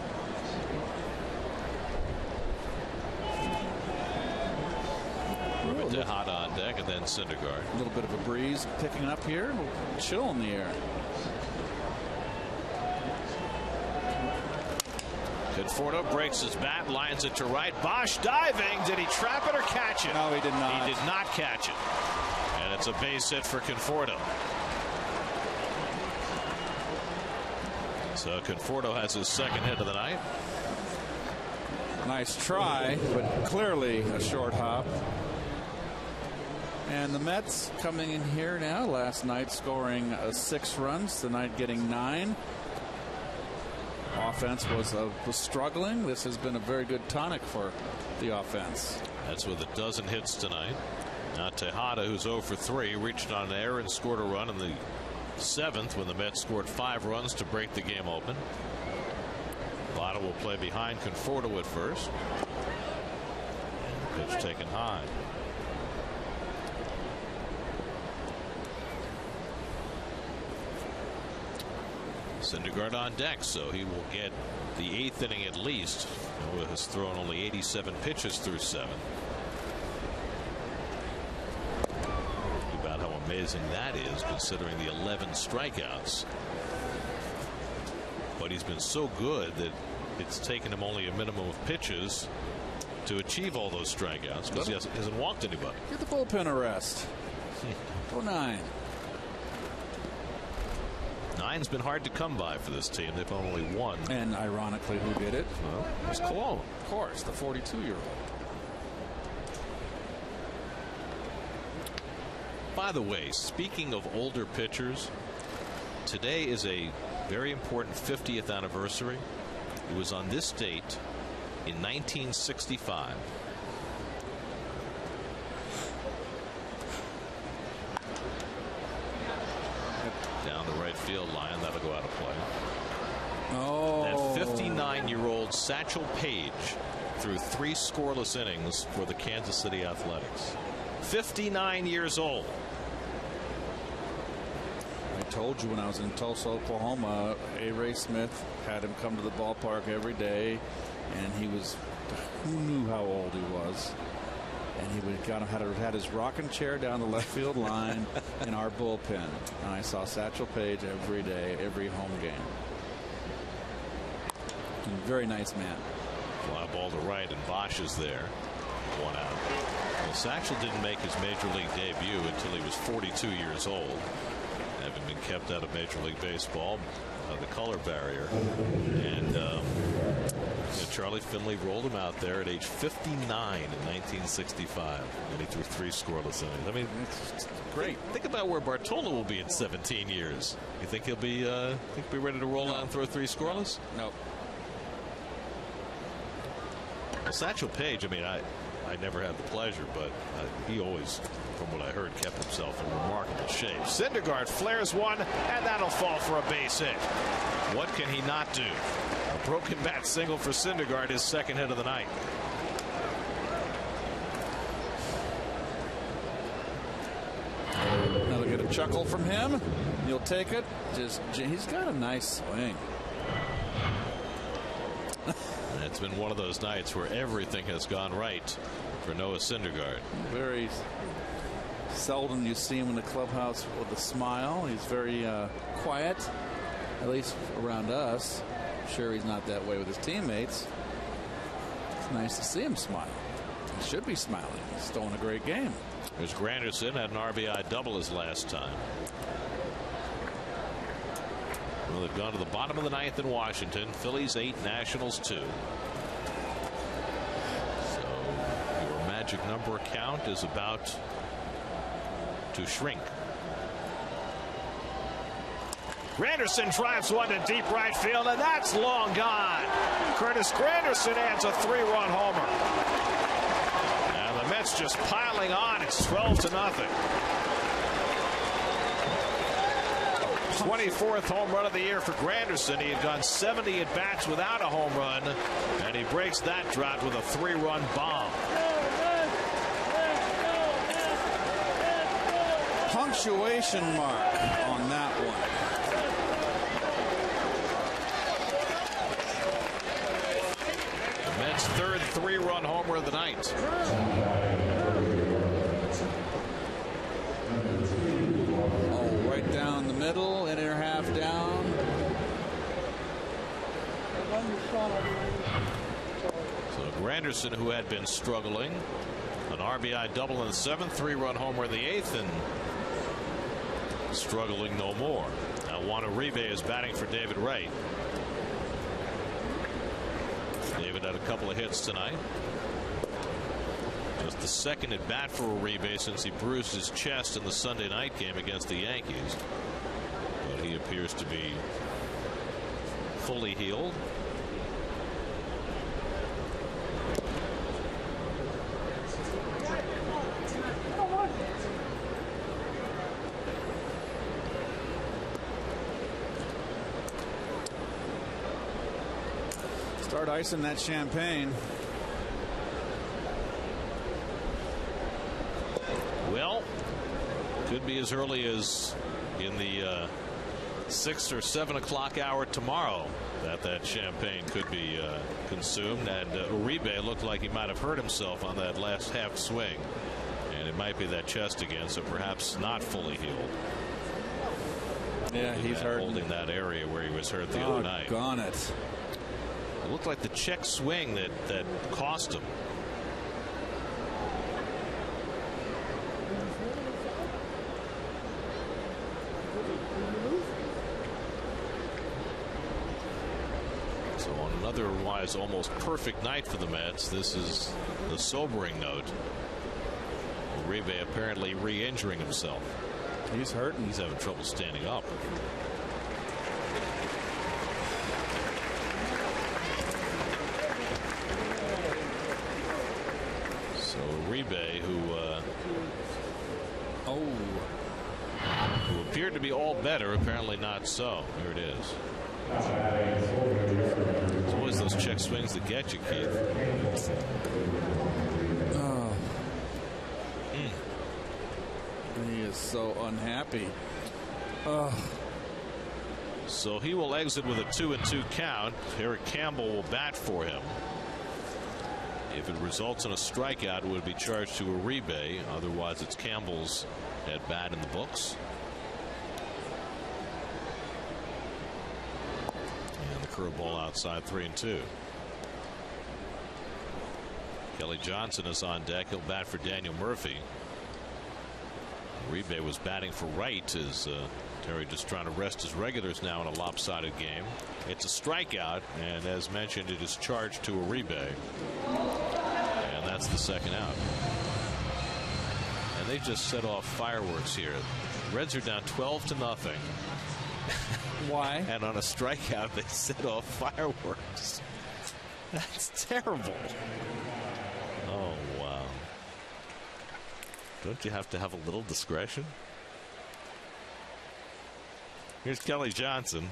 Tejada on deck, and then Syndergaard. A little bit of a breeze picking up here. Chill in the air. Conforto breaks his bat, lines it to right. Bosch diving. Did he trap it or catch it? No, he did not. He did not catch it. And it's a base hit for Conforto. So Conforto has his 2nd hit of the night. Nice try, but clearly a short hop. And the Mets coming in here now. Last night scoring 6 runs. Tonight getting 9. Offense was struggling. This has been a very good tonic for the offense. That's with a dozen hits tonight. Now Tejada, who's 0 for 3, reached on an error and scored a run in the 7th when the Mets scored 5 runs to break the game open. Votto will play behind Conforto at first. Pitch taken high. Syndergaard on deck, so he will get the 8th inning at least. Noah has thrown only 87 pitches through 7. About how amazing that is, considering the 11 strikeouts. But he's been so good that it's taken him only a minimum of pitches to achieve all those strikeouts, because he hasn't walked anybody. Get the bullpen a rest. Go 9. 9's been hard to come by for this team. They've only won. And ironically, who did it? Well, it was Colon. Of course, the 42-year-old. By the way, speaking of older pitchers, today is a very important 50th anniversary. It was on this date in 1965. Down the right field line, that'll go out of play. Oh. That 59-year-old Satchel Paige threw 3 scoreless innings for the Kansas City Athletics. 59 years old. I told you when I was in Tulsa, Oklahoma, A. Ray Smith had him come to the ballpark every day, and he was, who knew how old he was? And he would had his rocking chair down the left field line in our bullpen. And I saw Satchel Paige every day, every home game. Very nice man. Fly ball to right, and Bosch is there. 1 out. Well, Satchel didn't make his major league debut until he was 42 years old, having been kept out of Major League Baseball, the color barrier. And Charlie Finley rolled him out there at age 59 in 1965, and he threw 3 scoreless innings. I mean, it's great. Think about where Bartolo will be in 17 years. You think he'll be ready to roll out and throw 3 scoreless? No. Well, Satchel Paige, I mean, I never had the pleasure, but he always from what I heard, kept himself in remarkable shape. Syndergaard flares one, and that'll fall for a base hit. What can he not do? A broken bat single for Syndergaard, his second hit of the night. Now look at a chuckle from him. You'll take it. He's got a nice swing. It's been one of those nights where everything has gone right for Noah Syndergaard. Very seldom you see him in the clubhouse with a smile. He's very quiet, at least around us. I'm sure he's not that way with his teammates. It's nice to see him smile. He should be smiling. He's throwing a great game. There's Granderson, had an RBI double his last time. Well, they've gone to the bottom of the ninth in Washington. Phillies 8, Nationals 2. So your magic number count is about to shrink. Granderson drives one to deep right field, and that's long gone. Curtis Granderson adds a 3-run homer. And the Mets just piling on. It's 12-0. 24th home run of the year for Granderson. He had gone 70 at bats without a home run, and he breaks that drought with a 3-run bomb. Punctuation mark on that one. The Mets' third 3-run homer of the night. Right down the middle, inner half down. So Granderson, who had been struggling, an RBI double in the 7th, 3-run homer in the 8th, and struggling no more. Now Juan Uribe is batting for David Wright. David had a couple of hits tonight. Just the second at bat for Uribe since he bruised his chest in the Sunday night game against the Yankees. But he appears to be fully healed. Start icing that champagne. Well, could be as early as in the 6 or 7 o'clock hour tomorrow that champagne could be consumed. And Uribe looked like he might have hurt himself on that last half swing, and it might be that chest again, so perhaps not fully healed. Yeah, he's hurt. Holding that area where he was hurt the other night. Gone it. It looked like the check swing that cost him. So on an otherwise almost perfect night for the Mets, this is the sobering note. Uribe apparently re-injuring himself. He's hurting. He's having trouble standing up. So Uribe, who appeared to be all better, apparently not so. Here it is. It's always those check swings that get you, Keith. Oh. He is so unhappy. Oh. So he will exit with a 2-2 count. Eric Campbell will bat for him. If it results in a strikeout, it would be charged to Uribe. Otherwise, it's Campbell's at bat in the books. And the curveball outside, 3-2. Kelly Johnson is on deck. He'll bat for Daniel Murphy. Uribe was batting for Wright as Terry just trying to rest his regulars now in a lopsided game. It's a strikeout, and as mentioned, it is charged to Uribe. And that's the second out. And they just set off fireworks here. Reds are down 12-0. Why? And on a strikeout, they set off fireworks. That's terrible. Oh, wow. Don't you have to have a little discretion? Here's Kelly Johnson.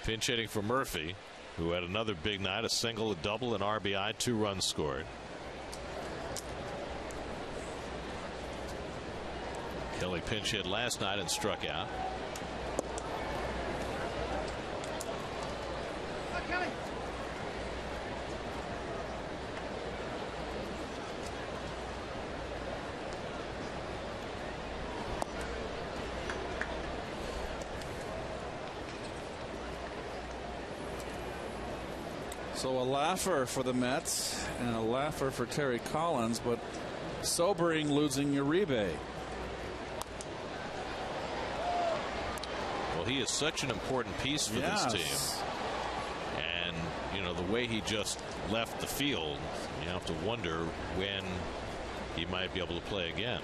Pinch hitting for Murphy, who had another big night, a single, a double, an RBI, 2 runs scored. Kelly pinch hit last night and struck out. So a laugher for the Mets and a laugher for Terry Collins, but sobering losing Uribe. Well, he is such an important piece for this team. And, you know, the way he just left the field, you have to wonder when he might be able to play again.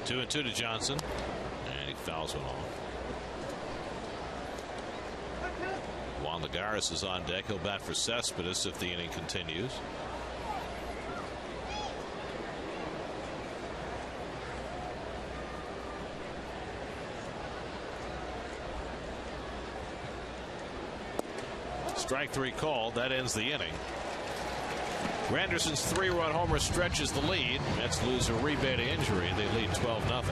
Two and two to Johnson, and he fouls one off. Juan Lagares is on deck. He'll bat for Cespedes if the inning continues. Strike 3 called. That ends the inning. Granderson's 3-run homer stretches the lead. Mets lose Uribe to injury. They lead 12-0.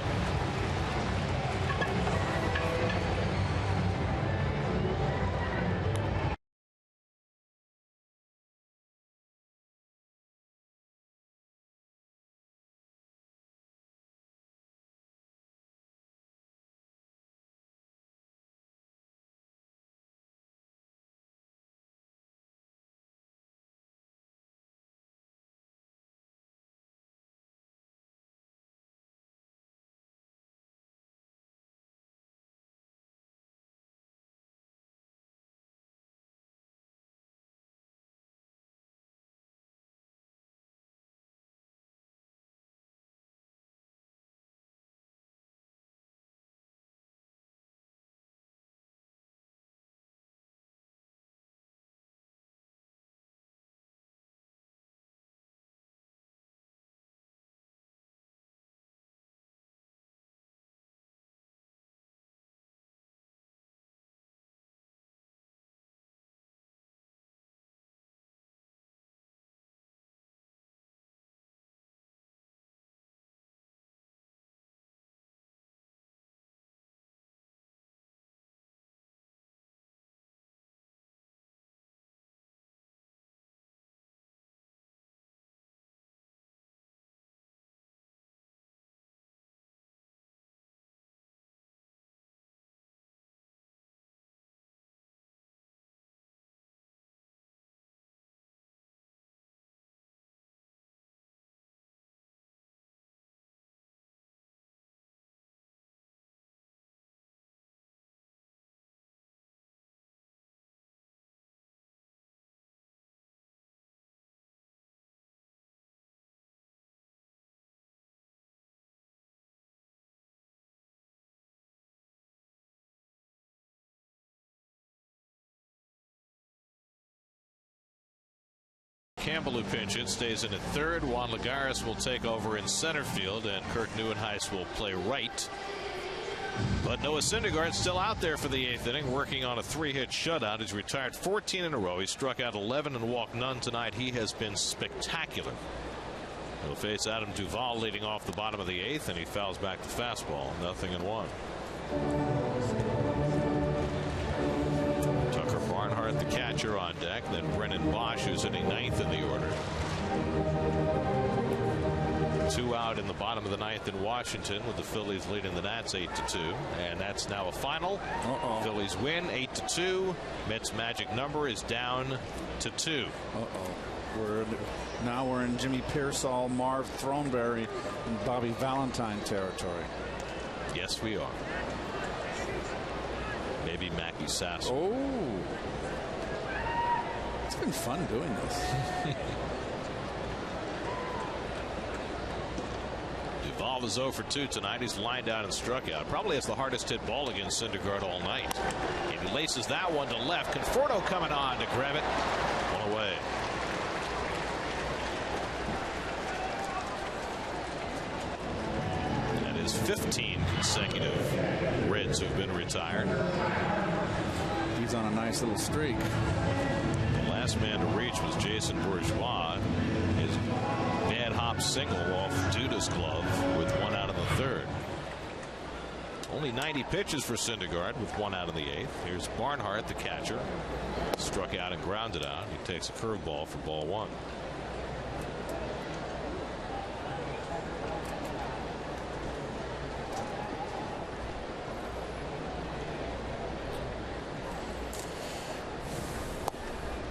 Campbell, who pinch hit, stays in at third. Juan Lagares will take over in center field, and Kirk Neuenhuis will play right. But Noah Syndergaard still out there for the 8th inning, working on a 3-hit shutout. He's retired 14 in a row. He struck out 11 and walked none tonight. He has been spectacular. He'll face Adam Duvall leading off the bottom of the 8th, and he fouls back the fastball. 0-1. Tucker Barnhart, the catcher, on deck. Then Brennan Bosch, who's hitting 9th in the order. 2 out in the bottom of the 9th in Washington, with the Phillies leading the Nats 8-2. And that's now a final. Phillies win 8-2. Mets' magic number is down to 2. We're in Jimmy Pearsall, Marv Throneberry, and Bobby Valentine territory. Yes, we are. Maybe Mackey Sasso. Oh, it's been fun doing this. Ball is 0 for 2 tonight. He's lined out and struck out. Probably has the hardest hit ball against Syndergaard all night. And he laces that one to left. Conforto coming on to grab it. One away. That is 15 consecutive Reds who've been retired. He's on a nice little streak. The last man to reach was Jason Bourgeois. His bad hop single off Duda's glove with 1 out in the 3rd. Only 90 pitches for Syndergaard with 1 out in the 8th. Here's Barnhart, the catcher. Struck out and grounded out. He takes a curveball for ball 1.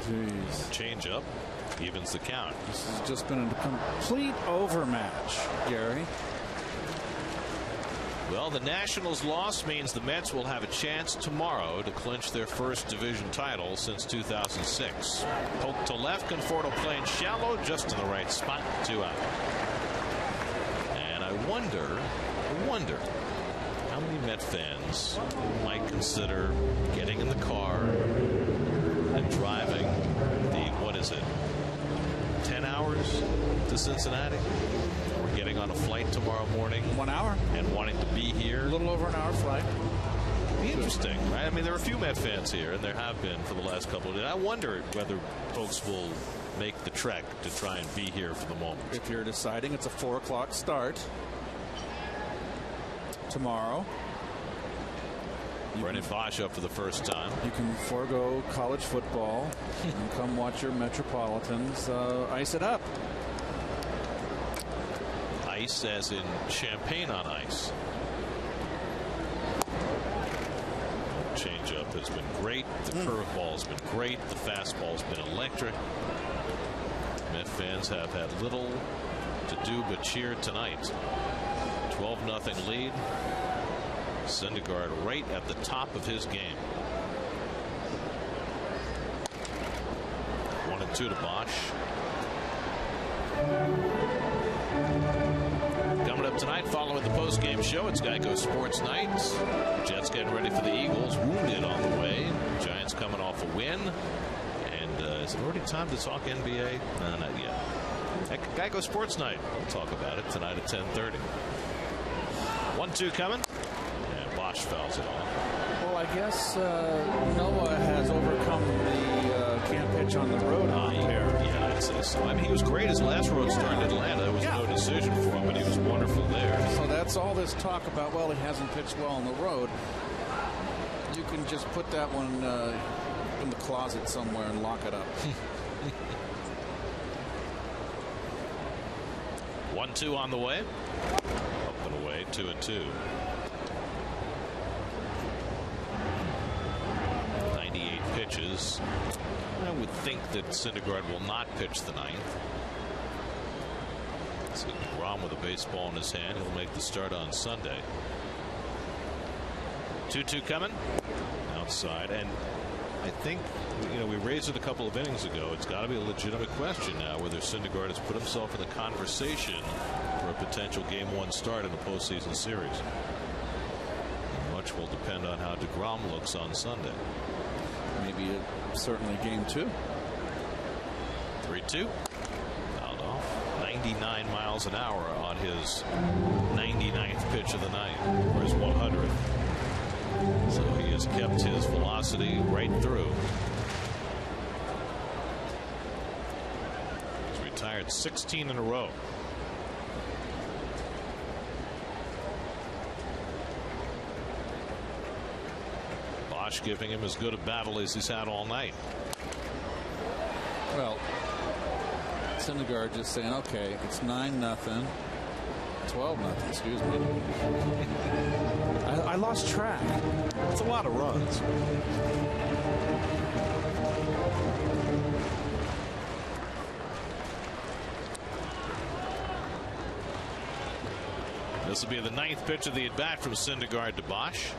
Jeez. Change up evens the count. This has just been a complete overmatch, Gary. Well, the Nationals' loss means the Mets will have a chance tomorrow to clinch their first division title since 2006. Poke to left, Conforto playing shallow, just in the right spot, 2 out. And I wonder how many Met fans might consider getting in the car and driving the, what is it, 10 hours to Cincinnati? We're getting on a flight tomorrow morning. 1 hour. And wanting to be here. A little over an hour flight. Be interesting, right? I mean, there are a few Met fans here, and there have been for the last couple of days. I wonder whether folks will make the trek to try and be here for the moment. If you're deciding it's a 4 o'clock start tomorrow. Brennan Bosch up for the first time. You can forego college football and come watch your Metropolitans ice it up. Ice as in champagne on ice. Changeup has been great. The curveball has been great. The fastball has been electric. Met fans have had little to do but cheer tonight. 12-0 lead. Syndergaard right at the top of his game. 1-2 to Bosch. Coming up tonight, following the post-game show, it's Geico Sports Night. Jets getting ready for the Eagles. Wounded on the way. Giants coming off a win. And is it already time to talk NBA? No, not yet. Geico Sports Night. We'll talk about it tonight at 10:30. 1-2 coming. Bosch fouls it off. Well, I guess Noah has overcome the can't pitch on the road here. Yeah, I'd say so. I mean, he was great his last road start in Atlanta. There was no decision for him, but he was wonderful there. So that's all this talk about, well, he hasn't pitched well on the road. You can just put that one in the closet somewhere and lock it up. 1-2 on the way. Up and away, 2-2. 98 pitches. I would think that Syndergaard will not pitch the 9th. So Rom with a baseball in his hand. He'll make the start on Sunday. 2-2 coming. Outside. And I think, we raised it a couple of innings ago. It's got to be a legitimate question now whether Syndergaard has put himself in the conversation for a potential Game 1 start in a postseason series. And much will depend on how DeGrom looks on Sunday. Maybe certainly Game 2. 3-2. Fouled off. 99 miles an hour on his 99th pitch of the night, or his 100th. So he has kept his velocity right through. He's retired 16 in a row. Bosch giving him as good a battle as he's had all night. Well, Syndergaard just saying, okay, it's 9-0. 12-0, excuse me. I lost track. It's a lot of runs. This will be the 9th pitch of the at-bat from Syndergaard to Bosch.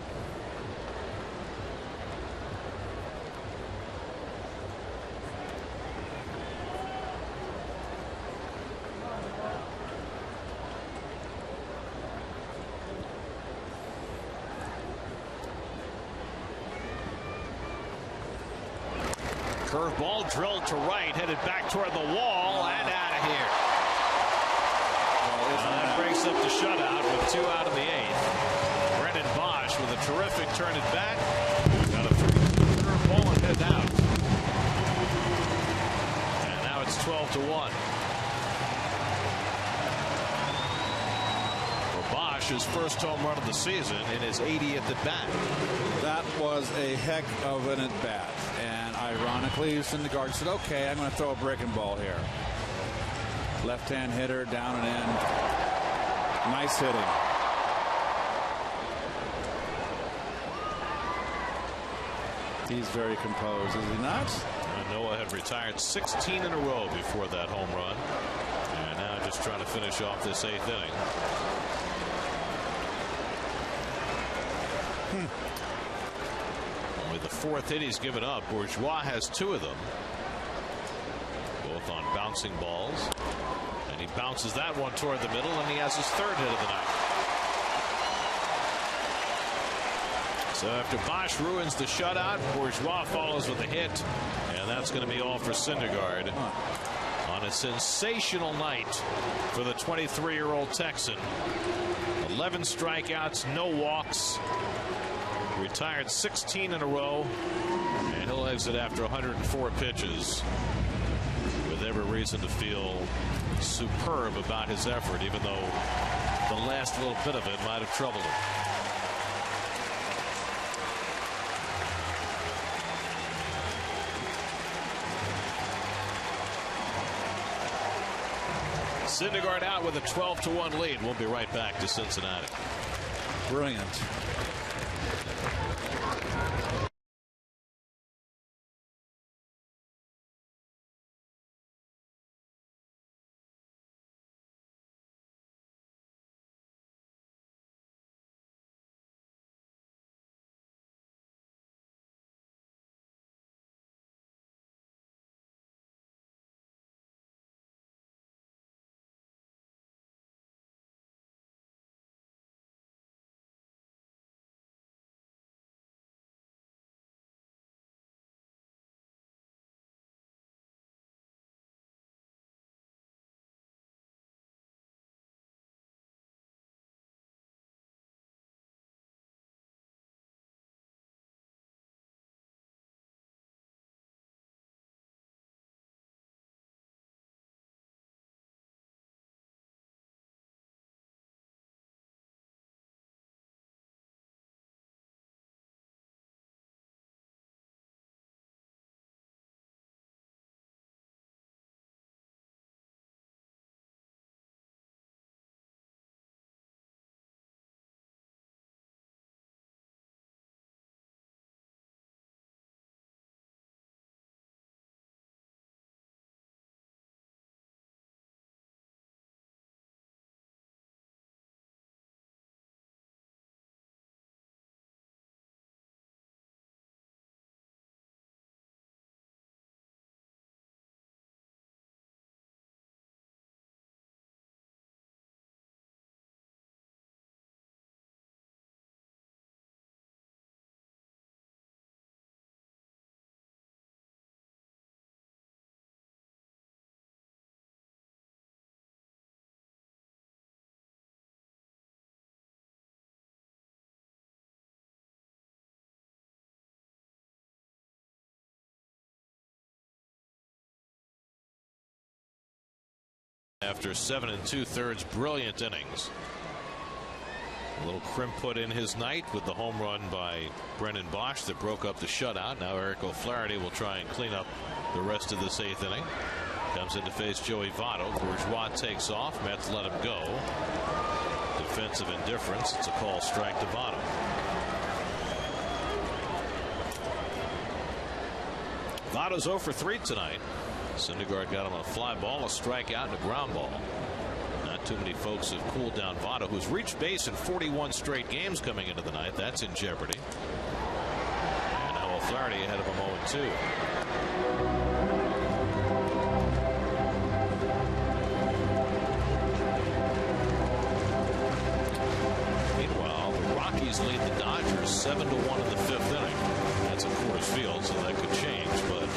Curveball drilled to right, headed back toward the wall, and out of here. That breaks up the shutout with 2 out of the 8th. Brennan Bosch with a terrific turn at bat. Got a curveball and head out. And now it's 12-1. For Bosch, his first home run of the season in his 80th at bat. That was a heck of an at bat. And ironically, Syndergaard said, okay, I'm going to throw a breaking ball here. Left-hand hitter, down and in. Nice hitting. He's very composed, is he not? Noah had retired 16 in a row before that home run. And now just trying to finish off this 8th inning. Only the 4th hit he's given up. Bourgeois has 2 of them. Both on bouncing balls. And he bounces that one toward the middle, and he has his 3rd hit of the night. So after Bosch ruins the shutout, Bourgeois follows with a hit, and that's going to be all for Syndergaard on a sensational night for the 23-year-old Texan. 11 strikeouts, no walks, retired 16 in a row, and he'll exit after 104 pitches with every reason to feel superb about his effort, even though the last little bit of it might have troubled him. Syndergaard out with a 12-1 lead. We'll be right back to Cincinnati. Brilliant. After 7 2/3 brilliant innings. A little crimp put in his night with the home run by Brennan Bosch that broke up the shutout. Now Eric O'Flaherty will try and clean up the rest of this 8th inning. Comes in to face Joey Votto. Bourgeois takes off. Mets let him go. Defensive indifference. It's a call strike to Votto. Votto's 0 for 3 tonight. Syndergaard got him a fly ball, a strikeout, and a ground ball. Not too many folks have cooled down Votto, who's reached base in 41 straight games coming into the night. That's in jeopardy. And now O'Flaherty ahead of him 0-2. Meanwhile, the Rockies lead the Dodgers 7-1 in the 5th inning. That's at Coors Field, so that could change, but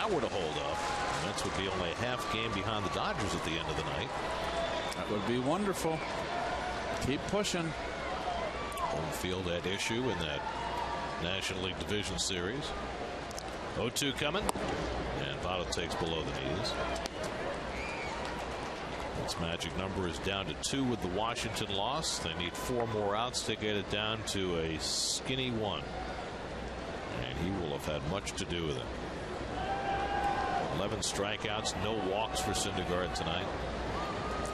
that were to hold up, the Mets would be only a half game behind the Dodgers at the end of the night. That would be wonderful. Keep pushing. Home field at issue in that National League Division Series. 0-2 coming, and Votto takes below the knees. Its magic number is down to 2 with the Washington loss. They need 4 more outs to get it down to a skinny 1. And he will have had much to do with it. 11 strikeouts, no walks for Syndergaard tonight.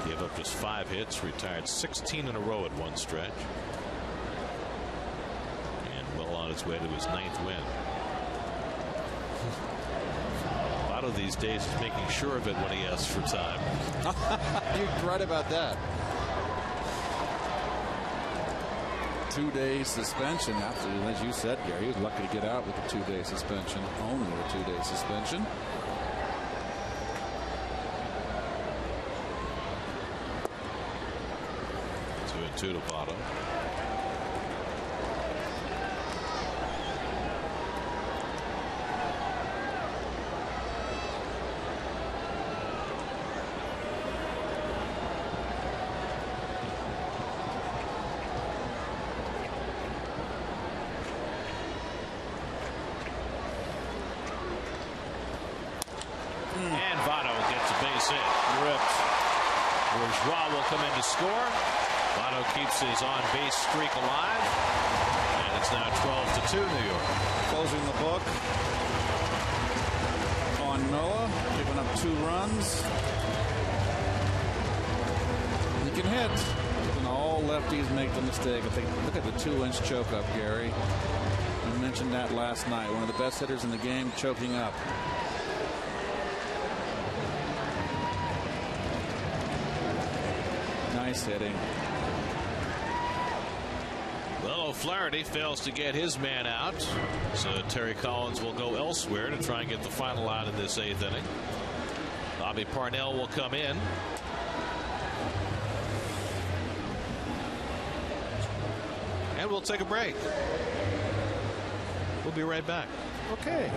Gave up just 5 hits, retired 16 in a row at one stretch. And well on his way to his 9th win. Votto these days is making sure of it when he asks for time. You're right about that. 2-day suspension after, as you said, Gary, he was lucky to get out with a 2-day suspension. Only a 2-day suspension. Two to Votto. And Votto gets a base hit. Ripped. Bourgeois will come in to score. Votto keeps his on-base streak alive. And it's now 12-2 New York. Closing the book on Noah, giving up 2 runs. He can hit. And all lefties make the mistake. I think, look at the 2-inch choke up, Gary. We mentioned that last night. One of the best hitters in the game choking up. Nice hitting. Well, O'Flaherty fails to get his man out, so Terry Collins will go elsewhere to try and get the final out in this 8th inning. Bobby Parnell will come in. And we'll take a break. We'll be right back. Okay.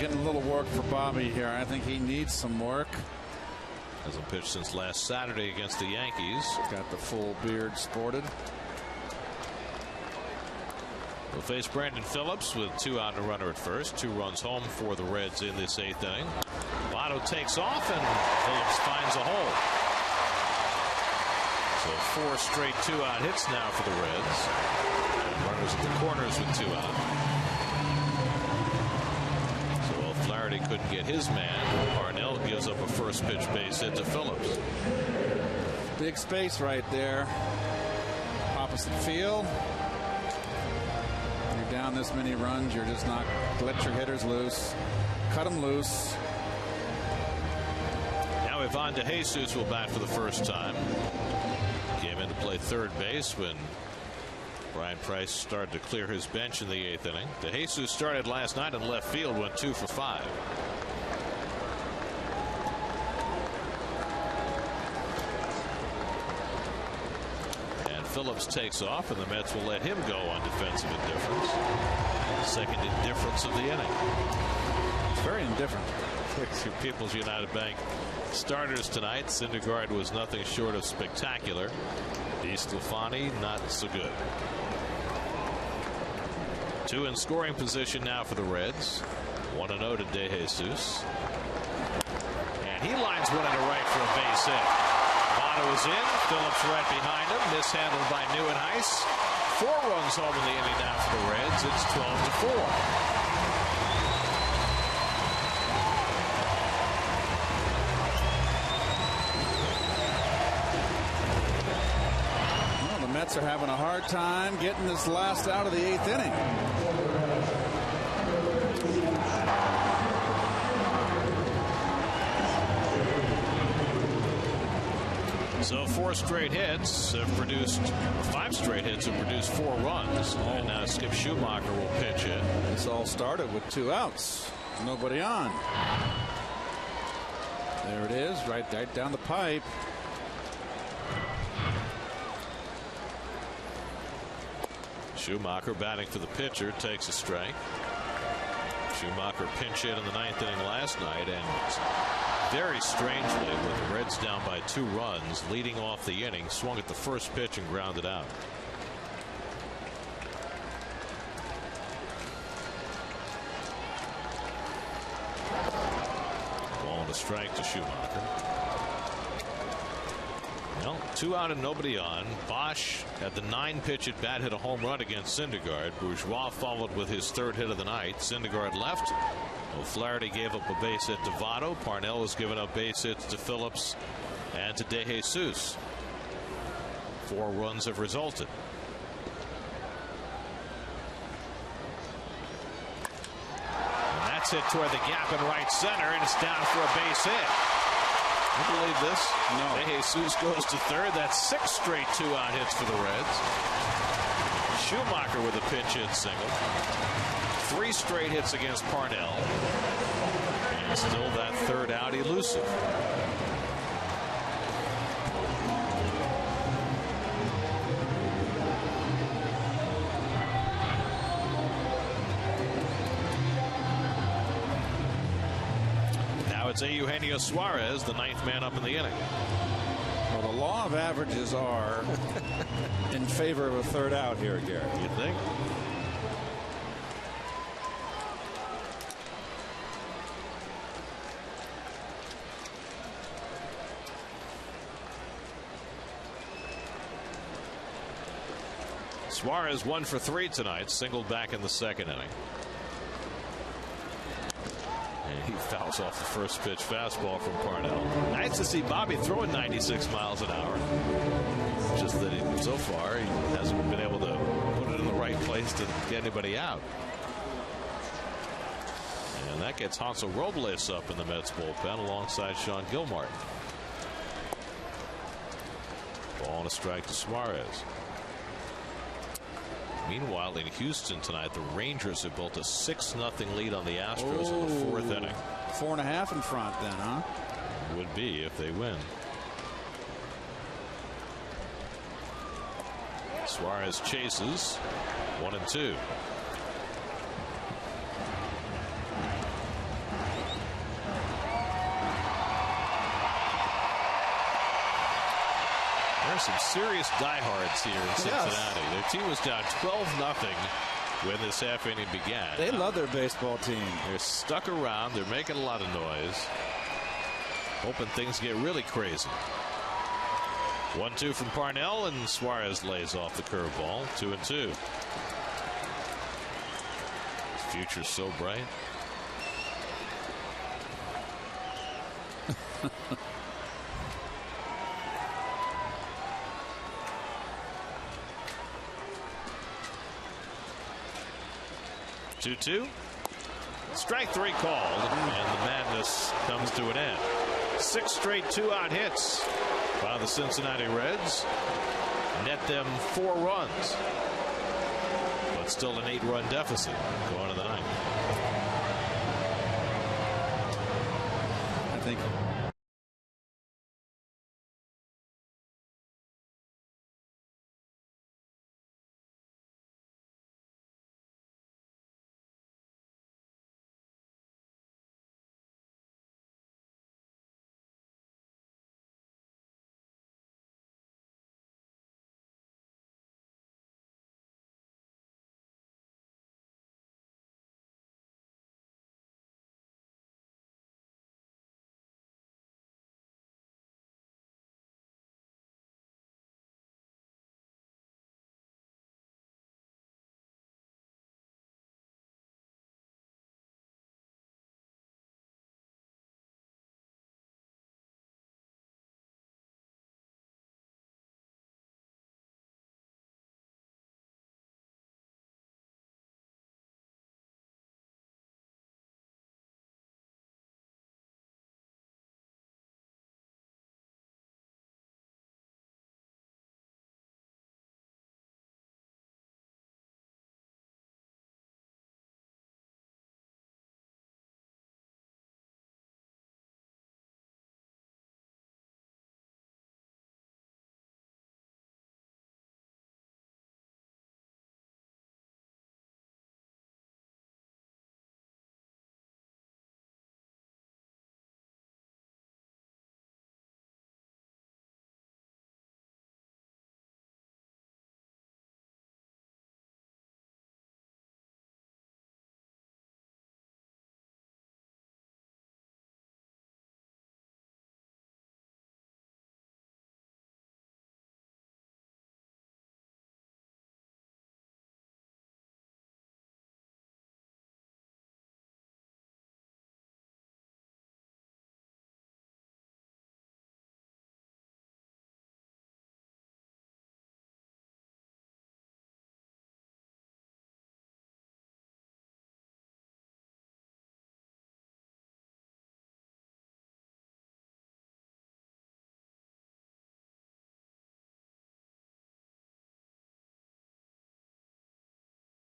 Getting a little work for Bobby here. I think he needs some work. Hasn't pitched since last Saturday against the Yankees. Got the full beard sported. We'll face Brandon Phillips with 2 out and a runner at first. 2 runs home for the Reds in this 8th inning. Votto takes off and Phillips finds a hole. So 4 straight 2-out hits now for the Reds. And runners at the corners with 2 out. So while Flaherty couldn't get his man, Parnell gives up a first pitch base hit to Phillips. Big space right there. Opposite field. You're down this many runs, you're just not, let your hitters loose. Cut them loose. Now Ivan DeJesus will bat for the first time. Came in to play third base when Brian Price started to clear his bench in the 8th inning. DeJesus started last night in left field, went 2 for 5. And Phillips takes off, and the Mets will let him go on defensive indifference. Second indifference of the inning. It's very indifferent. People's United Bank starters tonight. Syndergaard was nothing short of spectacular. DeSclafani not so good. 2 in scoring position now for the Reds. 1-0 to DeJesus. And he lines one into right for a base hit. Votto is in. Phillips right behind him. Mishandled by Nieuwenhuis. 4 runs home in the inning now for the Reds. It's 12-4. Mets are having a hard time getting this last out of the 8th inning. So 4 straight hits have produced, 5 straight hits have produced 4 runs. And now Skip Schumacher will pitch in. This all started with 2 outs. Nobody on. There it is, right down the pipe. Schumacher batting for the pitcher, takes a strike. Schumacher pinch hit in the 9th inning last night, and very strangely, with the Reds down by 2 runs, leading off the inning, swung at the first pitch and grounded out. Ball and a strike to Schumacher. Well, 2 out and nobody on. Bosch had the 9-pitch at bat, hit a home run against Syndergaard. Bourgeois followed with his 3rd hit of the night. Syndergaard left. O'Flaherty gave up a base hit to Votto. Parnell has given up base hits to Phillips and to DeJesus. 4 runs have resulted. And that's hit toward the gap in right center, and it's down for a base hit. You believe this? No. DeJesus goes to 3rd. That's 6 straight 2-out hits for the Reds. Schumacher with a pinch hit single. 3 straight hits against Parnell. And still that 3rd out elusive. It's Eugenio Suarez, the 9th man up in the inning. Well, the law of averages are in favor of a 3rd out here, Garrett. You think? Suarez 1 for 3 tonight, singled back in the 2nd inning. He fouls off the first pitch fastball from Parnell. Nice to see Bobby throwing 96 miles an hour. Just that so far he hasn't been able to put it in the right place to get anybody out. And that gets Hansel Robles up in the Mets bullpen alongside Sean Gilmartin. Ball and a strike to Suarez. Meanwhile, in Houston tonight, the Rangers have built a 6-0 lead on the Astros in the 4th inning. 4.5 in front then, huh? Would be if they win. Suarez chases 1-2. There are some serious diehards here in Cincinnati. Yes. Their team was down 12-0 when this half inning began. They love their baseball team. They're stuck around. They're making a lot of noise, hoping things get really crazy. 1-2 from Parnell, and Suarez lays off the curveball. 2-2. His future's so bright. Two. Strike 3 called, and the madness comes to an end. 6 straight 2-out hits by the Cincinnati Reds. Net them 4 runs, but still an 8-run deficit going to the ninth. I think.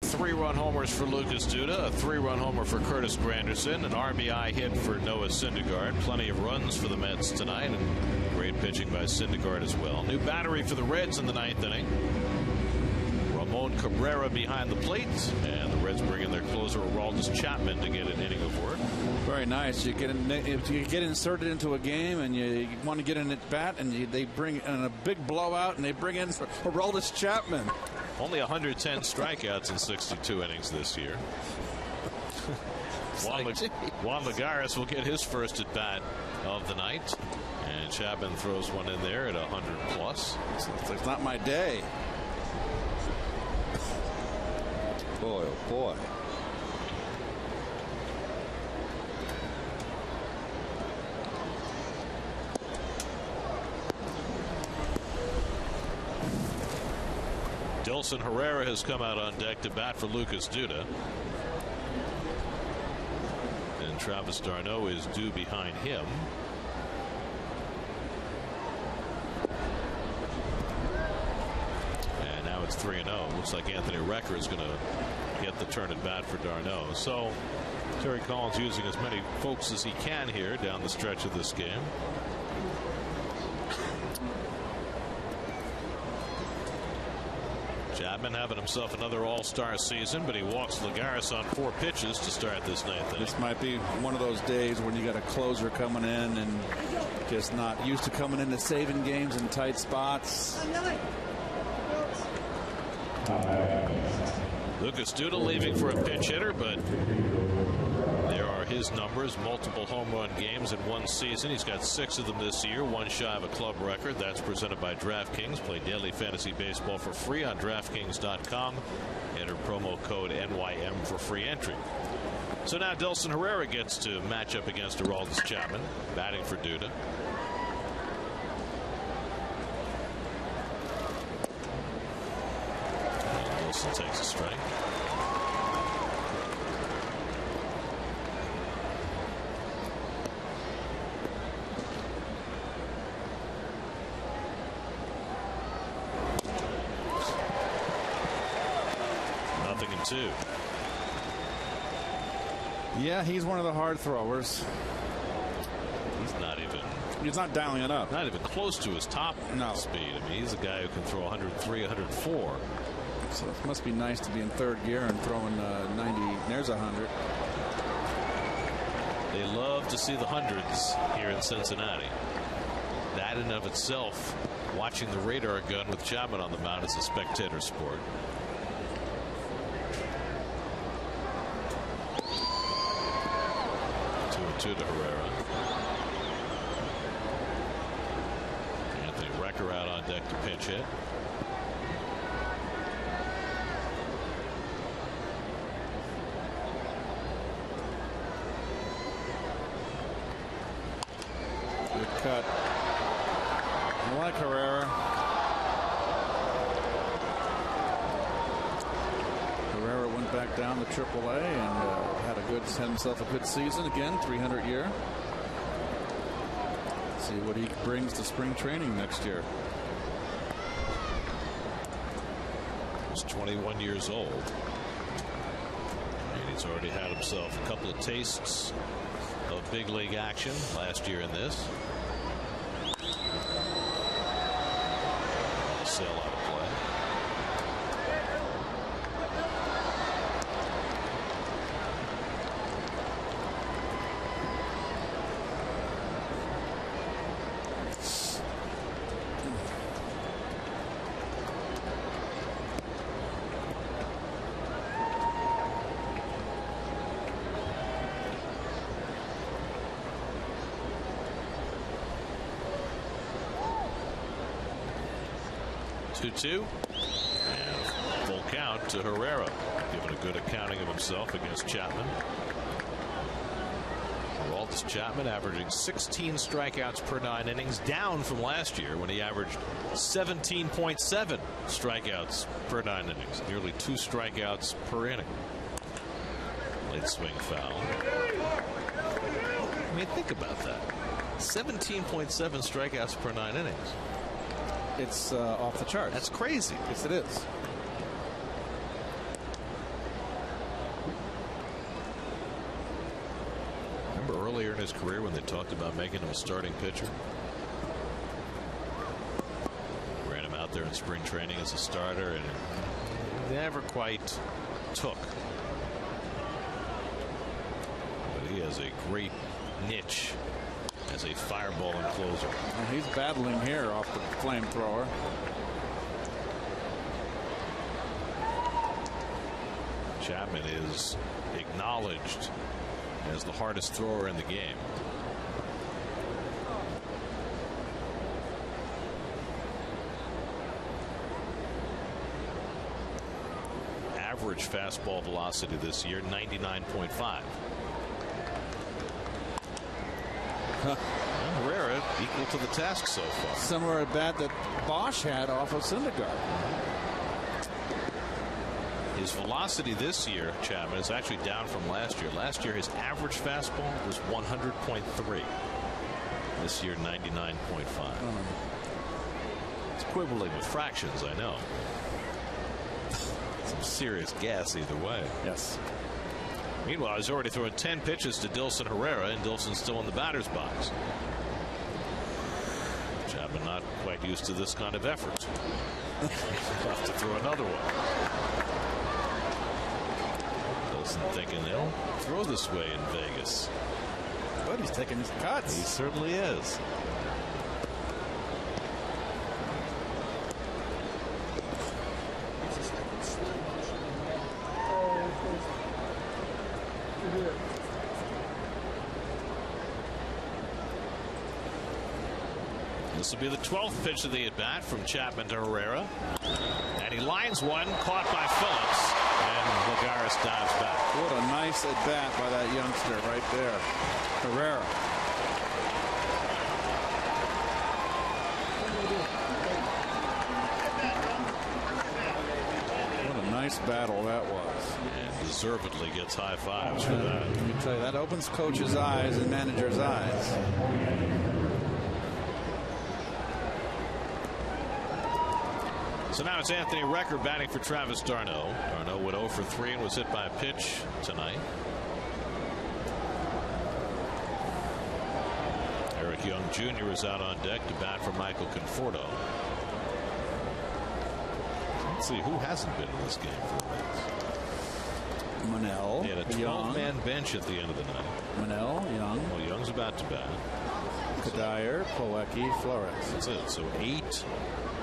Three-run homers for Lucas Duda, a 3-run homer for Curtis Granderson, an RBI hit for Noah Syndergaard. Plenty of runs for the Mets tonight, and great pitching by Syndergaard as well. New battery for the Reds in the 9th inning. Ramon Cabrera behind the plate, and the Reds bring in their closer Aroldis Chapman to get an inning of work. Very nice. If you get inserted into a game and you want to get an at bat, and they bring in a big blowout, and they bring in Aroldis Chapman. Only 110 strikeouts in 62 innings this year. Juan Lagares will get his first at bat of the night, and Chapman throws one in there at 100 plus. It's not my day. Boy, oh boy. Dilson Herrera has come out on deck to bat for Lucas Duda. And Travis d'Arnaud is due behind him. And now it's 3-0. Looks like Anthony Recker is going to get the turn at bat for d'Arnaud. So Terry Collins using as many folks as he can here down the stretch of this game. Chapman having himself another all-star season, but he walks Lagares on 4 pitches to start this 9th inning. This might be one of those days when you got a closer coming in and just not used to coming into saving games in tight spots. Lucas Duda leaving for a pinch hitter, but there are are his numbers. Multiple home run games in one season. He's got 6 of them this year, one shy of a club record. That's presented by DraftKings. Play daily fantasy baseball for free on DraftKings.com. Enter promo code NYM for free entry. So now Dilson Herrera gets to match up against Aroldis Chapman, batting for Duda. And Dilson takes a strike. Nothing in 2. Yeah, he's one of the hard throwers. He's not dialing it up. Not even close to his top speed. I mean, he's a guy who can throw 103, 104. So it must be nice to be in 3rd gear and throwing 90. There's 100. They love to see the hundreds here in Cincinnati. That in and of itself, watching the radar gun with Chapman on the mound, is a spectator sport. To Herrera. Anthony Recker out on deck to pinch hit. Good cut. I like Herrera. Herrera went back down to AAA and had himself a good season again, 300 year. See what he brings to spring training next year. He's 21 years old, and he's already had himself a couple of tastes of big league action last year in this. Sell out of play. Two and full count to Herrera, giving a good accounting of himself against Chapman. Aroldis Chapman averaging 16 strikeouts per 9 innings, down from last year when he averaged 17.7 strikeouts per 9 innings, nearly 2 strikeouts per inning. Late swing foul. I mean, think about that. 17.7 strikeouts per 9 innings. It's off the charts. That's crazy. Yes, it is. Remember earlier in his career when they talked about making him a starting pitcher? Ran him out there in spring training as a starter, and it never quite took. But he has a great niche as a fireballing closer. And he's battling here off the flamethrower. Chapman is acknowledged as the hardest thrower in the game. Average fastball velocity this year, 99.5. Herrera equal to the task so far. Similar at bat that Bosch had off of Syndergaard. His velocity this year, Chapman, is actually down from last year. Last year, his average fastball was 100.3. This year, 99.5. It's quibbling with fractions, I know. Some serious gas either way. Yes. Meanwhile, he's already thrown 10 pitches to Dilson Herrera, and Dilson's still in the batter's box. Chapman not quite used to this kind of effort. He'll have to throw another one. Dilson thinking they don't throw this way in Vegas. But he's taking his cuts. He certainly is. This will be the 12th pitch of the at bat from Chapman to Herrera. And he lines one, caught by Phillips. And Lagares dives back. What a nice at bat by that youngster right there. Herrera. What a nice battle that was. And deservedly gets high fives for that. Let me tell you, that opens coach's eyes and manager's eyes. So now it's Anthony Recker batting for Travis d'Arnaud. d'Arnaud went 0 for 3 and was hit by a pitch tonight. Eric Young Jr. is out on deck to bat for Michael Conforto. Let's see who hasn't been in this game for the Mets. Monell. They had a 12-man bench at the end of the night. Monell, Young. Well, Young's about to bat. Kadire, Poecki, Flores. That's it. So 8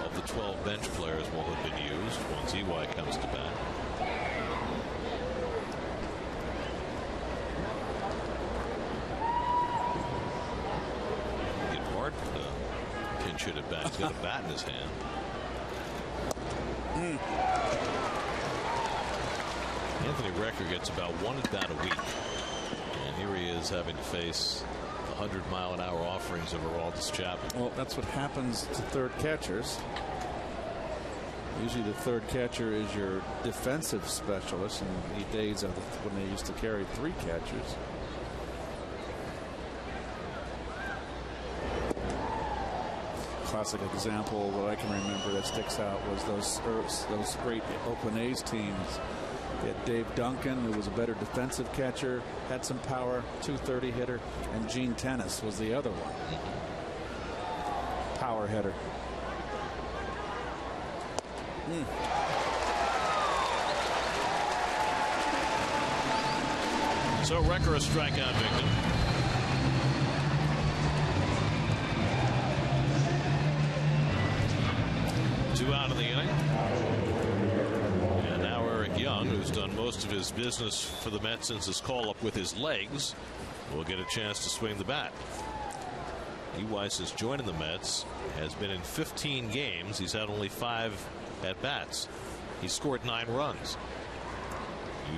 of the 12 bench players will have been used once EY comes to bat. Get hard for the pinch hit at bat. He's got a bat in his hand. Anthony Recker gets about 1 at bat a week. And here he is having to face 100-mile-an-hour offerings of Aroldis Chapman. Well, that's what happens to third catchers. Usually the third catcher is your defensive specialist, and the days of when they used to carry 3 catchers. Classic example that I can remember that sticks out was those great Oakland A's teams. They had Dave Duncan, who was a better defensive catcher, had some power, 230 hitter, and Gene Tennis was the other one. Power hitter. So Recker a strikeout victim. Two out of the inning. And now Eric Young, who's done most of his business for the Mets since his call-up with his legs, will get a chance to swing the bat. EY, since joining the Mets, has been in 15 games. He's had only 5 at-bats. He scored 9 runs.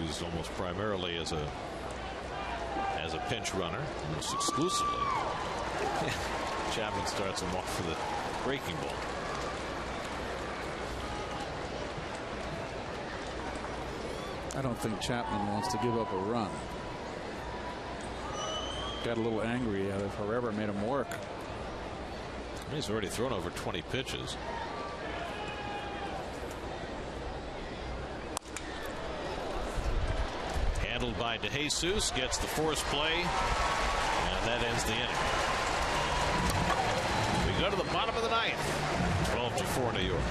Used almost primarily as a pinch runner, almost exclusively. Chapman starts him off for the breaking ball. I don't think Chapman wants to give up a run. Got a little angry if Herrera made him work. He's already thrown over 20 pitches. Handled by DeJesus, gets the force play, and that ends the inning. We go to the bottom of the 9th, 12-4 New York.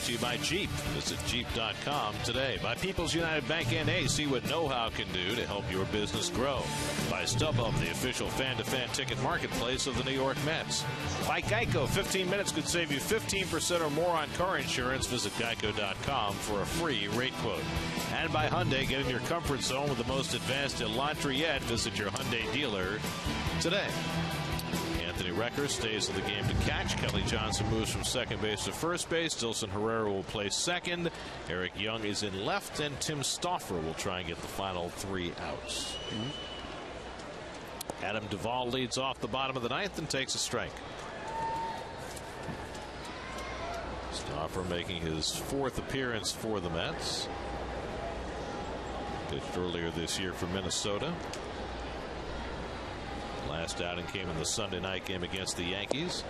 brought to you by Jeep. Visit Jeep.com today. By People's United Bank NA. See what know-how can do to help your business grow. By StubHub, the official fan-to-fan ticket marketplace of the New York Mets. By Geico, 15 minutes could save you 15% or more on car insurance. Visit Geico.com for a free rate quote. And by Hyundai, get in your comfort zone with the most advanced Elantra yet. Visit your Hyundai dealer today. Anthony Recker stays in the game to catch. Kelly Johnson moves from second base to first base. Dilson Herrera will play second. Eric Young is in left, and Tim Stauffer will try and get the final 3 outs. Adam Duvall leads off the bottom of the ninth and takes a strike. Stauffer making his 4th appearance for the Mets. Pitched earlier this year for Minnesota. Last outing came in the Sunday night game against the Yankees.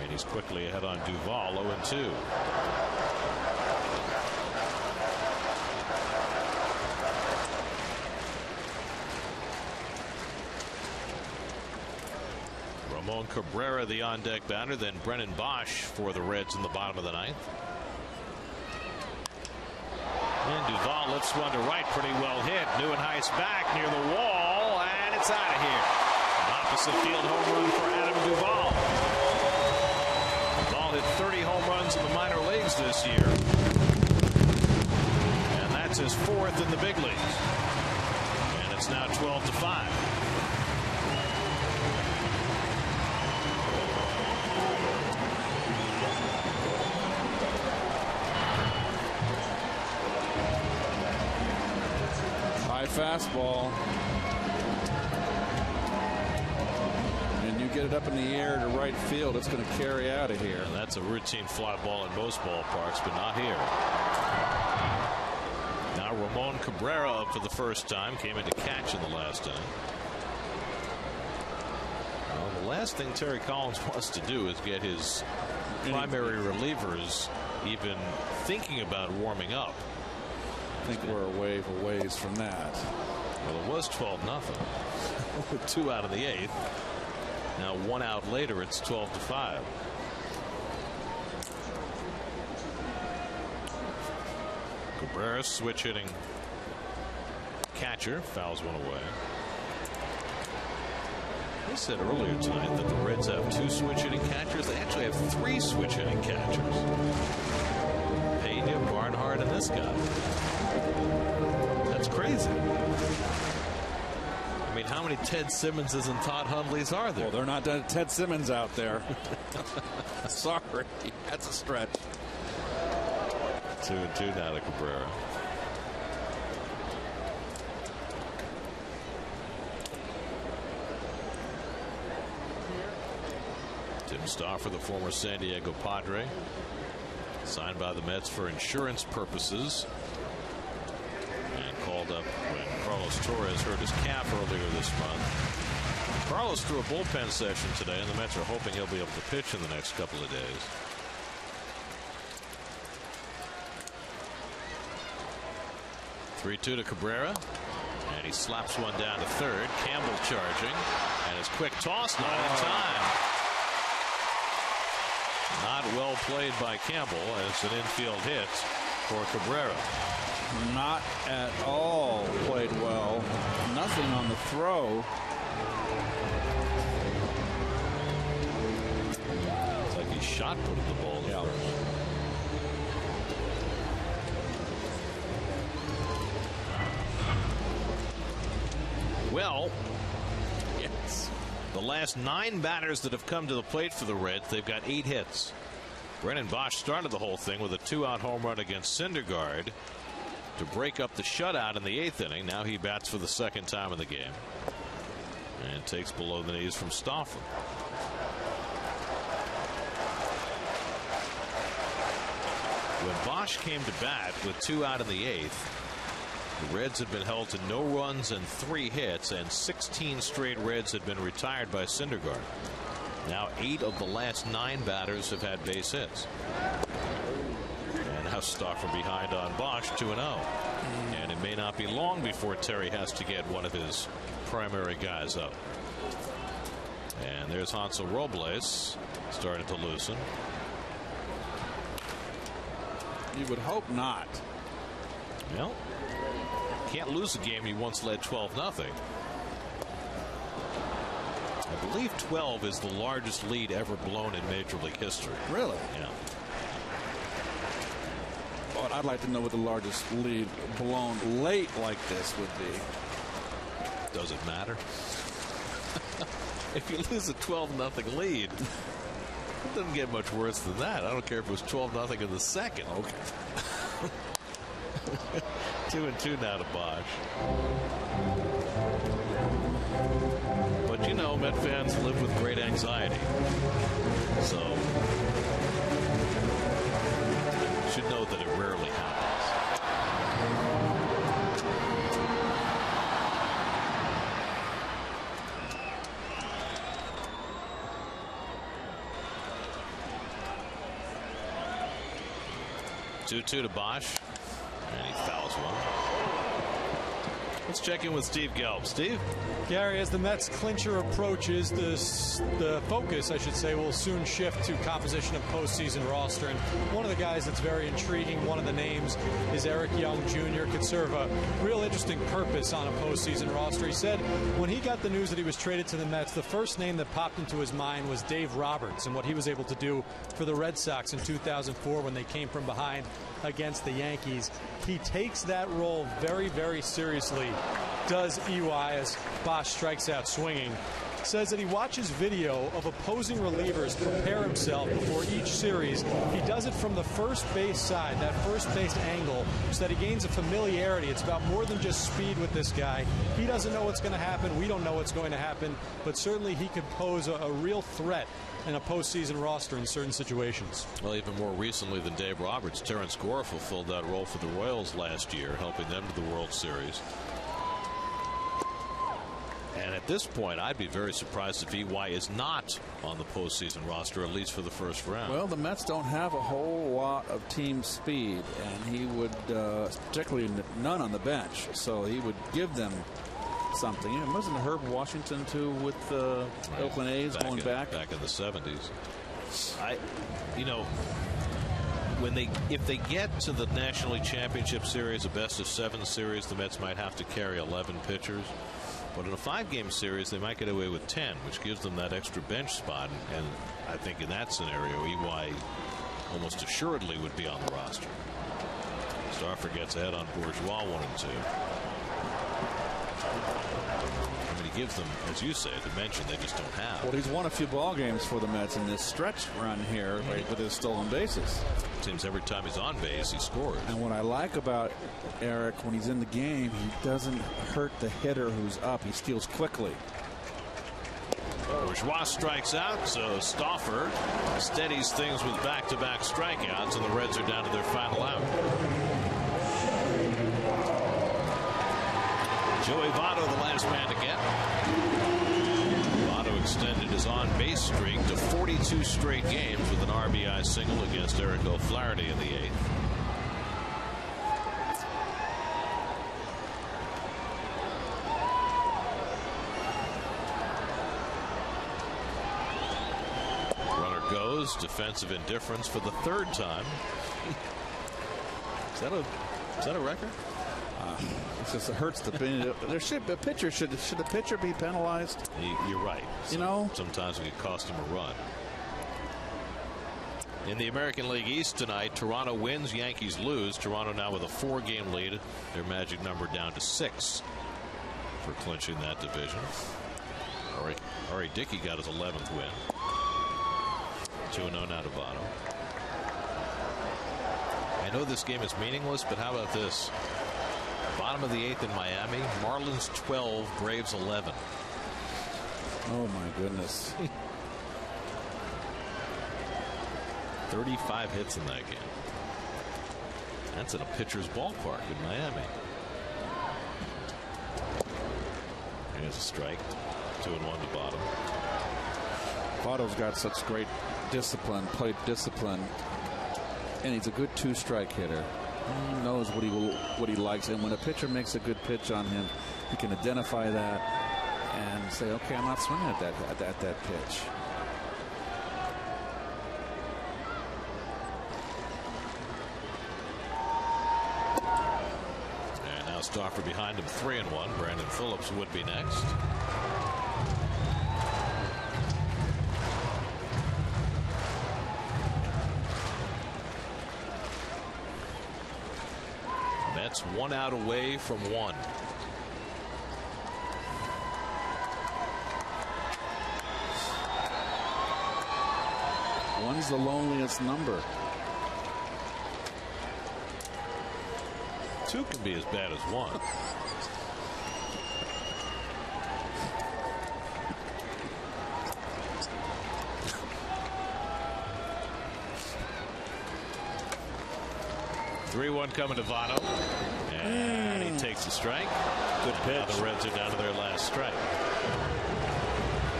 And he's quickly ahead on Duvall, 0-2. Ramon Cabrera, the on-deck batter, then Brennan Bosch for the Reds in the bottom of the ninth. And Duvall lifts one to right, pretty well hit. Neuenhuis back near the wall, and it's out of here. An opposite field home run for Adam Duvall. Duvall hit 30 home runs in the minor leagues this year. And that's his 4th in the big leagues. And it's now 12-5. Fastball, and you get it up in the air to right field, it's going to carry out of here. And that's a routine fly ball in most ballparks, but not here. Now Ramon Cabrera up for the first time, came in to catch in the last inning. Well, the last thing Terry Collins wants to do is get his primary relievers even thinking about warming up. I think we're a ways from that. Well, it was 12-0 with 2 out of the 8th. Now 1 out later, it's 12-5. Cabrera, switch hitting catcher, fouls one away. I said earlier tonight that the Reds have 2 switch hitting catchers. They actually have 3 switch hitting catchers. Pena, Barnhart, and this guy. That's crazy. I mean, how many Ted Simmonses and Todd Hundleys are there? Well, they're not Ted Simmons out there. Sorry, that's a stretch. 2-2 now to Cabrera. Tim Stauffer, the former San Diego Padre, signed by the Mets for insurance purposes. Called up when Carlos Torres hurt his calf earlier this month. Carlos threw a bullpen session today, and the Mets are hoping he'll be able to pitch in the next couple of days. (3-2) to Cabrera, and he slaps one down to third. Campbell charging, and his quick toss not in time. Not well played by Campbell, and it's an infield hit for Cabrera. Not at all played well. Nothing on the throw. It's like he shot put the ball in first. Well, yes. The last 9 batters that have come to the plate for the Reds, they've got 8 hits. Brennan Bosch started the whole thing with a 2-out home run against Syndergaard to break up the shutout in the 8th inning. Now he bats for the 2nd time in the game and takes below the knees from Stauffer. When Bosch came to bat with 2 out in the 8th, the Reds had been held to no runs and 3 hits, and 16 straight Reds had been retired by Syndergaard. Now 8 of the last 9 batters have had base hits. And now Stauffer behind on Bosch, 2-0. And it may not be long before Terry has to get one of his primary guys up. And there's Hansel Robles starting to loosen. You would hope not. Well, can't lose a game you once led 12-0. I believe 12 is the largest lead ever blown in Major League history. Really? Yeah. But I'd like to know what the largest lead blown late like this would be. Does it matter? If you lose a 12-0 lead, it doesn't get much worse than that. I don't care if it was 12-0 in the second. Okay. 2-2 now to Bosch. But you know, Met fans live with great anxiety. So you should know that it rarely happens. Two to Bosch, and he fouls one. Let's check in with Steve Gelb. Steve? Gary, as the Mets clincher approaches, the focus, I should say, will soon shift to composition of postseason roster. And one of the guys that's very intriguing, one of the names, is Eric Young Jr. Could serve a real interesting purpose on a postseason roster. He said when he got the news that he was traded to the Mets, the first name that popped into his mind was Dave Roberts and what he was able to do for the Red Sox in 2004 when they came from behind against the Yankees. He takes that role very, very seriously, does EY, as Bosch strikes out swinging. Says that he watches video of opposing relievers prepare himself before each series. He does it from the first base side, that first base angle, so that he gains a familiarity. It's about more than just speed with this guy. He doesn't know what's going to happen. We don't know what's going to happen, but certainly he could pose a real threat in a postseason roster in certain situations. Well, even more recently than Dave Roberts, Terrence Gore fulfilled that role for the Royals last year, helping them to the World Series. And at this point, I'd be very surprised if EY is not on the postseason roster, at least for the first round. Well, the Mets don't have a whole lot of team speed, and he would, particularly none on the bench, so he would give them something. It wasn't Herb Washington too with the Oakland A's going back in the 70s. If they get to the National League Championship Series, a best-of-7 series, the Mets might have to carry 11 pitchers. But in a 5-game series, they might get away with 10, which gives them that extra bench spot. And I think in that scenario, EY almost assuredly would be on the roster. Stauffer gets ahead on Bourgeois 1-2. I mean, he gives them, as you say, a dimension they just don't have. Well, he's won a few ball games for the Mets in this stretch run here, right, with his stolen bases. Seems every time he's on base, he scores. And what I like about Eric, when he's in the game, he doesn't hurt the hitter who's up. He steals quickly. Bourgeois strikes out, so Stauffer steadies things with back-to-back strikeouts, and the Reds are down to their final out. Joey Votto, the last man to get. Votto extended his on-base streak to 42 straight games with an RBI single against Eric O'Flaherty in the 8th. Runner goes. Defensive indifference for the 3rd time. Is that a record? It just hurts the pitcher. Should the pitcher be penalized? You're right. Sometimes it could cost him a run. In the American League East tonight, Toronto wins, Yankees lose. Toronto now with a 4-game lead. Their magic number down to 6 for clinching that division. Ari Dickey got his 11th win. 2-0 now to Votto. I know this game is meaningless, but how about this? Bottom of the 8th in Miami. Marlins 12, Braves 11. Oh my goodness. 35 hits in that game. That's in a pitcher's ballpark in Miami. Here's a strike. 2-1 to Bottom. Votto's got such great discipline, plate discipline, and he's a good 2-strike hitter. He knows what he likes, and when a pitcher makes a good pitch on him, he can identify that and say, "Okay, I'm not swinging at that pitch." Stauffer behind him 3-1. Brandon Phillips would be next. Mets 1 out away from 1. One's the loneliest number. 2 can be as bad as 1. Three-one coming to Votto, and he takes a strike. Good pitch. Now the Reds are down to their last strike.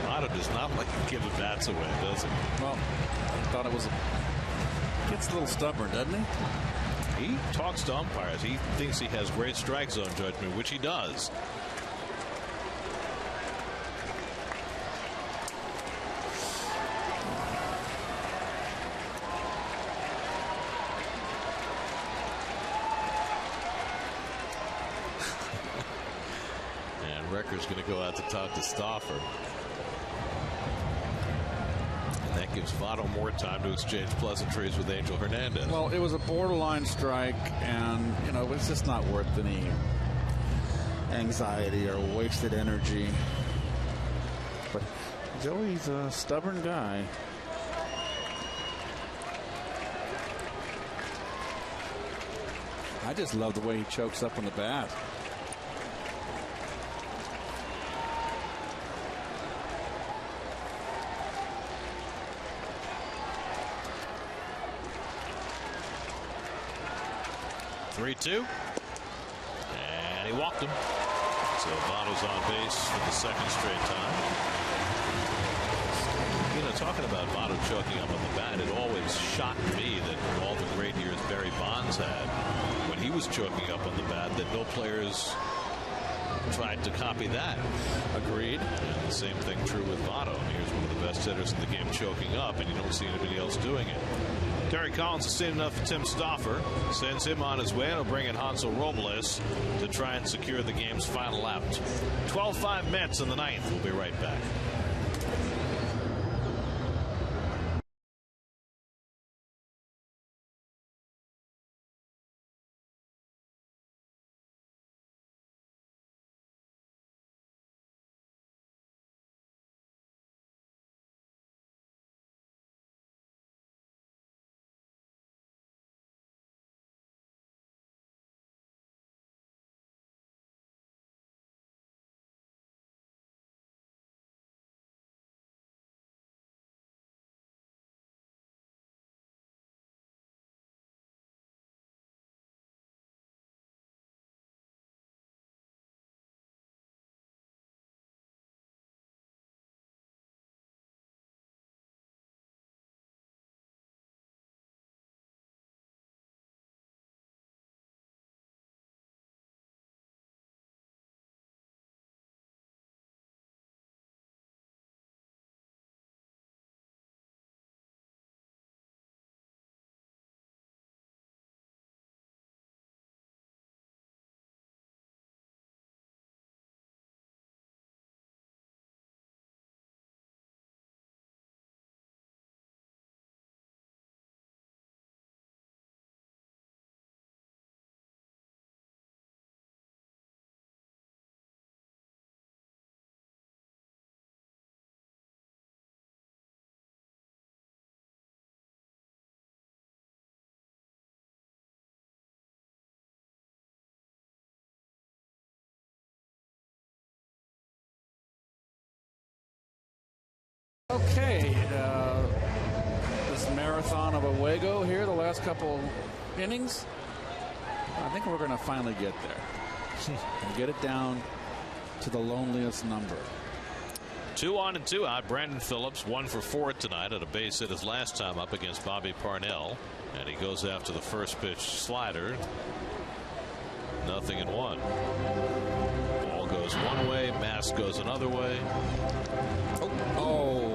Votto does not like giving bats away, does he? Well, I thought it was. Gets a little stubborn, doesn't he? He talks to umpires. He thinks he has great strike zone judgment, which he does. And Recker's going to go out to talk to Stauffer. That gives Votto more time to exchange pleasantries with Angel Hernandez. Well, it was a borderline strike, and you know it's just not worth any anxiety or wasted energy. But Joey's a stubborn guy. I just love the way he chokes up on the bat. Three-two, and he walked him. So Votto's on base for the second straight time. You know, talking about Votto choking up on the bat, it always shocked me that all the great years Barry Bonds had, when he was choking up on the bat, that no players tried to copy that. Agreed. And the same thing true with Votto. Here's one of the best hitters in the game choking up, and you don't see anybody else doing it. Terry Collins has seen enough of Tim Stauffer, sends him on his way, and will bring in Hansel Robles to try and secure the game's final out. 12-5 Mets in the ninth. We'll be right back. Okay, this marathon of a Wago here, the last couple innings, I think we're going to finally get there and get it down to the loneliest number. 2 on and 2 out. Brandon Phillips 1 for 4 tonight at a base hit his last time up against Bobby Parnell, and he goes after the first pitch slider. 0-1. Ball goes one way, Mask goes another way. Oh.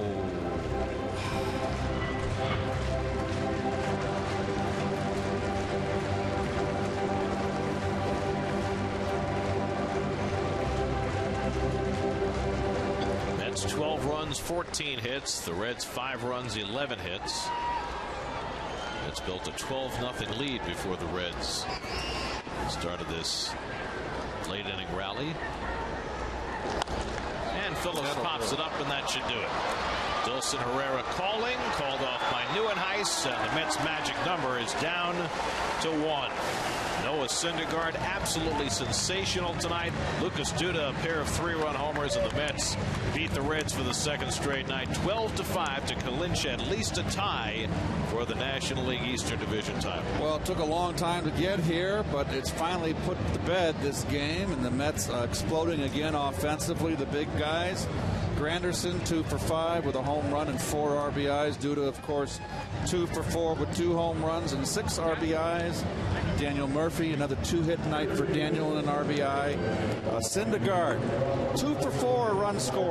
runs, 14 hits. The Reds 5 runs, 11 hits. It's built a 12-0 lead before the Reds started this late inning rally. And Phillips pops it up, and that should do it. Dilson Herrera called off by Neuenhuis, and the Mets' magic number is down to 1. Noah Syndergaard absolutely sensational tonight. Lucas Duda, a pair of 3-run homers, and the Mets beat the Reds for the second straight night, 12-5, to clinch at least a tie for the National League Eastern Division title. Well, it took a long time to get here, but it's finally put to bed this game, and the Mets exploding again offensively. The big guys. Granderson 2 for 5 with a home run and 4 RBIs. Duda, of course, 2 for 4 with 2 home runs and 6 RBIs. Daniel Murphy, another 2-hit night for Daniel and an RBI. Syndergaard, 2 for 4, run score.